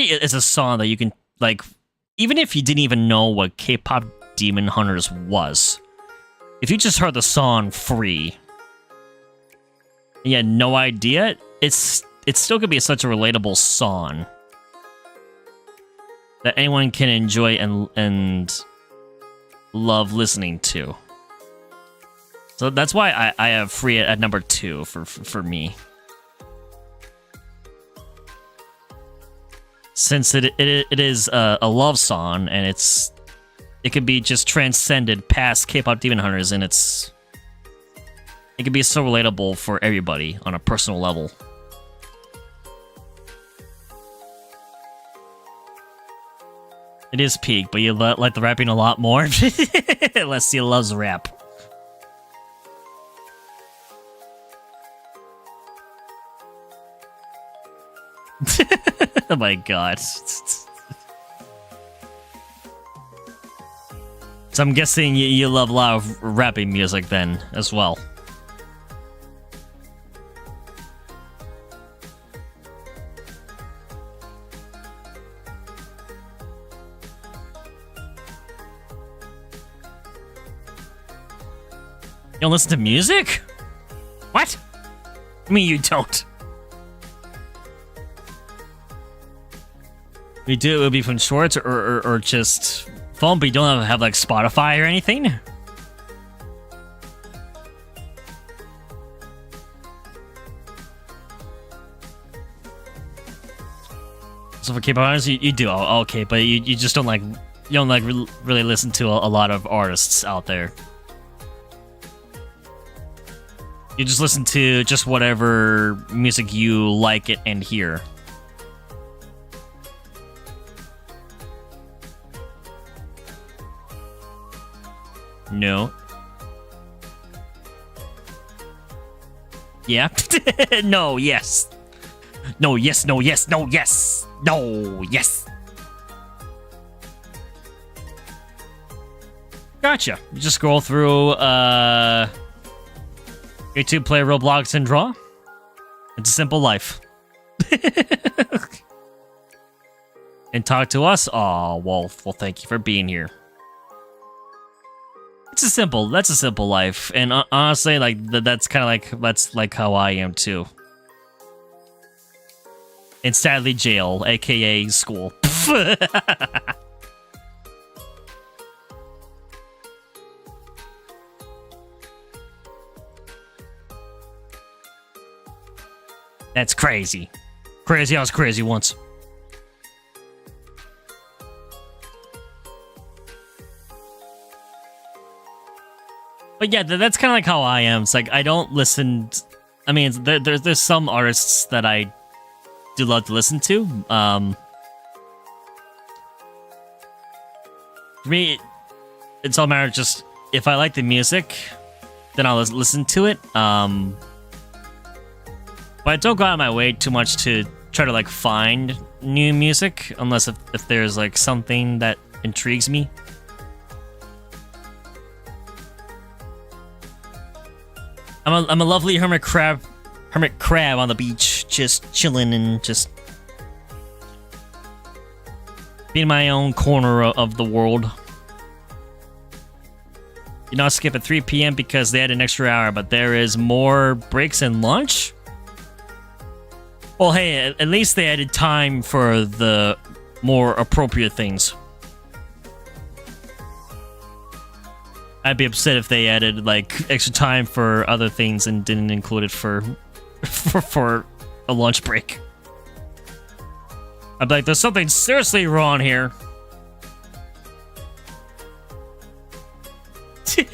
is a song that you can, like, even if you didn't even know what KPop Demon Hunters was, if you just heard the song Free and you had no idea, it's still gonna be such a relatable song that anyone can enjoy and love listening to. So that's why I have Free at number 2 for me. Since it is a love song, and it can be just transcended past K-pop Demon Hunters, and it can be so relatable for everybody on a personal level. It is peak, but you like the rapping a lot more. Leslie loves rap. Oh my god. So I'm guessing you love a lot of rapping music then, as well. You don't listen to music? What? I mean, you don't. We do, it would be from shorts or just phone, but you don't have like Spotify or anything? So for K-pop artists, you do, okay, but you just don't like, really listen to a lot of artists out there. You just listen to just whatever music you like it and hear. No. Yeah? No, yes. No, yes, no, yes, no, yes. No, yes. Gotcha. You just scroll through, YouTube, play Roblox, and draw. It's a simple life. And talk to us? Aw, well, thank you for being here. That's a simple life, and honestly, like that's kind of like how I am too. And sadly, jail, aka school. That's crazy. Crazy, I was crazy once. But yeah, that's kind of like how I am. It's like I don't listen. I mean, there's some artists that I do love to listen to. For me, it's all a matter of just if I like the music, then I'll listen to it. But I don't go out of my way too much to try to like find new music, unless if there's like something that intrigues me. I'm a lovely hermit crab on the beach, just chilling and just being in my own corner of the world. You know, I skip at 3 p.m. because they had an extra hour, but there is more breaks and lunch. Well, hey, at least they added time for the more appropriate things. I'd be upset if they added like extra time for other things and didn't include it for a lunch break. I'd be like, there's something seriously wrong here. You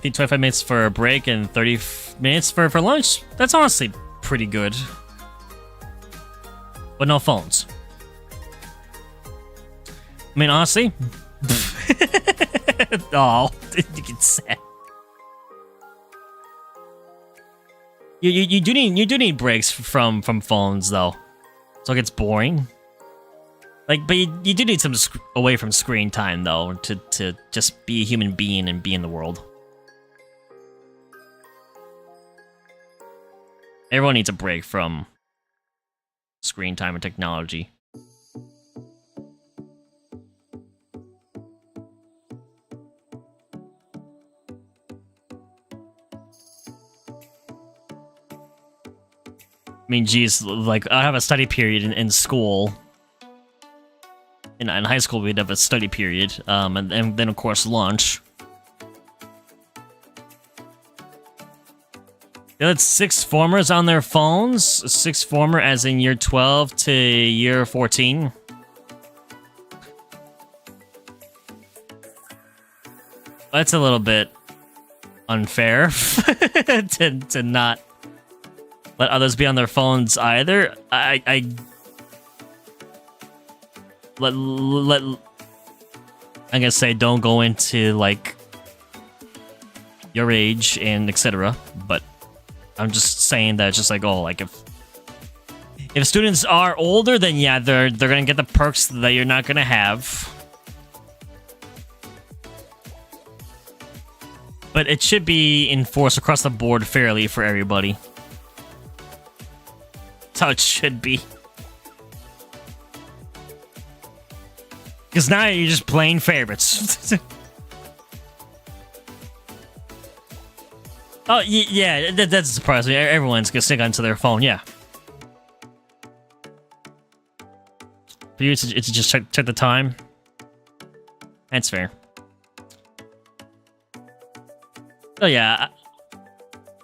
think 25 minutes for a break and 30 minutes for lunch? That's honestly pretty good. But no phones. I mean, honestly. Oh, you get sad. You do need breaks from phones though, so it gets boring. Like, but you do need some away from screen time though to just be a human being and be in the world. Everyone needs a break from screen time and technology. I mean, geez, like, I have a study period in school. In high school, we'd have a study period, and then, of course, lunch. They had 6 formers on their phones. 6 former as in year 12 to year 14. That's a little bit unfair to not let others be on their phones either. I'm gonna say don't go into like your age and etc. But I'm just saying that it's just like, oh, like if students are older, then yeah, they're gonna get the perks that you're not gonna have. But it should be enforced across the board fairly for everybody. That's how it should be. Because now you're just playing favorites. Oh, yeah, that's surprising. Everyone's gonna stick onto their phone, yeah. For you to just check the time. That's fair. Oh yeah,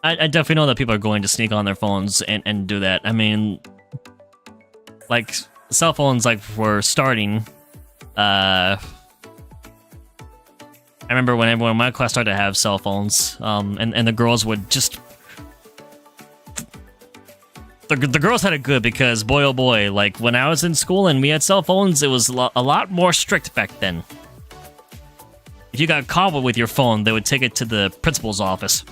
I definitely know that people are going to sneak on their phones and do that. I mean, like, cell phones, like, were starting. I remember when everyone in my class started to have cell phones, and the girls would just... The girls had it good because, boy oh boy, like, when I was in school and we had cell phones, it was a lot more strict back then. If you got caught with your phone, they would take it to the principal's office.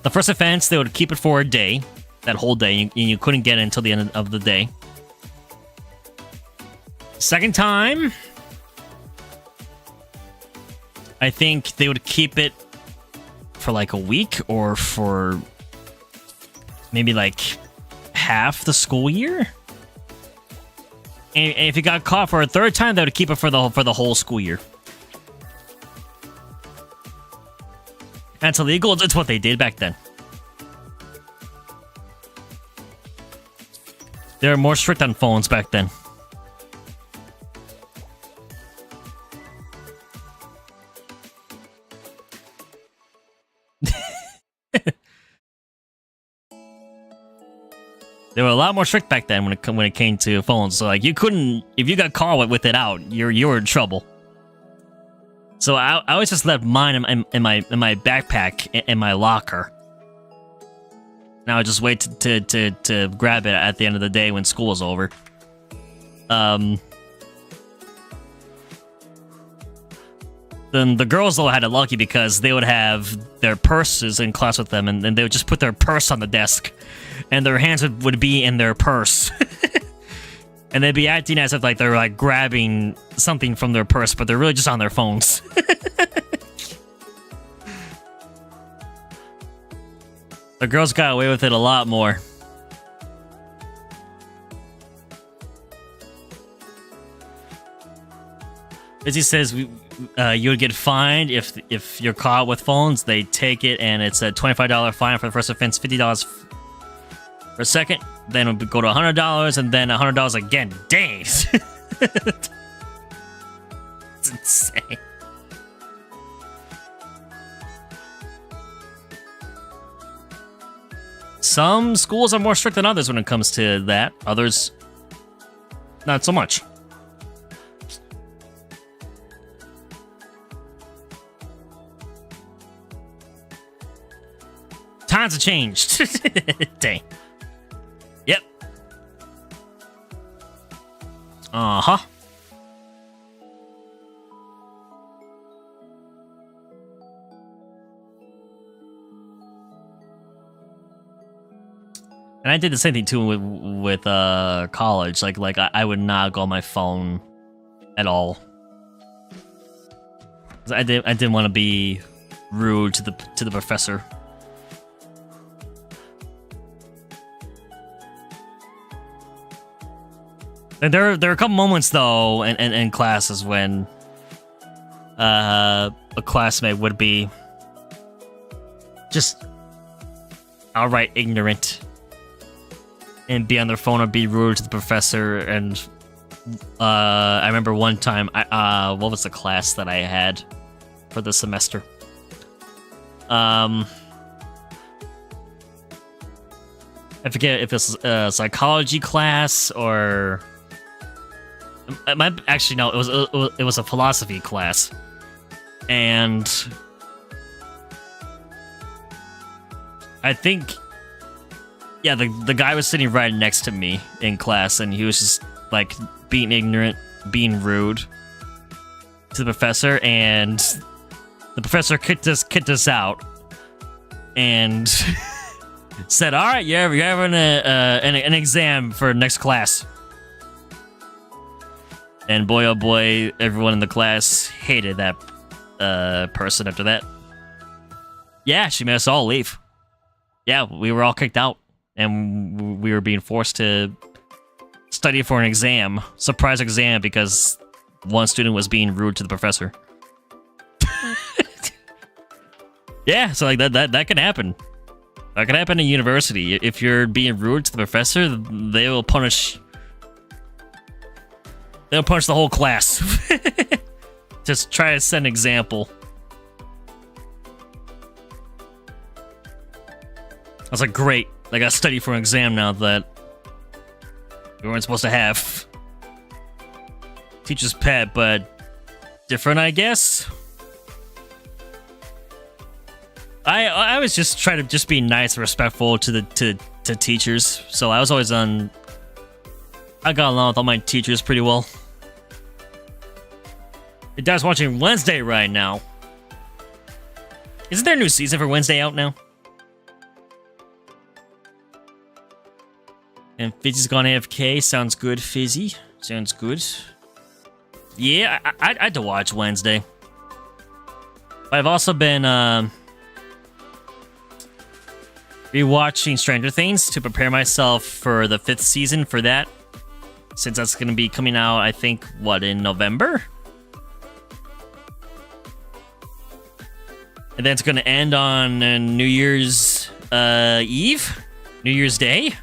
The first offense, they would keep it for a day, that whole day, and you couldn't get it until the end of the day. Second time, I think they would keep it for like a week or for maybe like half the school year. And if you got caught for a third time, they would keep it for the whole school year. That's illegal. It's what they did back then. They were more strict on phones back then. They were a lot more strict back then when it came to phones. So like you couldn't, if you got caught with it out, you were in trouble. So I always just left mine in my backpack in my locker. And I would just wait to grab it at the end of the day when school was over. Then the girls though had it lucky because they would have their purses in class with them, and they would just put their purse on the desk, and their hands would be in their purse, and they'd be acting as if like they're like grabbing something from their purse, but they're really just on their phones. The girls got away with it a lot more. Fizzy says you would get fined if you're caught with phones. They take it, and it's a $25 fine for the first offense, $50 for a second, then it would go to $100, and then $100 again. Dang! It's insane. Some schools are more strict than others when it comes to that. Others, not so much. Times have changed. Dang. Yep. Uh-huh. And I did the same thing too with college. Like I would not go on my phone at all. I didn't want to be rude to the professor. And there are a couple moments though in classes when a classmate would be just outright ignorant and be on their phone or be rude to the professor. And I remember one time, what was the class that I had for the semester? I forget if it's a psychology class or it might actually no. It was a philosophy class. And I think, yeah, the guy was sitting right next to me in class, and he was just like being ignorant, being rude to the professor, and the professor kicked us out and said, "All right, you're having an exam for next class." And boy, oh boy, everyone in the class hated that person after that. Yeah, she made us all leave. Yeah, we were all kicked out, and we were being forced to study for an exam, surprise exam, because one student was being rude to the professor. Yeah, so like that can happen. That can happen in university. If you're being rude to the professor, they will punish. They'll punish the whole class. Just try to set an example. I was like, great. I got to study for an exam now that we weren't supposed to have. Teacher's pet, but different, I guess. I was just trying to just be nice and respectful to to teachers. So I was always on. I got along with all my teachers pretty well. Your dad's watching Wednesday right now. Isn't there a new season for Wednesday out now? And Fizzy's gone AFK. Sounds good, Fizzy. Sounds good. Yeah, I'd had to watch Wednesday. But I've also been rewatching Stranger Things to prepare myself for the 5th season for that. Since that's going to be coming out, I think, what, in November? And then it's going to end on New Year's Eve? New Year's Day?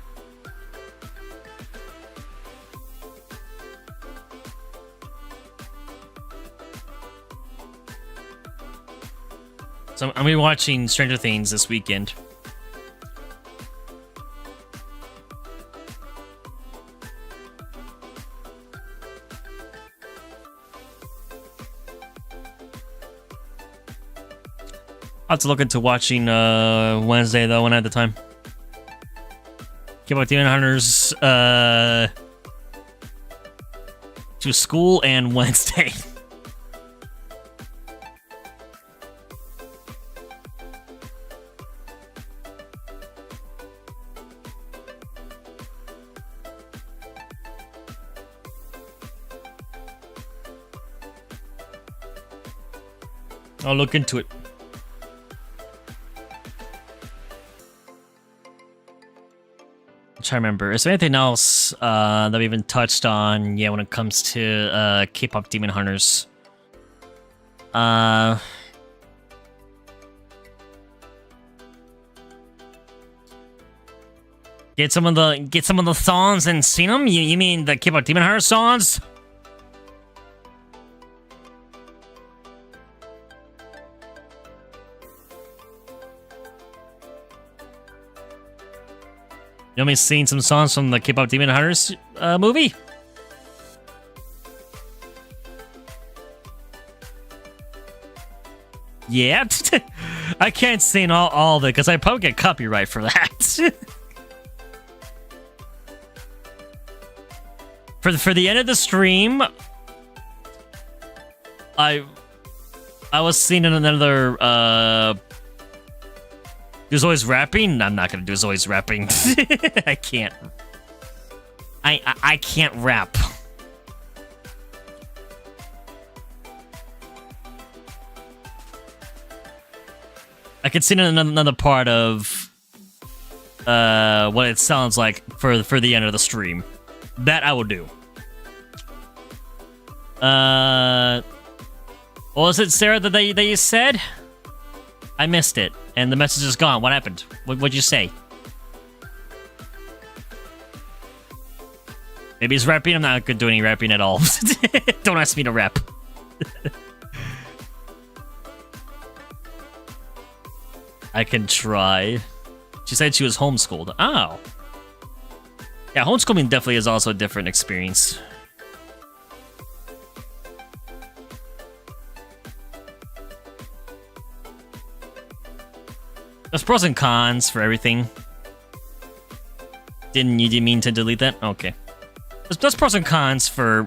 So I'm rewatching Stranger Things this weekend. I'll have to look into watching Wednesday, though, when I have the time. KPop Demon Hunters to school and Wednesday. I'll look into it. I'm trying to remember. Is there anything else that we even touched on? Yeah, when it comes to K-pop Demon Hunters. Get some of the songs and seen them. You mean the K-pop Demon Hunters songs? You know me seeing some songs from the K-pop Demon Hunters movie? Yeah, I can't sing all of it because I probably get copyright for that. for the end of the stream, I was seeing another. There's always rapping. I'm not gonna do There's always rapping. I can't. I can't rap. I could sing another part of what it sounds like for the end of the stream. That I will do. What was it, Sarah, that you said? I missed it, and the message is gone. What happened? What'd you say? Maybe he's rapping. I'm not good doing any rapping at all. Don't ask me to rap. I can try. She said she was homeschooled. Oh. Yeah, homeschooling definitely is also a different experience. There's pros and cons for everything. You didn't mean to delete that? Okay. There's pros and cons for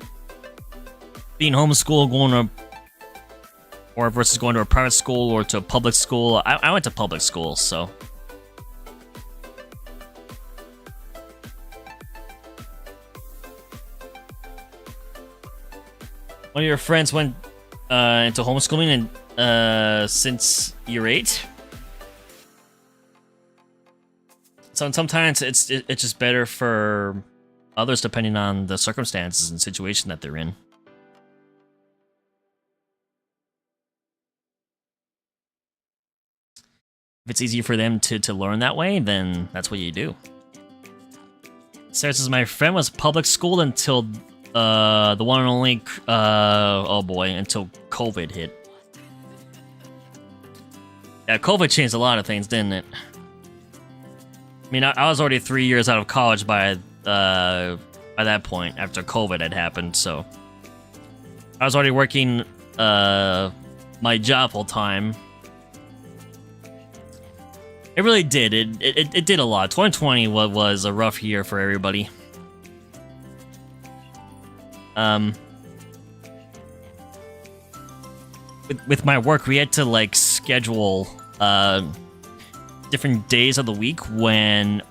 being homeschooled, versus going to a private school or to a public school. I went to public school, so. One of your friends went into homeschooling and since year 8. So sometimes it's just better for others depending on the circumstances and situation that they're in. If it's easier for them to learn that way, then that's what you do. Sarah says, my friend was public school until the one and only, oh boy, until COVID hit. Yeah, COVID changed a lot of things, didn't it? I mean, I was already 3 years out of college by that point, after COVID had happened, so. I was already working my job full time. It really did. It did a lot. 2020 was a rough year for everybody. With my work, we had to like schedule different days of the week when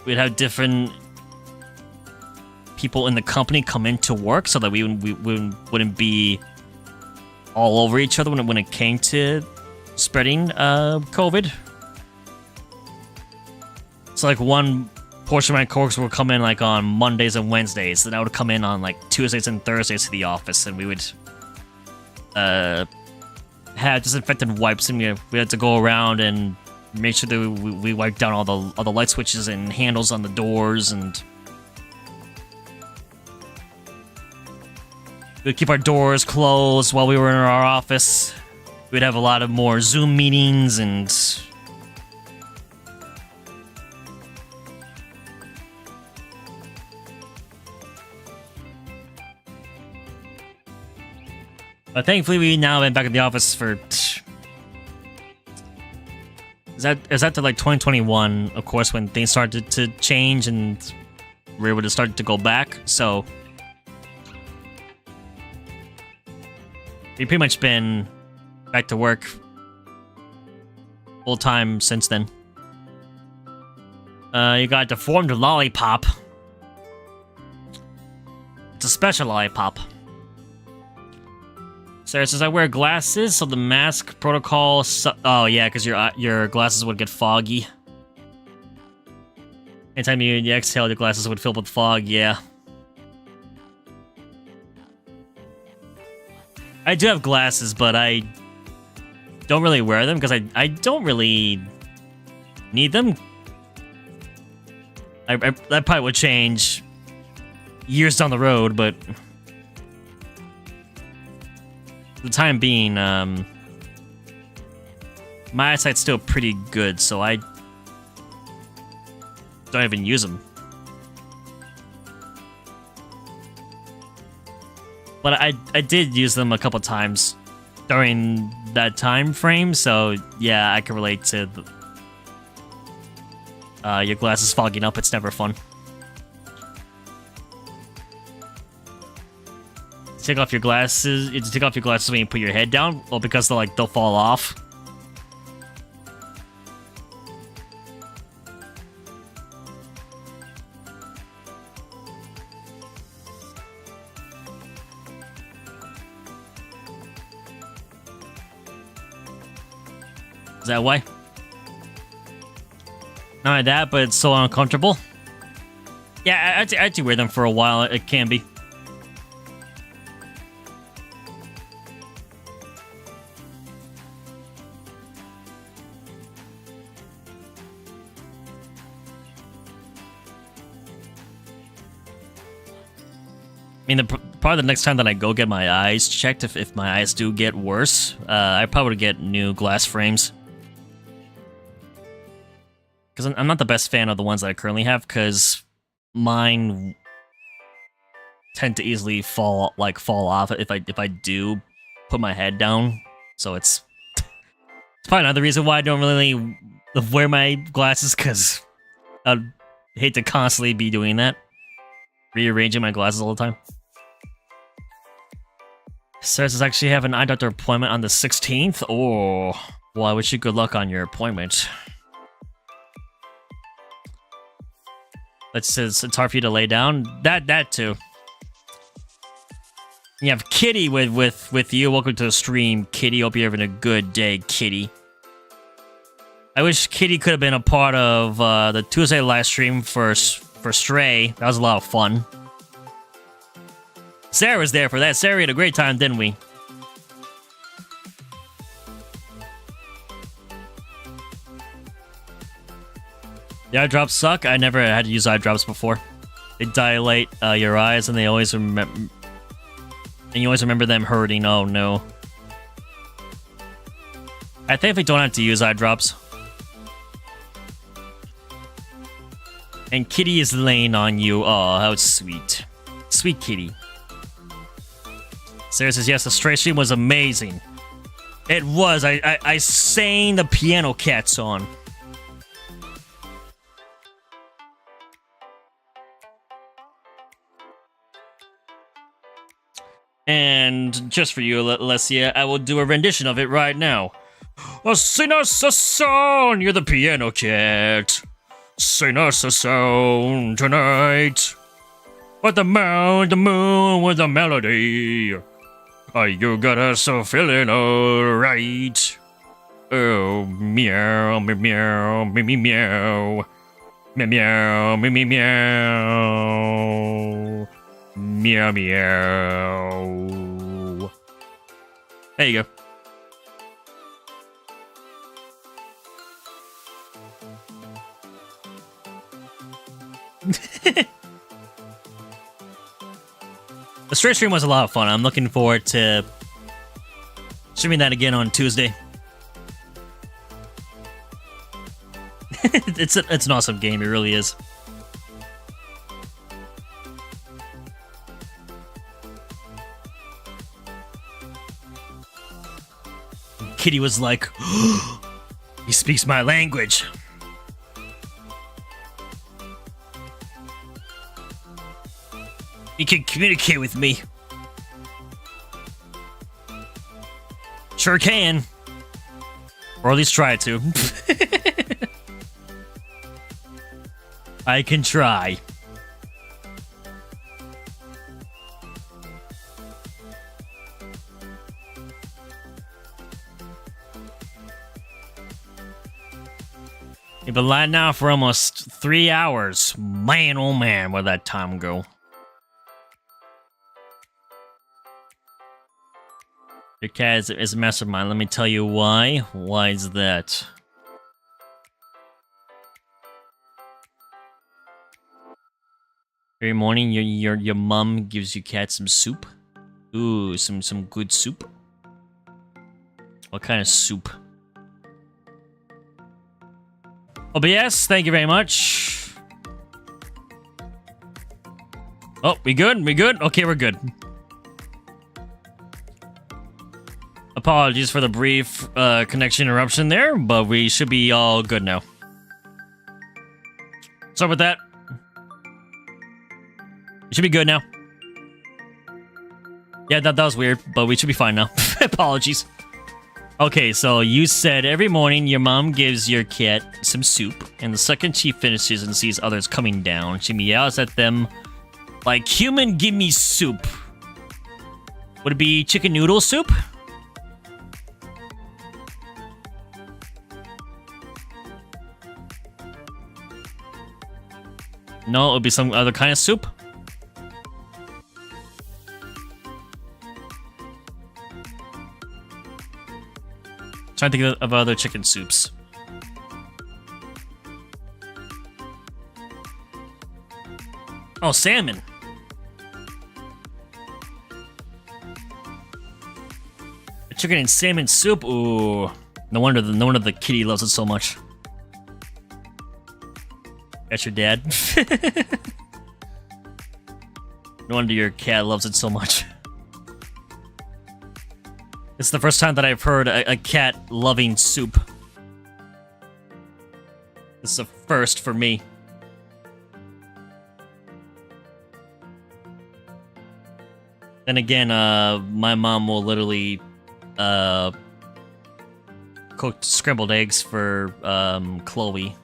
we'd have different people in the company come into work, so that we wouldn't be all over each other when it came to spreading COVID. So like one portion of my coworkers would come in like on Mondays and Wednesdays, and I would come in on like Tuesdays and Thursdays to the office, and we would have disinfectant wipes, and we had to go around and make sure that we wiped down all the light switches and handles on the doors, and we'd keep our doors closed while we were in our office. We'd have a lot of more Zoom meetings and but thankfully we now been back in the office for is that to like 2021, of course, when things started to change and we were able to start to go back. So we've pretty much been back to work full time since then. You got deformed lollipop. It's a special lollipop. Sarah says, I wear glasses, so the mask protocol... oh, yeah, because your glasses would get foggy. Anytime you exhale, your glasses would fill with fog, yeah. I do have glasses, but I don't really wear them, because I don't really need them. That probably would change years down the road, but... for the time being, my eyesight's still pretty good, so I don't even use them. But I did use them a couple times during that time frame, so yeah, I can relate to your glasses fogging up. It's never fun. Take off your glasses. You take off your glasses when you put your head down. Well, because they'll fall off. Is that why? Not only that, but it's so uncomfortable. Yeah, I had to wear them for a while. It can be. I mean, probably the next time that I go get my eyes checked, if my eyes do get worse, I probably would get new glass frames. Because I'm not the best fan of the ones that I currently have, because mine tend to easily fall off if I do put my head down. So it's Probably another reason why I don't really wear my glasses, because I'd hate to constantly be doing that. Rearranging my glasses all the time. Says does actually have an eye doctor appointment on the 16th. Oh, well, I wish you good luck on your appointment. It says it's hard for you to lay down. That too. You have Kitty with you. Welcome to the stream, Kitty. Hope you're having a good day, Kitty. I wish Kitty could have been a part of the Tuesday live stream for Stray. That was a lot of fun. Sarah was there for that. Sarah had a great time, didn't we? The eye drops suck. I never had to use eye drops before. They dilate your eyes, and they always remember. And you always remember them hurting. Oh no. I think we don't have to use eye drops. And Kitty is laying on you. Oh, how sweet. Sweet Kitty. Sarah says, yes, the Stray stream was amazing. It was. I sang the Piano Cat song. And just for you, Alessia, I will do a rendition of it right now. Oh, sing us a song, you're the Piano Cat. Sing us a song tonight. With the moon with the melody. Oh, you got us so feeling alright. Oh, meow, meow, meow, meow, meow, meow, meow, meow, meow, meow, meow. There you go. The Stray stream was a lot of fun. I'm looking forward to streaming that again on Tuesday. It's an awesome game. It really is. Kitty was like, he speaks my language. You can communicate with me. Sure can. Or at least try to. I can try. You've been lying now for almost 3 hours. Man, oh man, where'd that time go? Your cat is a mastermind. Let me tell you why. Why is that? Every morning, your mom gives you cat some soup. Ooh, some good soup. What kind of soup? Oh, but yes, thank you very much. Oh, we good? We good? Okay, we're good. Apologies for the brief connection interruption there, but we should be all good now. Sorry about that. We should be good now. Yeah, that was weird, but we should be fine now. Apologies. Okay, so you said every morning your mom gives your cat some soup, and the second she finishes and sees others coming down, she meows at them like, human, give me soup. Would it be chicken noodle soup? No, it would be some other kind of soup. Trying to think of other chicken soups. Oh, salmon. A chicken and salmon soup. Ooh, no wonder the kitty loves it so much. That's your dad. No wonder your cat loves it so much. It's the first time that I've heard a cat loving soup. This is a first for me. Then again, my mom will literally cook scrambled eggs for Chloe.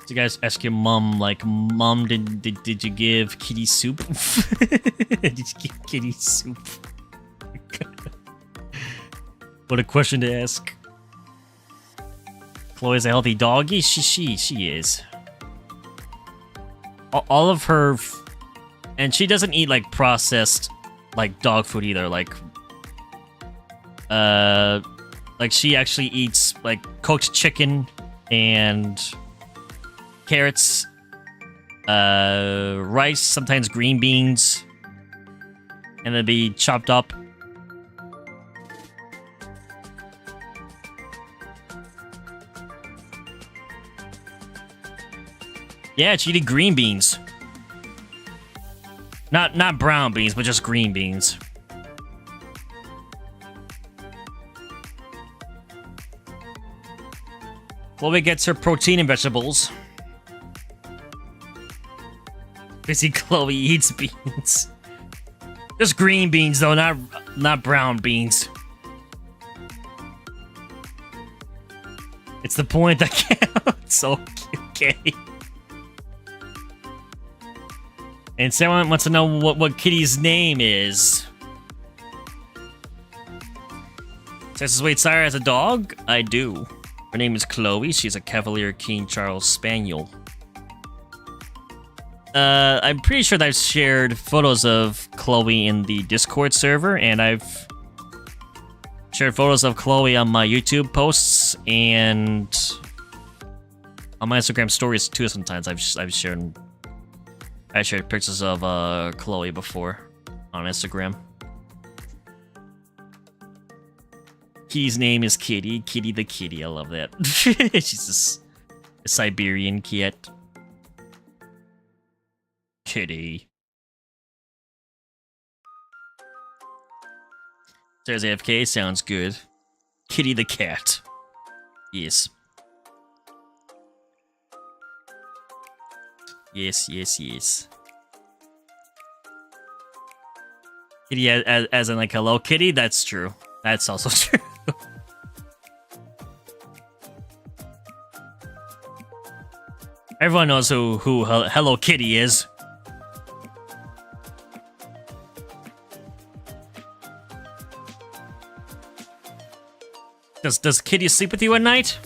So you guys ask your mom, like, Mom, did you give kitty soup? Did you give kitty soup? What a question to ask. Chloe's a healthy doggy? She is. All of her... And she doesn't eat, like, processed, like, dog food either. Like, she actually eats, like, cooked chicken and carrots, rice, sometimes green beans, and they'll be chopped up. Yeah, she eated green beans. Not brown beans, but just green beans. Chloe gets her protein and vegetables. Fizzy Chloe eats beans. Just green beans though, not brown beans. It's the point that counts. Okay. And someone wants to know what Kitty's name is. Says, wait, Syhr has a dog? I do. Her name is Chloe. She's a Cavalier King Charles Spaniel. I'm pretty sure that I've shared photos of Chloe in the Discord server, and I've shared photos of Chloe on my YouTube posts and on my Instagram stories too. Sometimes I shared pictures of Chloe before on Instagram. Kitty's name is Kitty. Kitty the kitty. I love that. She's a Siberian cat. Kitty. There's AFK. Sounds good. Kitty the cat. Yes. Yes. Kitty as in like Hello Kitty? That's true. That's also true. Everyone knows who Hello Kitty is. Does Kitty sleep with you at night?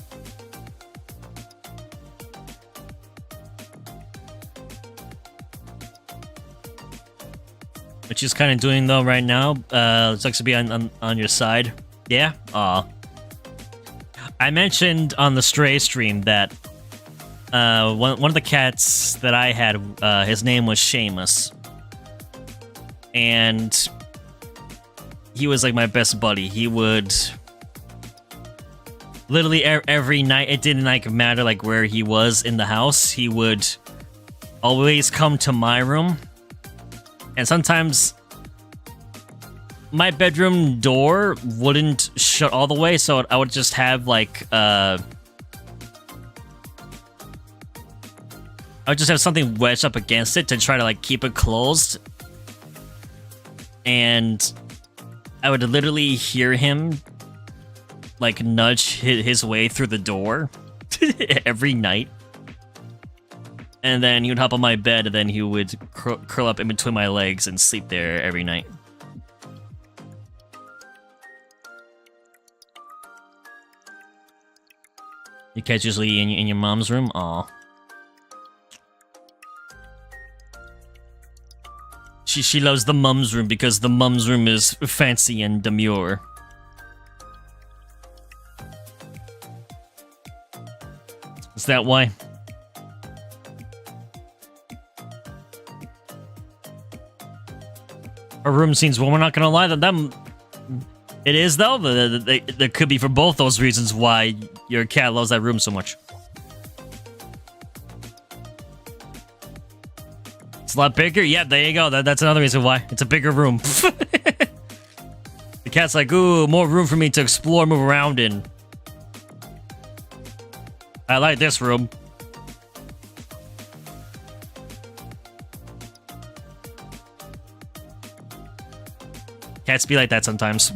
Which she's kind of doing though right now. It sucks to be on your side. Yeah? Aw. I mentioned on the Stray stream that one of the cats that I had, his name was Seamus. And he was like my best buddy. He would... Literally every night, it didn't like matter like where he was in the house, he would always come to my room. And sometimes my bedroom door wouldn't shut all the way, so I would just have like I would just have something wedged up against it to try to like keep it closed. And I would literally hear him like nudge his way through the door every night. And then he would hop on my bed, and then he would curl up in between my legs and sleep there every night. Your cat's usually in your mom's room? Aw. She loves the mom's room because the mom's room is fancy and demure. Is that why? Our room seems, well, we're not gonna lie, that it is though. There could be for both those reasons why your cat loves that room so much. a lot bigger? Yeah, there you go. That's another reason why. It's a bigger room. The cat's like, ooh, more room for me to explore, move around in. I like this room. Cats be like that sometimes.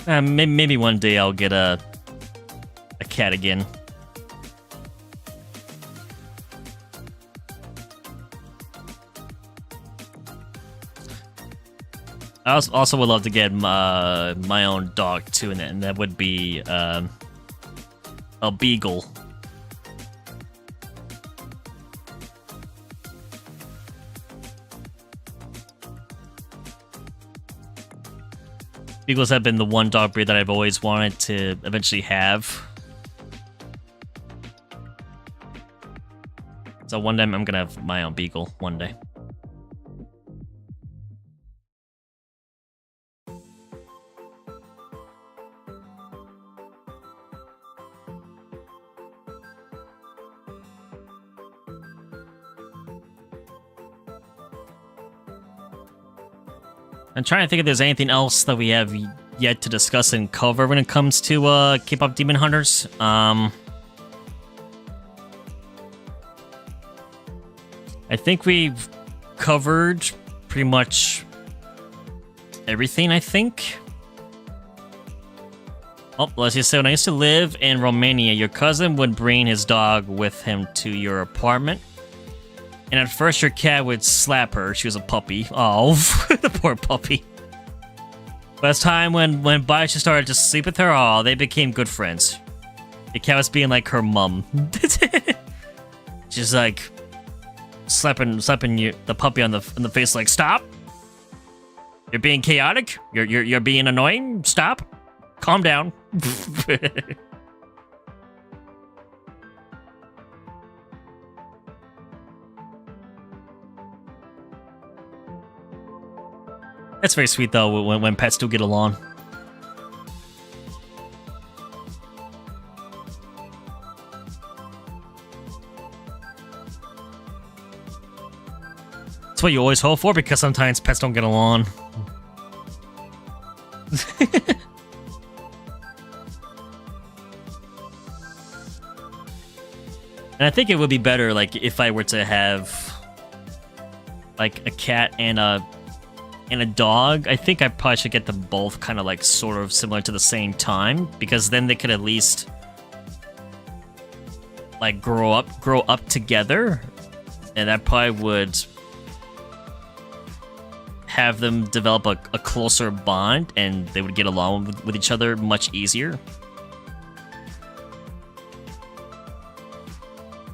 Maybe one day I'll get a cat again. I also would love to get my own dog too, and that would be a beagle. Beagles have been the one dog breed that I've always wanted to eventually have. So one day I'm gonna have my own beagle one day. I'm trying to think if there's anything else that we have yet to discuss and cover when it comes to K-Pop Demon Hunters. I think we've covered pretty much everything, I think. Oh, let's just say when I used to live in Romania, your cousin would bring his dog with him to your apartment. And at first, your cat would slap her. She was a puppy. Oh, the poor puppy. But as time went by, she started to sleep with her. Oh, they became good friends. The cat was being like her mum. She's like slapping the puppy on the face, like, stop. You're being chaotic. You're being annoying. Stop. Calm down. That's very sweet, though, when pets do get along. That's what you always hope for, because sometimes pets don't get along. And I think it would be better, like, if I were to have, like, a cat and a dog. I think I probably should get them both kind of like sort of similar to the same time, because then they could at least like grow up together, and that probably would have them develop a closer bond, and they would get along with each other much easier.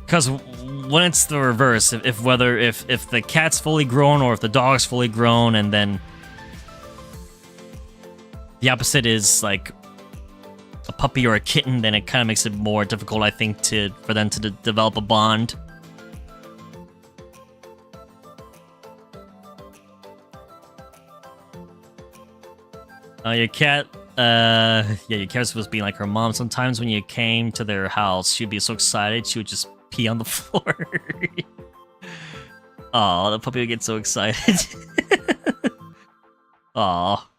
Because when it's the reverse, if the cat's fully grown or if the dog's fully grown, and then the opposite is like a puppy or a kitten, then it kind of makes it more difficult, I think, for them to develop a bond. Your cat, your cat was supposed to be like her mom. Sometimes when you came to their house, she'd be so excited, she would just pee on the floor. Aw, the puppy would get so excited. Aw.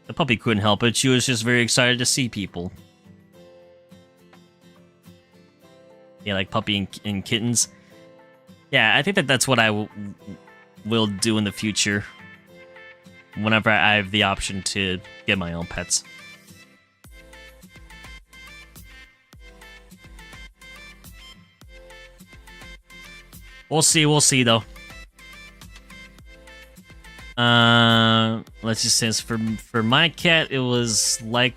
The puppy couldn't help it. She was just very excited to see people. Yeah, like puppy and kittens. Yeah, I think that's what I will do in the future. Whenever I have the option to get my own pets. We'll see though. Let's just say for my cat, it was like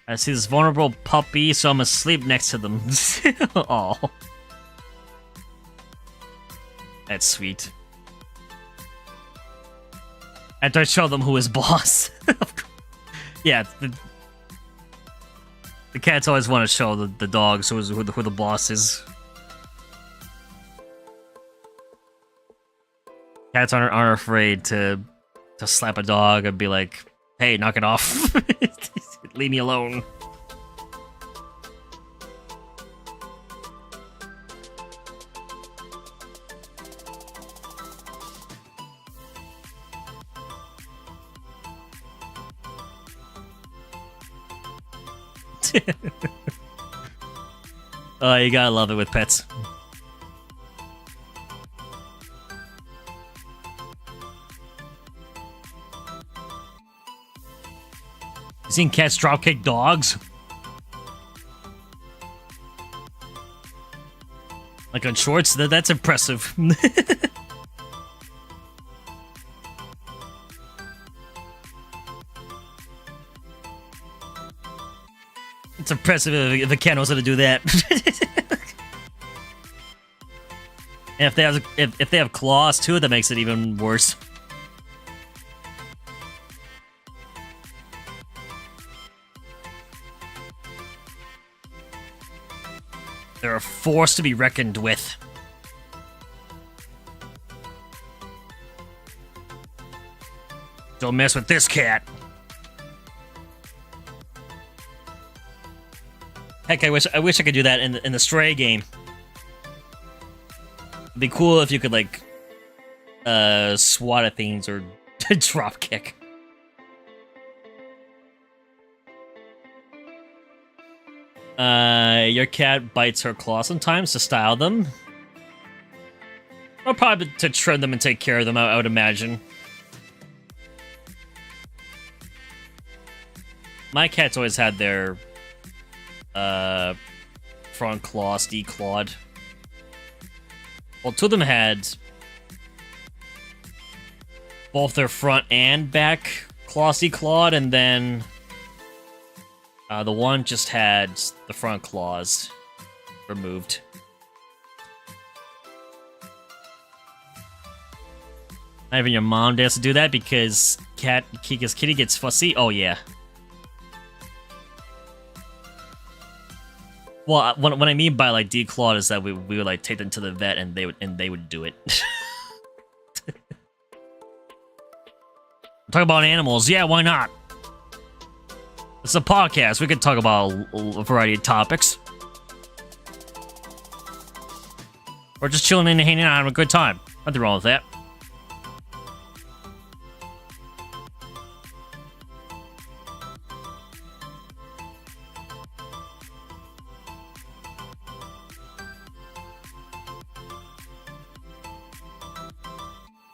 I see this vulnerable puppy, so I'm asleep next to them. Oh, that's sweet. After I show them who is boss. Yeah, the cats always want to show the dogs who the boss is. Cats aren't afraid to slap a dog and be like, "Hey, knock it off, leave me alone." Oh, you gotta love it with pets. You seen cats dropkick dogs? Like on shorts? That's impressive. It's impressive if a cat knows how to do that. And if they have claws too, that makes it even worse. They're a force to be reckoned with. Don't mess with this cat. Heck, I wish I could do that in the Stray game. It'd be cool if you could like swat at things or drop kick. Your cat bites her claws sometimes to style them. Or probably to trim them and take care of them, I would imagine. My cats always had their front claws declawed. Well, two of them had both their front and back claws declawed, and then the one just had the front claws removed. Not even your mom dares to do that because kitty gets fussy. Oh yeah. Well, what I mean by like declawed is that we would like take them to the vet and they would do it. Talk about animals, yeah, why not? It's a podcast. We could talk about a variety of topics. Or just chilling and hanging out, having a good time. Nothing wrong with that.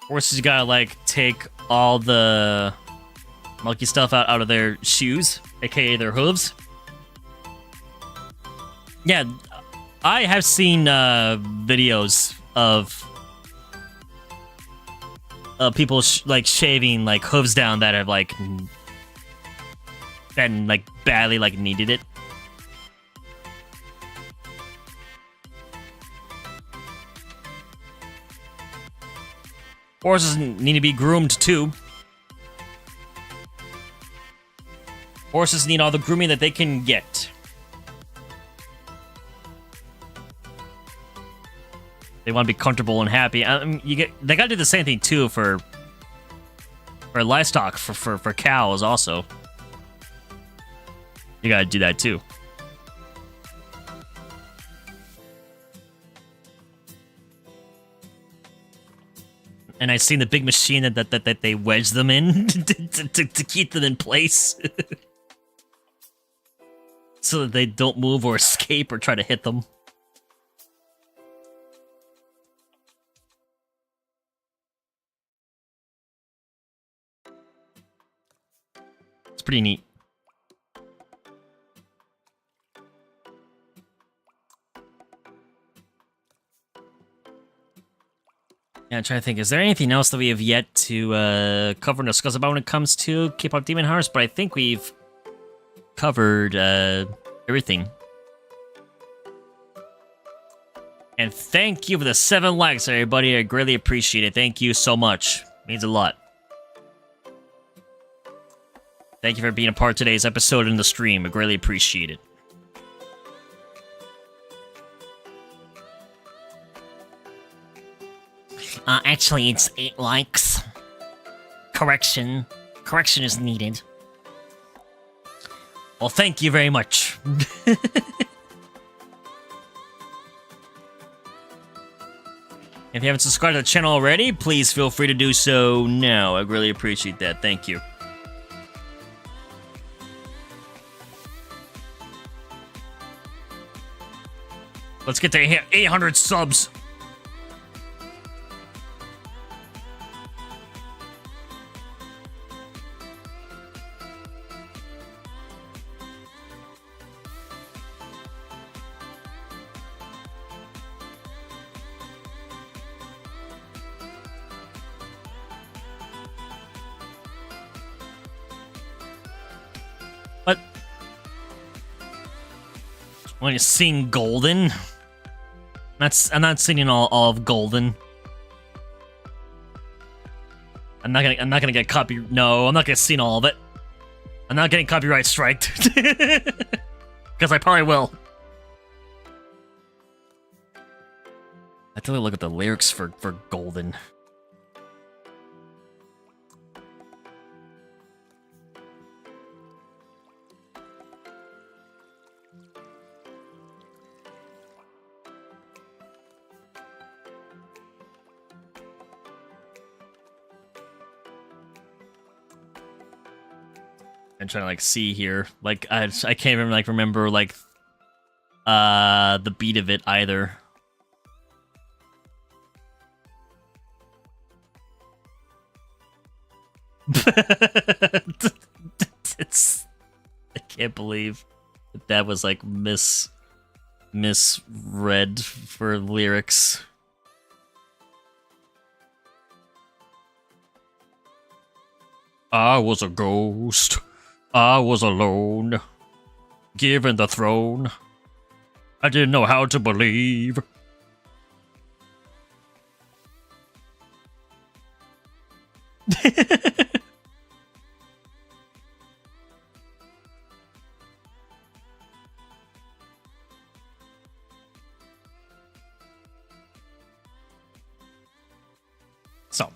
Horses, you gotta like take all the monkey stuff out of their shoes, aka their hooves. Yeah, I have seen videos of people like shaving like hooves down that have like been like badly like needed it. Horses need to be groomed too. Horses need all the grooming that they can get. They want to be comfortable and happy. They gotta do the same thing too for livestock, for cows also. You gotta do that too. And I've seen the big machine that they wedge them in to keep them in place. So that they don't move or escape or try to hit them. It's pretty neat. Yeah, I'm trying to think, is there anything else that we have yet to cover and discuss about when it comes to KPop Demon Hunters? But I think we've covered everything. And thank you for the 7 likes, everybody. I greatly appreciate it. Thank you so much. It means a lot. Thank you for being a part of today's episode in the stream. I greatly appreciate it. Actually, it's 8 likes. Correction is needed. Well, thank you very much. If you haven't subscribed to the channel already, please feel free to do so now. I really appreciate that. Thank you. Let's get to 800 subs. What? When you sing Golden? I'm not singing all of Golden. I'm not gonna get No, I'm not gonna sing all of it. I'm not getting copyright striked. Because I probably will. I have to look at the lyrics for Golden. I'm trying to like see here. Like I can't even like remember like the beat of it either. I can't believe that was like misread for lyrics. I was a ghost. I was alone, given the throne. I didn't know how to believe. So.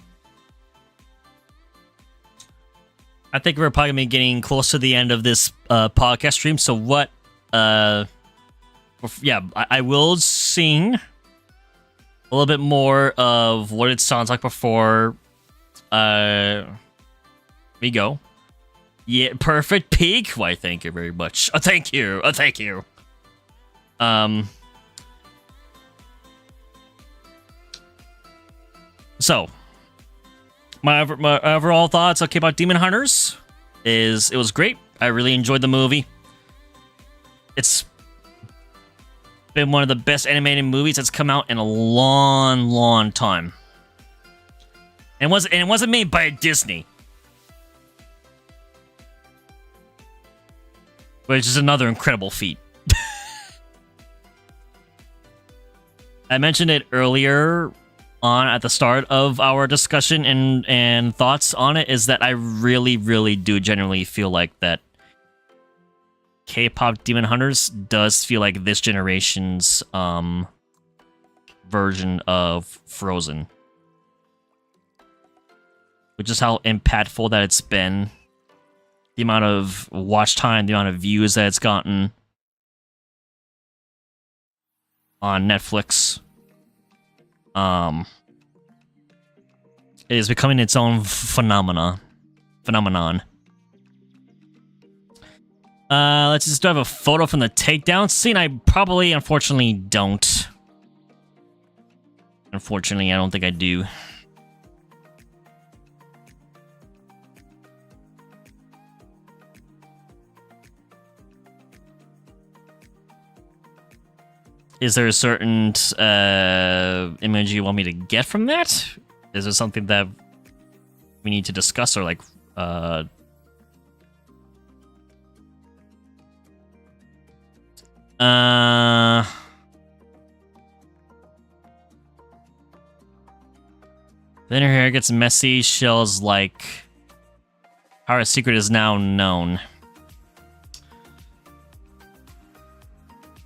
I think we're probably gonna be getting close to the end of this podcast stream. So what? Yeah, I will sing a little bit more of what it sounds like before. We go. Yeah, perfect peak. Why? Thank you very much. Thank you. Thank you. So. My overall thoughts on KPop Demon Hunters is it was great. I really enjoyed the movie. It's been one of the best animated movies that's come out in a long time. And it wasn't made by Disney, which is another incredible feat. I mentioned it earlier on at the start of our discussion and thoughts on it, is that I really do genuinely feel like that K-pop Demon Hunters does feel like this generation's version of Frozen, which is how impactful that it's been, the amount of watch time, the amount of views that it's gotten on Netflix. It is becoming its own phenomenon. Let's just have a photo from the takedown scene. I probably, unfortunately, don't. Unfortunately, I don't think I do. Is there a certain image you want me to get from that? Is there something that we need to discuss or like then her hair gets messy. Shell's like our secret is now known.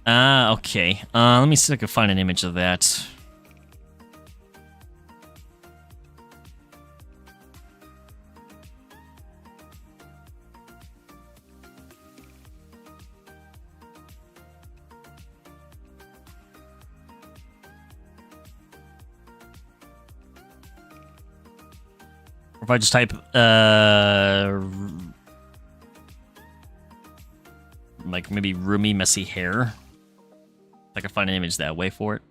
Okay. Let me see if I can find an image of that. Or if I just type, like maybe roomy, messy hair. I can find an image that way for it.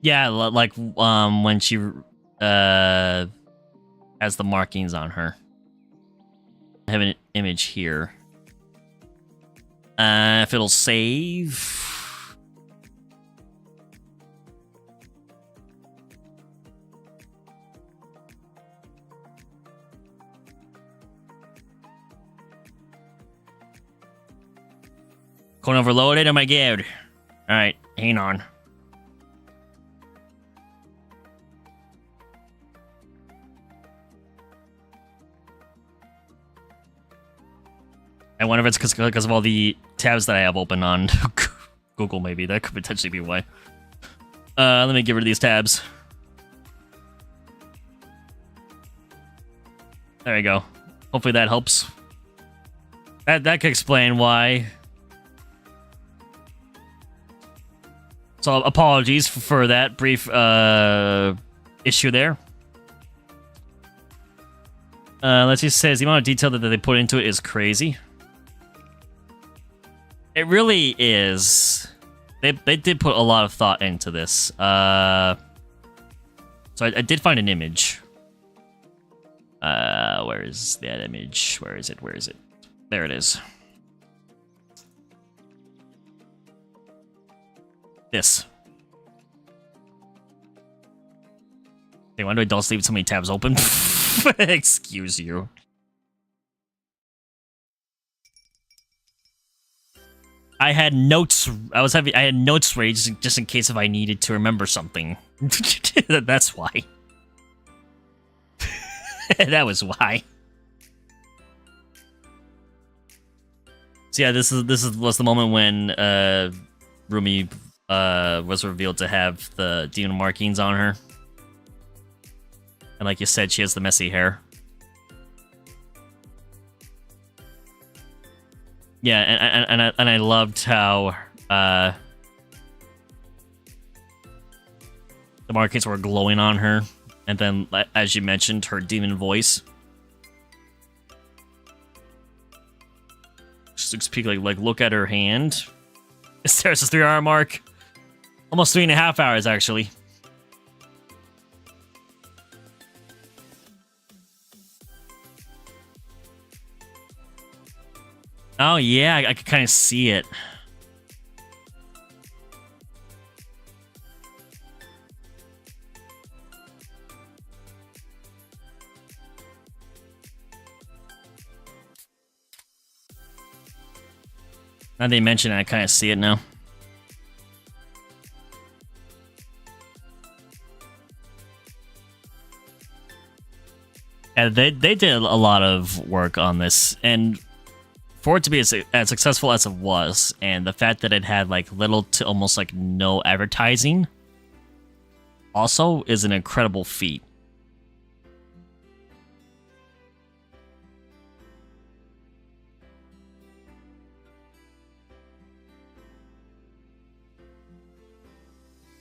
Yeah, like when she has the markings on her. I have an image here. If it'll save. Going overloaded? Oh my god. Alright, hang on. I wonder if it's because of all the tabs that I have open on Google, maybe. That could potentially be why. Let me get rid of these tabs. There we go. Hopefully that helps. That could explain why. So apologies for that brief issue there. Let's just say the amount of detail that they put into it is crazy. It really is. They did put a lot of thought into this. So I did find an image. Where is that image? Where is it? Where is it? There it is. This. Hey, why do I don't leave so many tabs open? Excuse you. I had notes. I had notes ready just in case if I needed to remember something. That's why. That was why. So yeah, this was the moment when Rumi was revealed to have the demon markings on her. And like you said, she has the messy hair. Yeah, and I loved how the markings were glowing on her, and then as you mentioned, her demon voice. Just peek, like look at her hand. There's a 3-hour mark, almost 3.5 hours actually. Oh yeah, I could kind of see it. Now they mention it, I kind of see it now. And they did a lot of work on this, and for it to be as successful as it was, and the fact that it had like little to almost like no advertising, also is an incredible feat.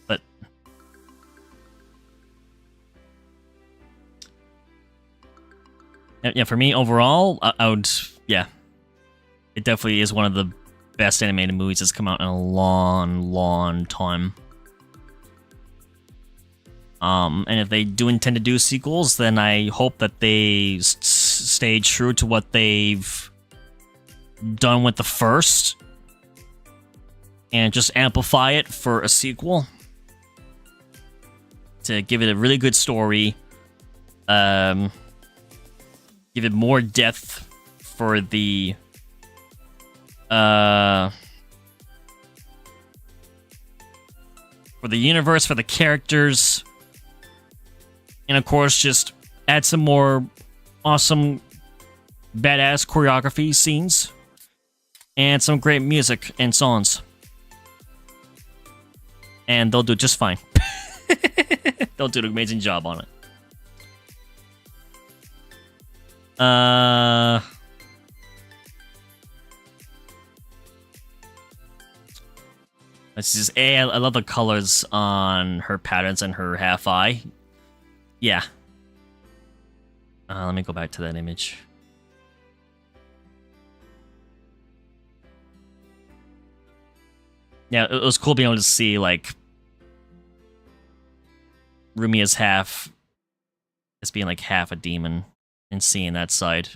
But yeah, for me overall, I would, yeah. It definitely is one of the best animated movies that's come out in a long time. And if they do intend to do sequels, then I hope that they stay true to what they've done with the first, and just amplify it for a sequel to give it a really good story. Give it more depth for the universe, for the characters, and of course just add some more awesome badass choreography scenes and some great music and songs, and they'll do just fine. They'll do an amazing job on it. Let's just, I love the colors on her patterns and her half eye. Yeah. Let me go back to that image. Yeah, it was cool being able to see, like, Rumi as being like half a demon and seeing that side.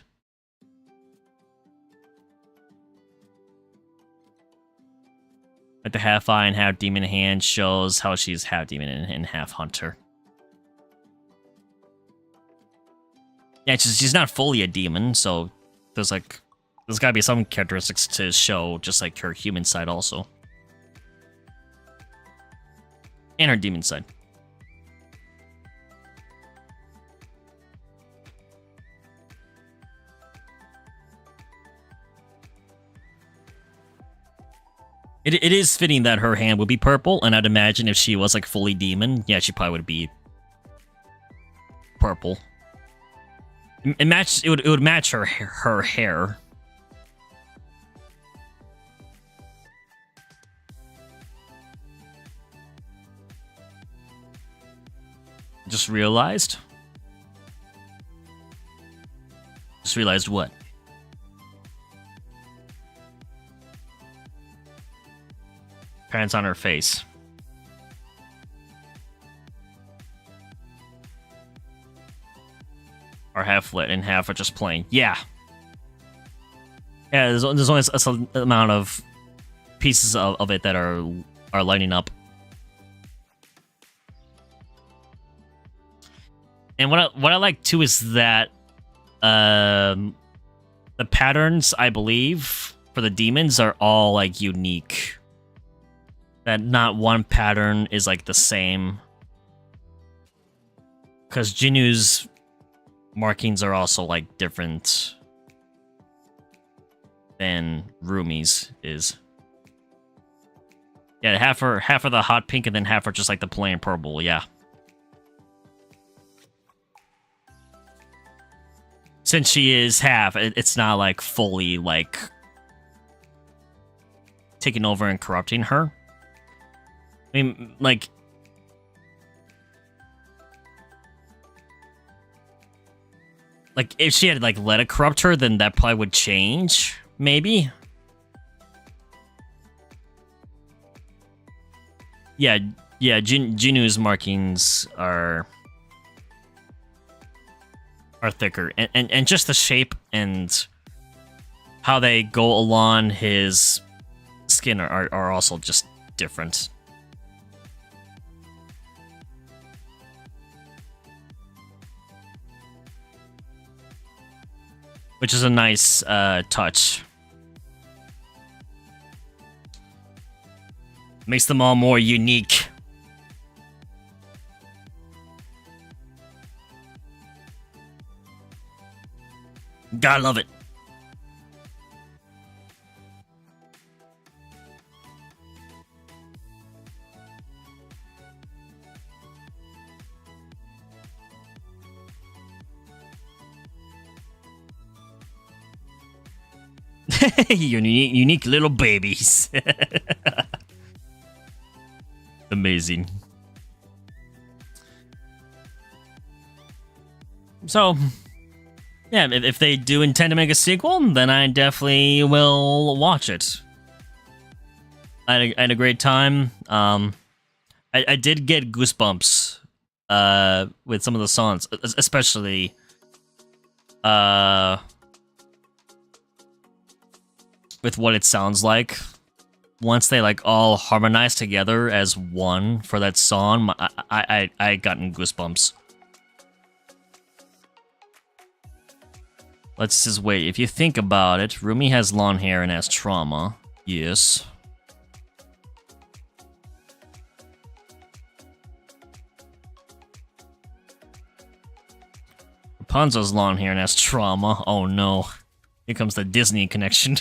Like the half eye and half demon hand shows how she's half demon and half hunter. Yeah, she's not fully a demon, so there's gotta be some characteristics to show just like her human side also. And her demon side. It is fitting that her hand would be purple, and I'd imagine if she was like fully demon, yeah, she probably would be purple. It would match her hair. Just realized what? Pants on her face. Are half lit and half are just plain. Yeah. Yeah, there's only a certain amount of pieces of it that are lighting up. And what I like too is that the patterns, I believe, for the demons are all like unique. That not one pattern is like the same. Because Jinu's markings are also like different than Rumi's is. Yeah, half are the hot pink and then half are just like the plain purple, yeah. Since she is half, it's not like fully like taking over and corrupting her. I mean, like, if she had, like, let it corrupt her, then that probably would change, maybe? Yeah, Jinu's markings are thicker. And just the shape and how they go along his skin are also just different. Which is a nice touch. Makes them all more unique. Gotta love it. Unique little babies. Amazing. So, yeah, if they do intend to make a sequel, then I definitely will watch it. I had a great time. I did get goosebumps with some of the songs, especially with what it sounds like. Once they like all harmonize together as one for that song, I gotten goosebumps. Let's just wait. If you think about it, Rumi has long hair and has trauma. Yes. Rapunzel's long hair and has trauma. Oh no. Here comes the Disney connection.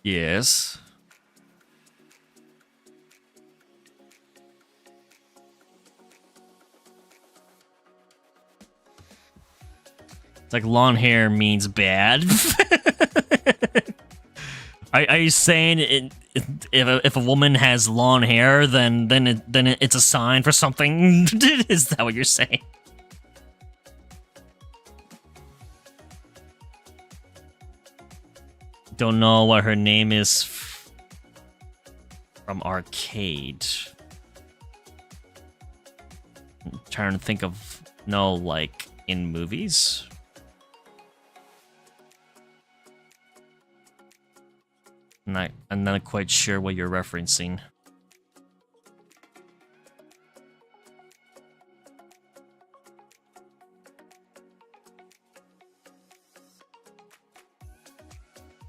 Yes. It's like long hair means bad. Are you saying if a woman has long hair, then it's a sign for something? Is that what you're saying? don't know what her name is from arcade. I'm trying to think of like in movies. I'm not quite sure what you're referencing.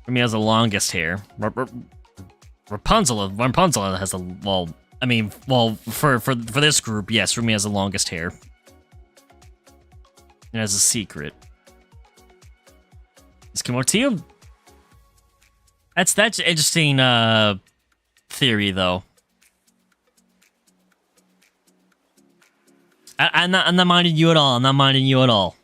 Rumi has the longest hair. Rapunzel has the for this group, yes, Rumi has the longest hair. It has a secret. Is Kimotio? That's interesting theory though. I'm not minding you at all. I'm not minding you at all.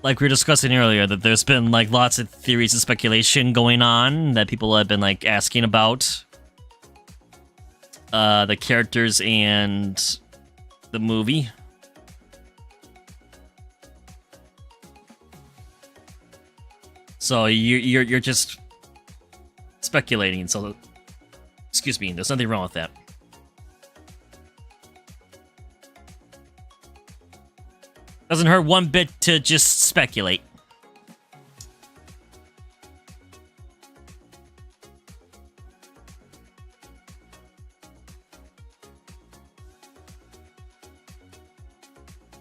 Like we were discussing earlier, that there's been like lots of theories and speculation going on that people have been like asking about the characters and the movie. So you're just speculating. So excuse me, there's nothing wrong with that. Doesn't hurt one bit to just speculate.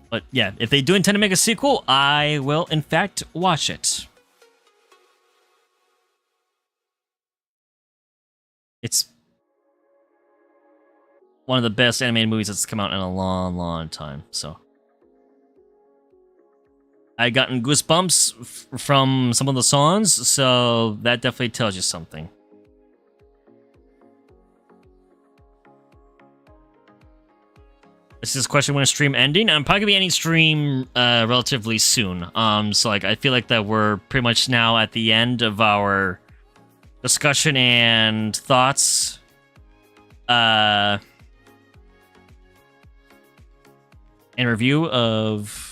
But yeah, if they do intend to make a sequel, I will in fact watch it. It's one of the best animated movies that's come out in a long, long time, so. I gotten goosebumps from some of the songs, so that definitely tells you something. This is a question when a stream ending. I'm probably gonna be ending stream relatively soon. So like I feel like that we're pretty much now at the end of our discussion and thoughts. And review of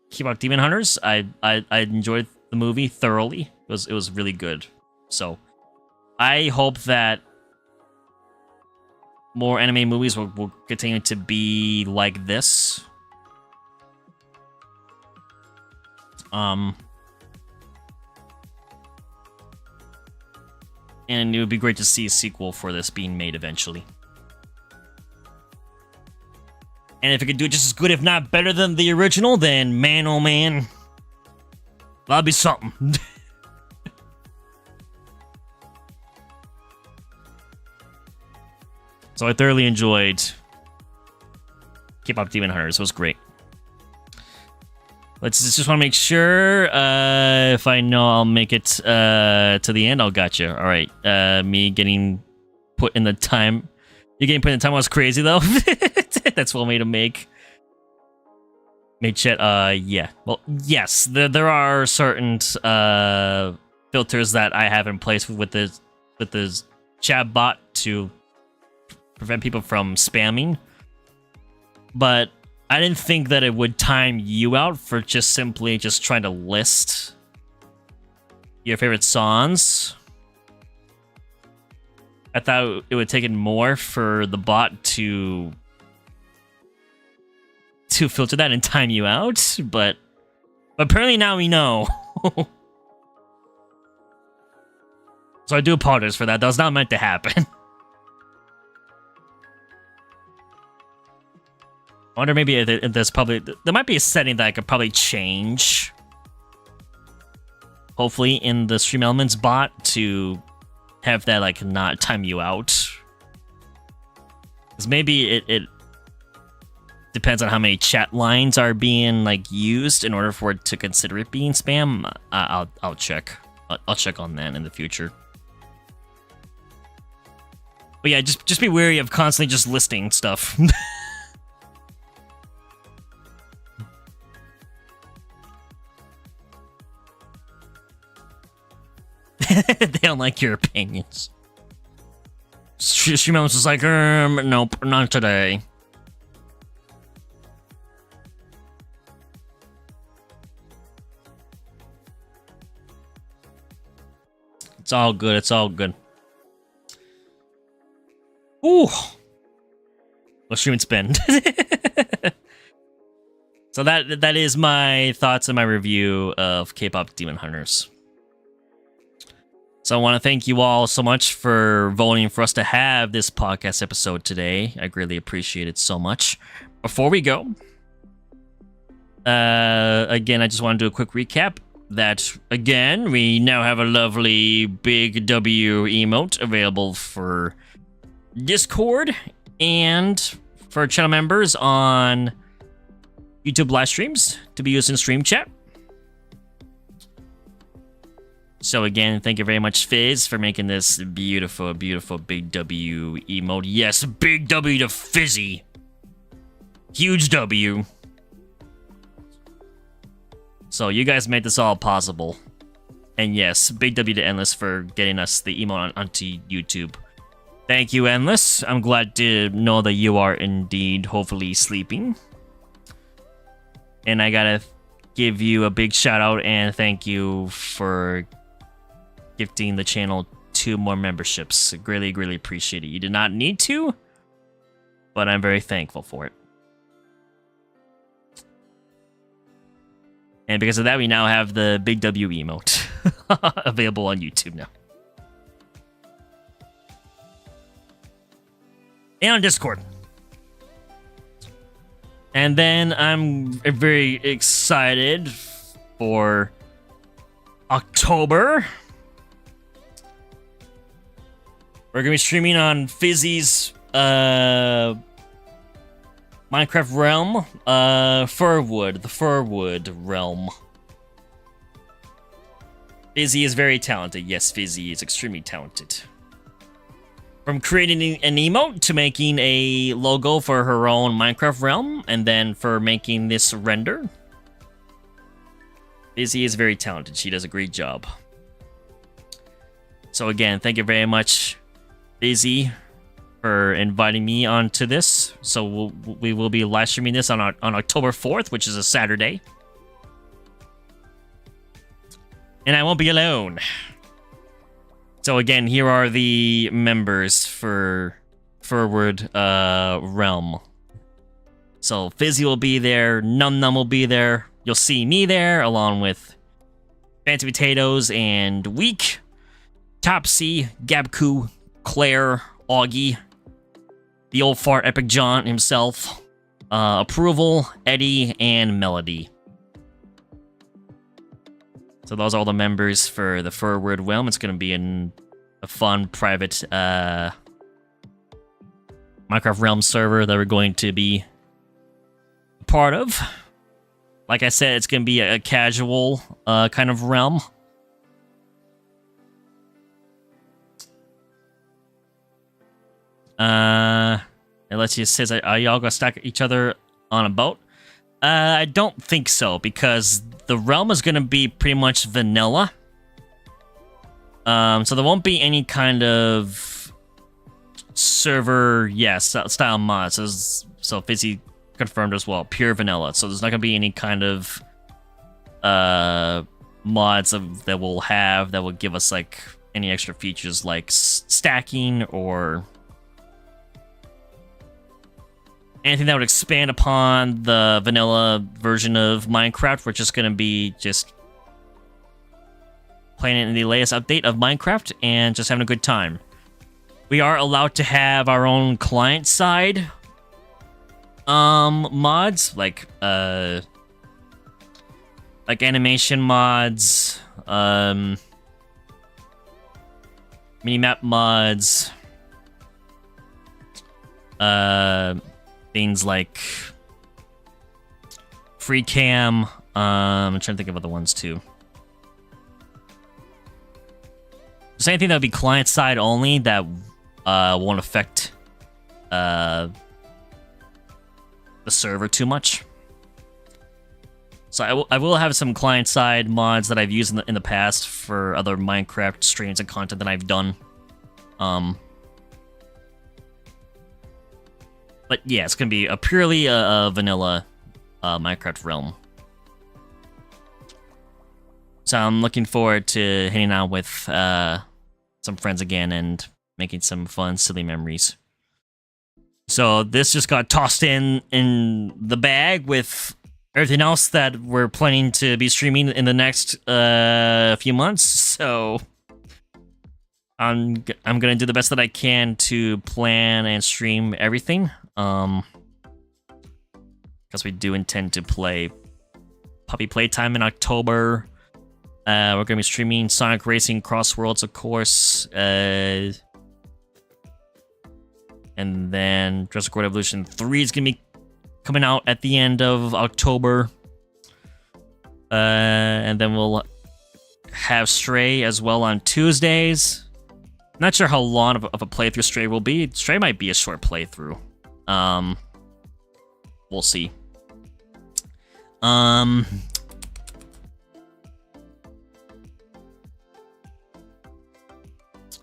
KPop Demon Hunters. I enjoyed the movie thoroughly. It was really good. So I hope that more anime movies will continue to be like this. And it would be great to see a sequel for this being made eventually. And if it could do just as good, if not better than the original, then man, oh man, that'd be something. So I thoroughly enjoyed KPop Demon Hunters. It was great. Let's just want to make sure if I know I'll make it to the end. I'll gotcha. All right. Me getting put in the time. You getting put in the time was crazy though. That's one way to make chat. Yeah. Well, yes. There are certain filters that I have in place with the chat bot to prevent people from spamming. But I didn't think that it would time you out for just simply just trying to list your favorite songs. I thought it would take it more for the bot to filter that and time you out, but apparently now we know. So I do apologize for that. That was not meant to happen. I wonder maybe if there's probably... There might be a setting that I could probably change. Hopefully in the Stream Elements bot to have that, like, not time you out. Because maybe it depends on how many chat lines are being, like, used in order for it to consider it being spam. I'll check. I'll check on that in the future. But yeah, just be wary of constantly just listing stuff. They don't like your opinions. Stream was like, nope, not today. It's all good. It's all good. Ooh. Well, stream and spend. So that is my thoughts and my review of K-Pop Demon Hunters. So I want to thank you all so much for voting for us to have this podcast episode today. I greatly appreciate it so much. Before we go, again, I just want to do a quick recap that, again, we now have a lovely big W emote available for Discord and for channel members on YouTube live streams to be used in stream chat. So again, thank you very much, Fizz, for making this beautiful, beautiful big W emote. Yes, big W to Fizzy. Huge W. So you guys made this all possible. And yes, big W to Endless for getting us the emote onto YouTube. Thank you, Endless. I'm glad to know that you are indeed hopefully sleeping. And I gotta give you a big shout out and thank you for gifting the channel 2 more memberships. Greatly, greatly appreciate it. You did not need to, but I'm very thankful for it. And because of that, we now have the big W emote available on YouTube now. And on Discord. And then I'm very excited for October. We're going to be streaming on Fizzy's Minecraft realm, FurWood, the FurWood realm. Fizzy is very talented. Yes, Fizzy is extremely talented. From creating an emote to making a logo for her own Minecraft realm, and then for making this render. Fizzy is very talented. She does a great job. So again, thank you very much, Fizzy, for inviting me onto this. So we will be live streaming this on October 4th, which is a Saturday. And I won't be alone. So again, here are the members for FurWood realm. So Fizzy will be there, Num Num will be there. You'll see me there, along with Fancy Potatoes and Week, Topsy, Gabku, Claire, Augie, the old fart Epic John himself, Approval, Eddie, and Melody. So those are all the members for the FurWood realm. It's going to be a fun, private Minecraft realm server that we're going to be a part of. Like I said, it's going to be a casual kind of realm. It lets you says, are y'all going to stack each other on a boat? I don't think so, because the realm is going to be pretty much vanilla. So there won't be any kind of server, style mods. So Fizzy confirmed as well, pure vanilla. So there's not going to be any kind of mods that will give us like any extra features like stacking or anything that would expand upon the vanilla version of Minecraft. We're just going to be just playing it in the latest update of Minecraft and just having a good time. We are allowed to have our own client-side mods, like animation mods, minimap mods, things like free cam. I'm trying to think of other ones too. Just anything that would be client side only that won't affect the server too much. So I will have some client side mods that I've used in the past for other Minecraft streams and content that I've done. But yeah, it's going to be a purely a vanilla Minecraft realm. So I'm looking forward to hanging out with some friends again and making some fun, silly memories. So this just got tossed in the bag with everything else that we're planning to be streaming in the next few months. So I'm gonna do the best that I can to plan and stream everything. Because we do intend to play Puppy Playtime in October. We're gonna be streaming Sonic Racing Cross Worlds, of course. And then Jurassic World Evolution 3 is going to be coming out at the end of October. And then we'll have Stray as well on Tuesdays. Not sure how long of a playthrough Stray will be. Stray might be a short playthrough. We'll see.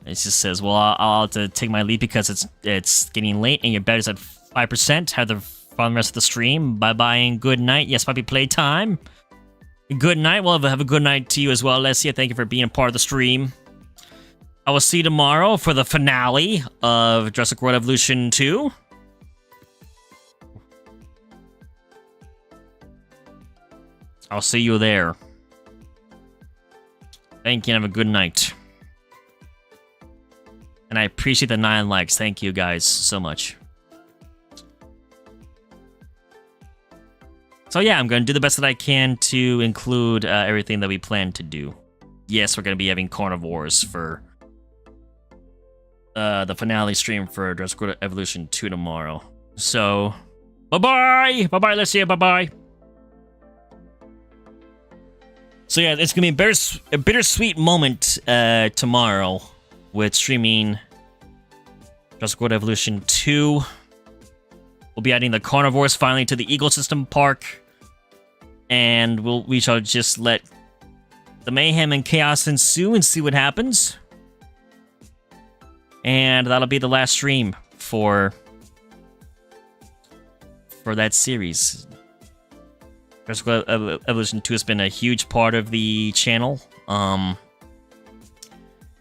It just says, well, I'll have to take my leave because it's getting late and your battery's at 5%. Have the fun rest of the stream. Bye-bye and good night. Yes, Puppy Playtime. Good night. Well, have a good night to you as well, Alessia. Thank you for being a part of the stream. I will see you tomorrow for the finale of Jurassic World Evolution 2. I'll see you there. Thank you and have a good night. And I appreciate the 9 likes. Thank you guys so much. So yeah, I'm going to do the best that I can to include everything that we plan to do. Yes, we're going to be having carnivores for the finale stream for Jurassic World Evolution 2 tomorrow. So, bye-bye! Bye-bye, Alessia, bye-bye! So yeah, it's going to be a bittersweet moment tomorrow with streaming Jurassic World Evolution 2. We'll be adding the carnivores finally to the ecosystem park. And we shall just let the mayhem and chaos ensue and see what happens. And that'll be the last stream for that series. Jurassic World Evolution 2 has been a huge part of the channel.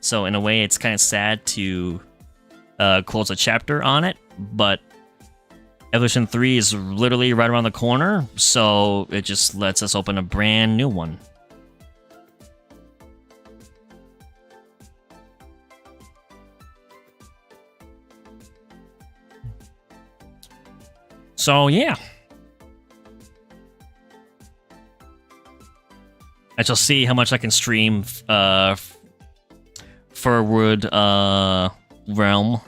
So in a way, it's kind of sad to close a chapter on it, but Evolution 3 is literally right around the corner, so it just lets us open a brand new one. So yeah. I shall see how much I can stream FurWood realm.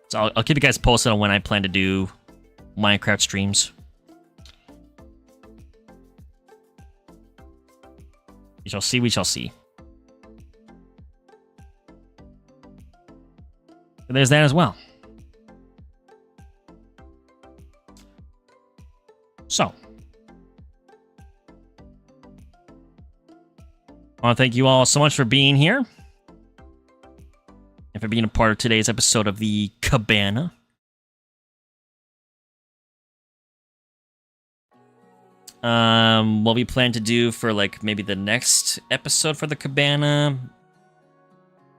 So I'll keep you guys posted on when I plan to do Minecraft streams. We shall see, we shall see. But there's that as well. So, I want to thank you all so much for being here and for being a part of today's episode of the Cabana. What we plan to do for like maybe the next episode for the Cabana,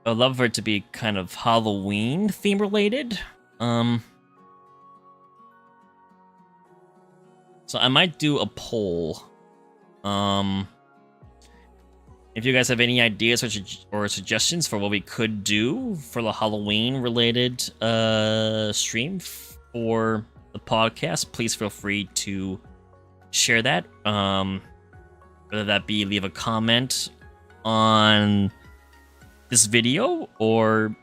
I'd love for it to be kind of Halloween theme related. So I might do a poll. If you guys have any ideas or suggestions for what we could do for the Halloween-related stream for the podcast, please feel free to share that. Whether that be leave a comment on this video, or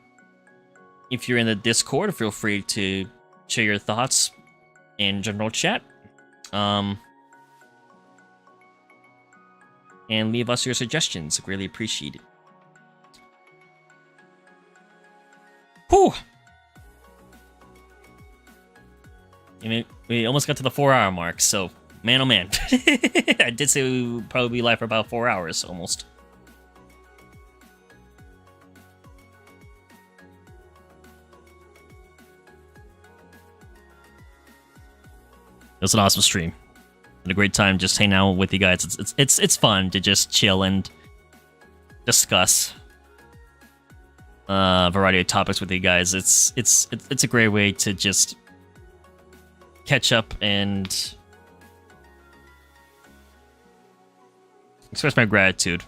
if you're in the Discord, feel free to share your thoughts in general chat. And leave us your suggestions. Really appreciate it. Whew! I mean, we almost got to the 4-hour mark, so man oh man. I did say we would probably be live for about 4 hours, almost. It was an awesome stream. Had a great time just hanging out with you guys. It's fun to just chill and discuss a variety of topics with you guys. It's a great way to just catch up and express my gratitude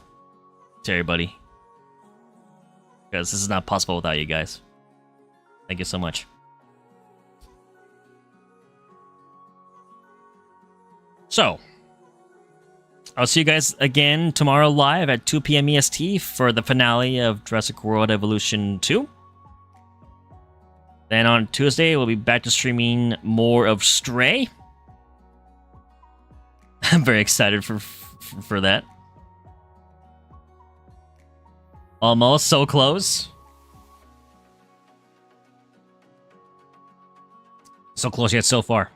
to everybody, because this is not possible without you guys. Thank you so much. So, I'll see you guys again tomorrow live at 2 p.m. EST for the finale of Jurassic World Evolution 2. Then on Tuesday, we'll be back to streaming more of Stray. I'm very excited for that. Almost so close. So close yet so far.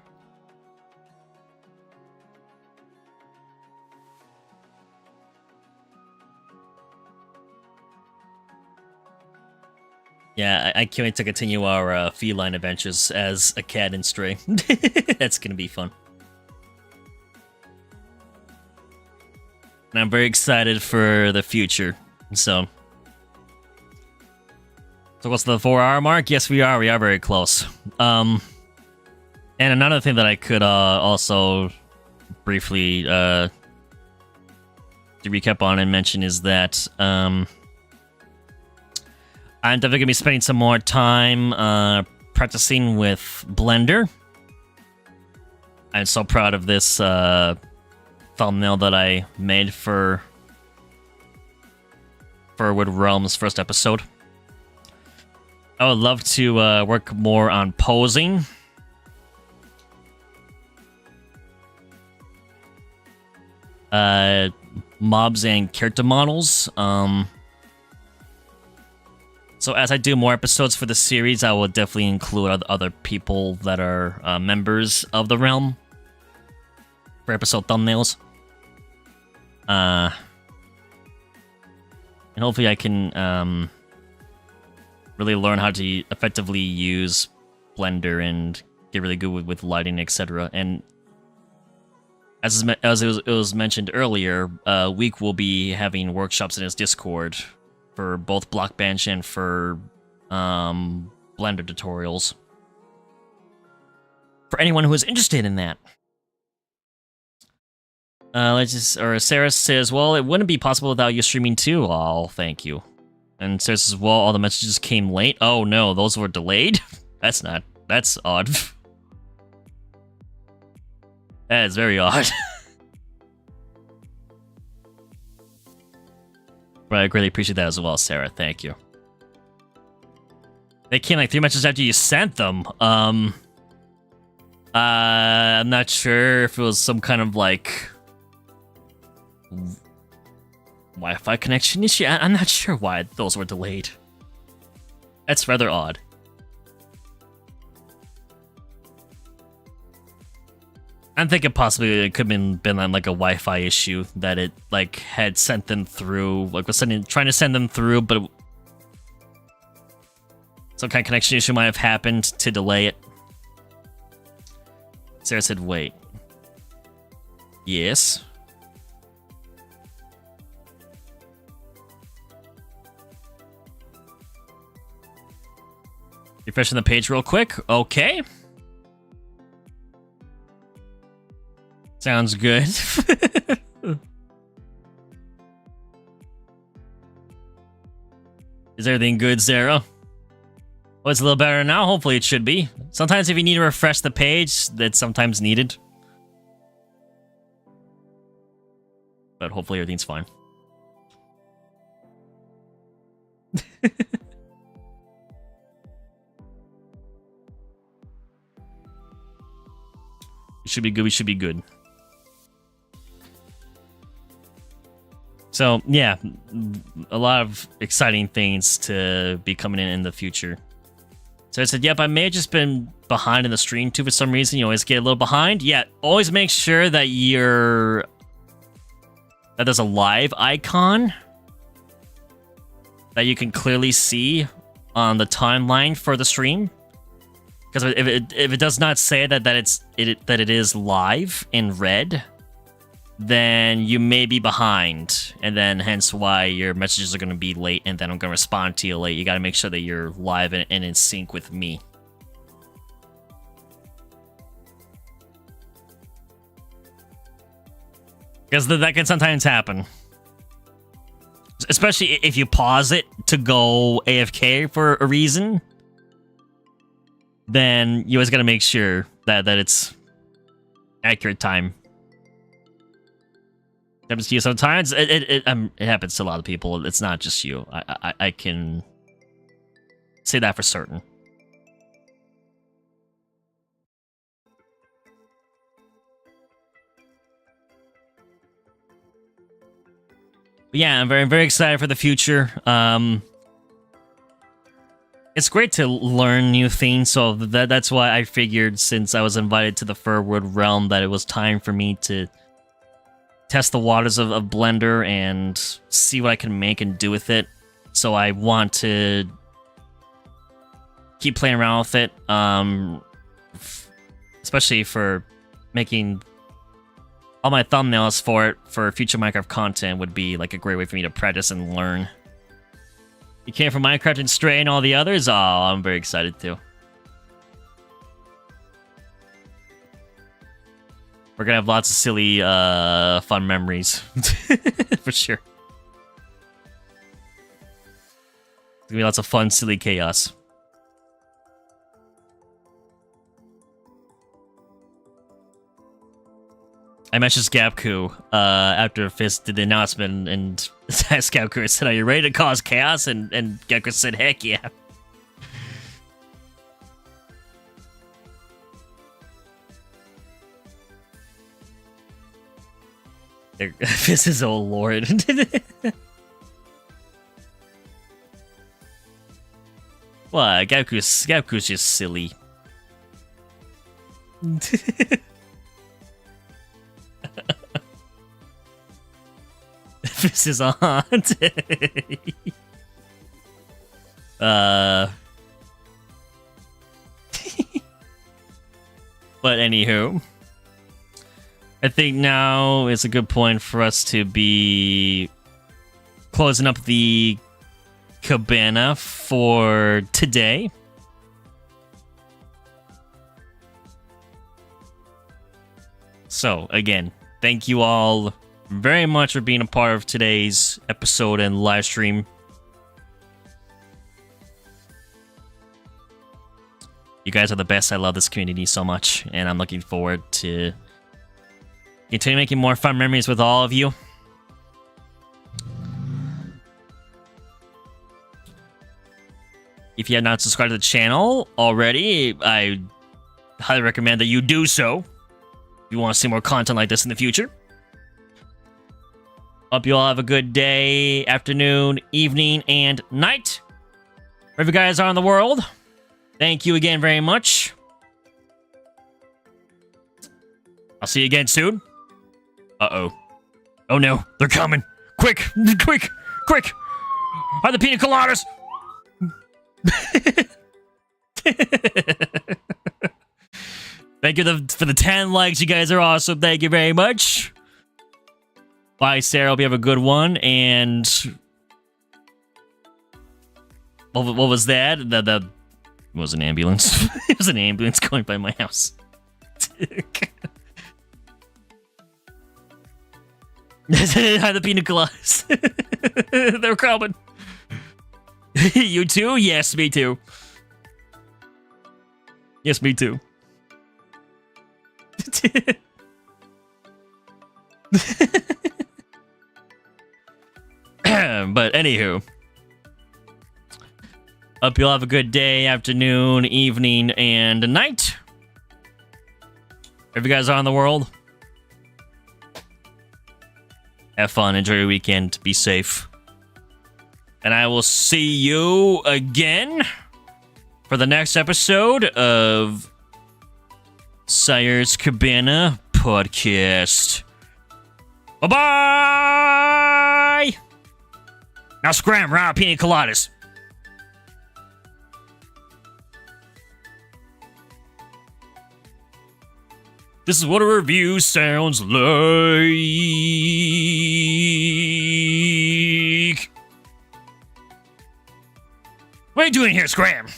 Yeah, I can't wait to continue our feline adventures as a cat and Stray. That's gonna be fun. And I'm very excited for the future. So what's the 4-hour mark? Yes, we are. We are very close. And another thing that I could also briefly to recap on and mention is that I'm definitely going to be spending some more time practicing with Blender. I'm so proud of this thumbnail that I made for FurWood Realms' first episode. I would love to work more on posing. Mobs and character models. So as I do more episodes for the series, I will definitely include other people that are members of the realm for episode thumbnails. And hopefully I can really learn how to effectively use Blender and get really good with lighting, etc. And as it was mentioned earlier, Week will be having workshops in his Discord for both Blockbench and for Blender tutorials. For anyone who is interested in that. Sarah says, well, it wouldn't be possible without you streaming too. Oh, thank you. And Sarah says, well, all the messages came late. Oh no, those were delayed? That's odd. That is very odd. But I greatly appreciate that as well, Sarah. Thank you. They came like 3 messages after you sent them. I'm not sure if it was some kind of like Wi-Fi connection issue. I'm not sure why those were delayed. That's rather odd. I'm thinking possibly it could have been like a Wi-Fi issue that it like had sent them through, like was trying to send them through, but some kind of connection issue might have happened to delay it. Sarah said, "Wait, yes." Refreshing the page real quick. Okay. Sounds good. Is everything good, Sarah? Well, it's a little better now. Hopefully it should be. Sometimes if you need to refresh the page, that's sometimes needed. But hopefully everything's fine. We should be good. We should be good. So, yeah, a lot of exciting things to be coming in the future. So I said, yep, I may have just been behind in the stream, too, for some reason. You always get a little behind. Yeah, always make sure that that there's a live icon that you can clearly see on the timeline for the stream. Because if it does not say that it is live in red, then you may be behind, and then hence why your messages are going to be late, and then I'm going to respond to you late. You got to make sure that you're live and in sync with me. Because that can sometimes happen. Especially if you pause it to go AFK for a reason, then you always got to make sure that it's accurate time. It happens to you sometimes. It happens to a lot of people. It's not just you. I can say that for certain. But yeah, I'm very, very excited for the future. It's great to learn new things, so that's why I figured, since I was invited to the FurWood realm, that it was time for me to test the waters of Blender and see what I can make and do with it. So I want to keep playing around with it, especially for making all my thumbnails for it for future Minecraft content. Would be like a great way for me to practice and learn. You came from Minecraft and Stray and all the others? Oh, I'm very excited too. We're gonna have lots of silly, fun memories. For sure. There's gonna be lots of fun, silly chaos. I messaged Gapku after Fizz did the announcement, and asked Gapku, I said, "Are you ready to cause chaos?" And Gapku said, "Heck yeah." Fizz is oh lord. What? Gapku's just silly. This is on. But anywho, I think now is a good point for us to be closing up the cabana for today. So again, thank you all very much for being a part of today's episode and live stream. You guys are the best. I love this community so much, and I'm looking forward to continue making more fun memories with all of you. If you have not subscribed to the channel already, I highly recommend that you do so if you want to see more content like this in the future. Hope you all have a good day, afternoon, evening, and night. Wherever you guys are in the world, thank you again very much. I'll see you again soon. Uh-oh. Oh no, they're coming. Quick, quick, quick. Are the pina coladas? Thank you for the 10 likes. You guys are awesome. Thank you very much. Bye, Syhr. Hope you have a good one. And what was that? It was an ambulance. It was an ambulance going by my house. Hi, the pina coladas. They're coming. You too? Yes, me too. Yes, me too. But anywho, hope you'll have a good day, afternoon, evening, and night. If you guys are in the world, have fun, enjoy your weekend, be safe. And I will see you again for the next episode of Syr's Cabana podcast. Bye-bye! Now scram, round pina coladas. This is what a review sounds like. What are you doing here, Scram?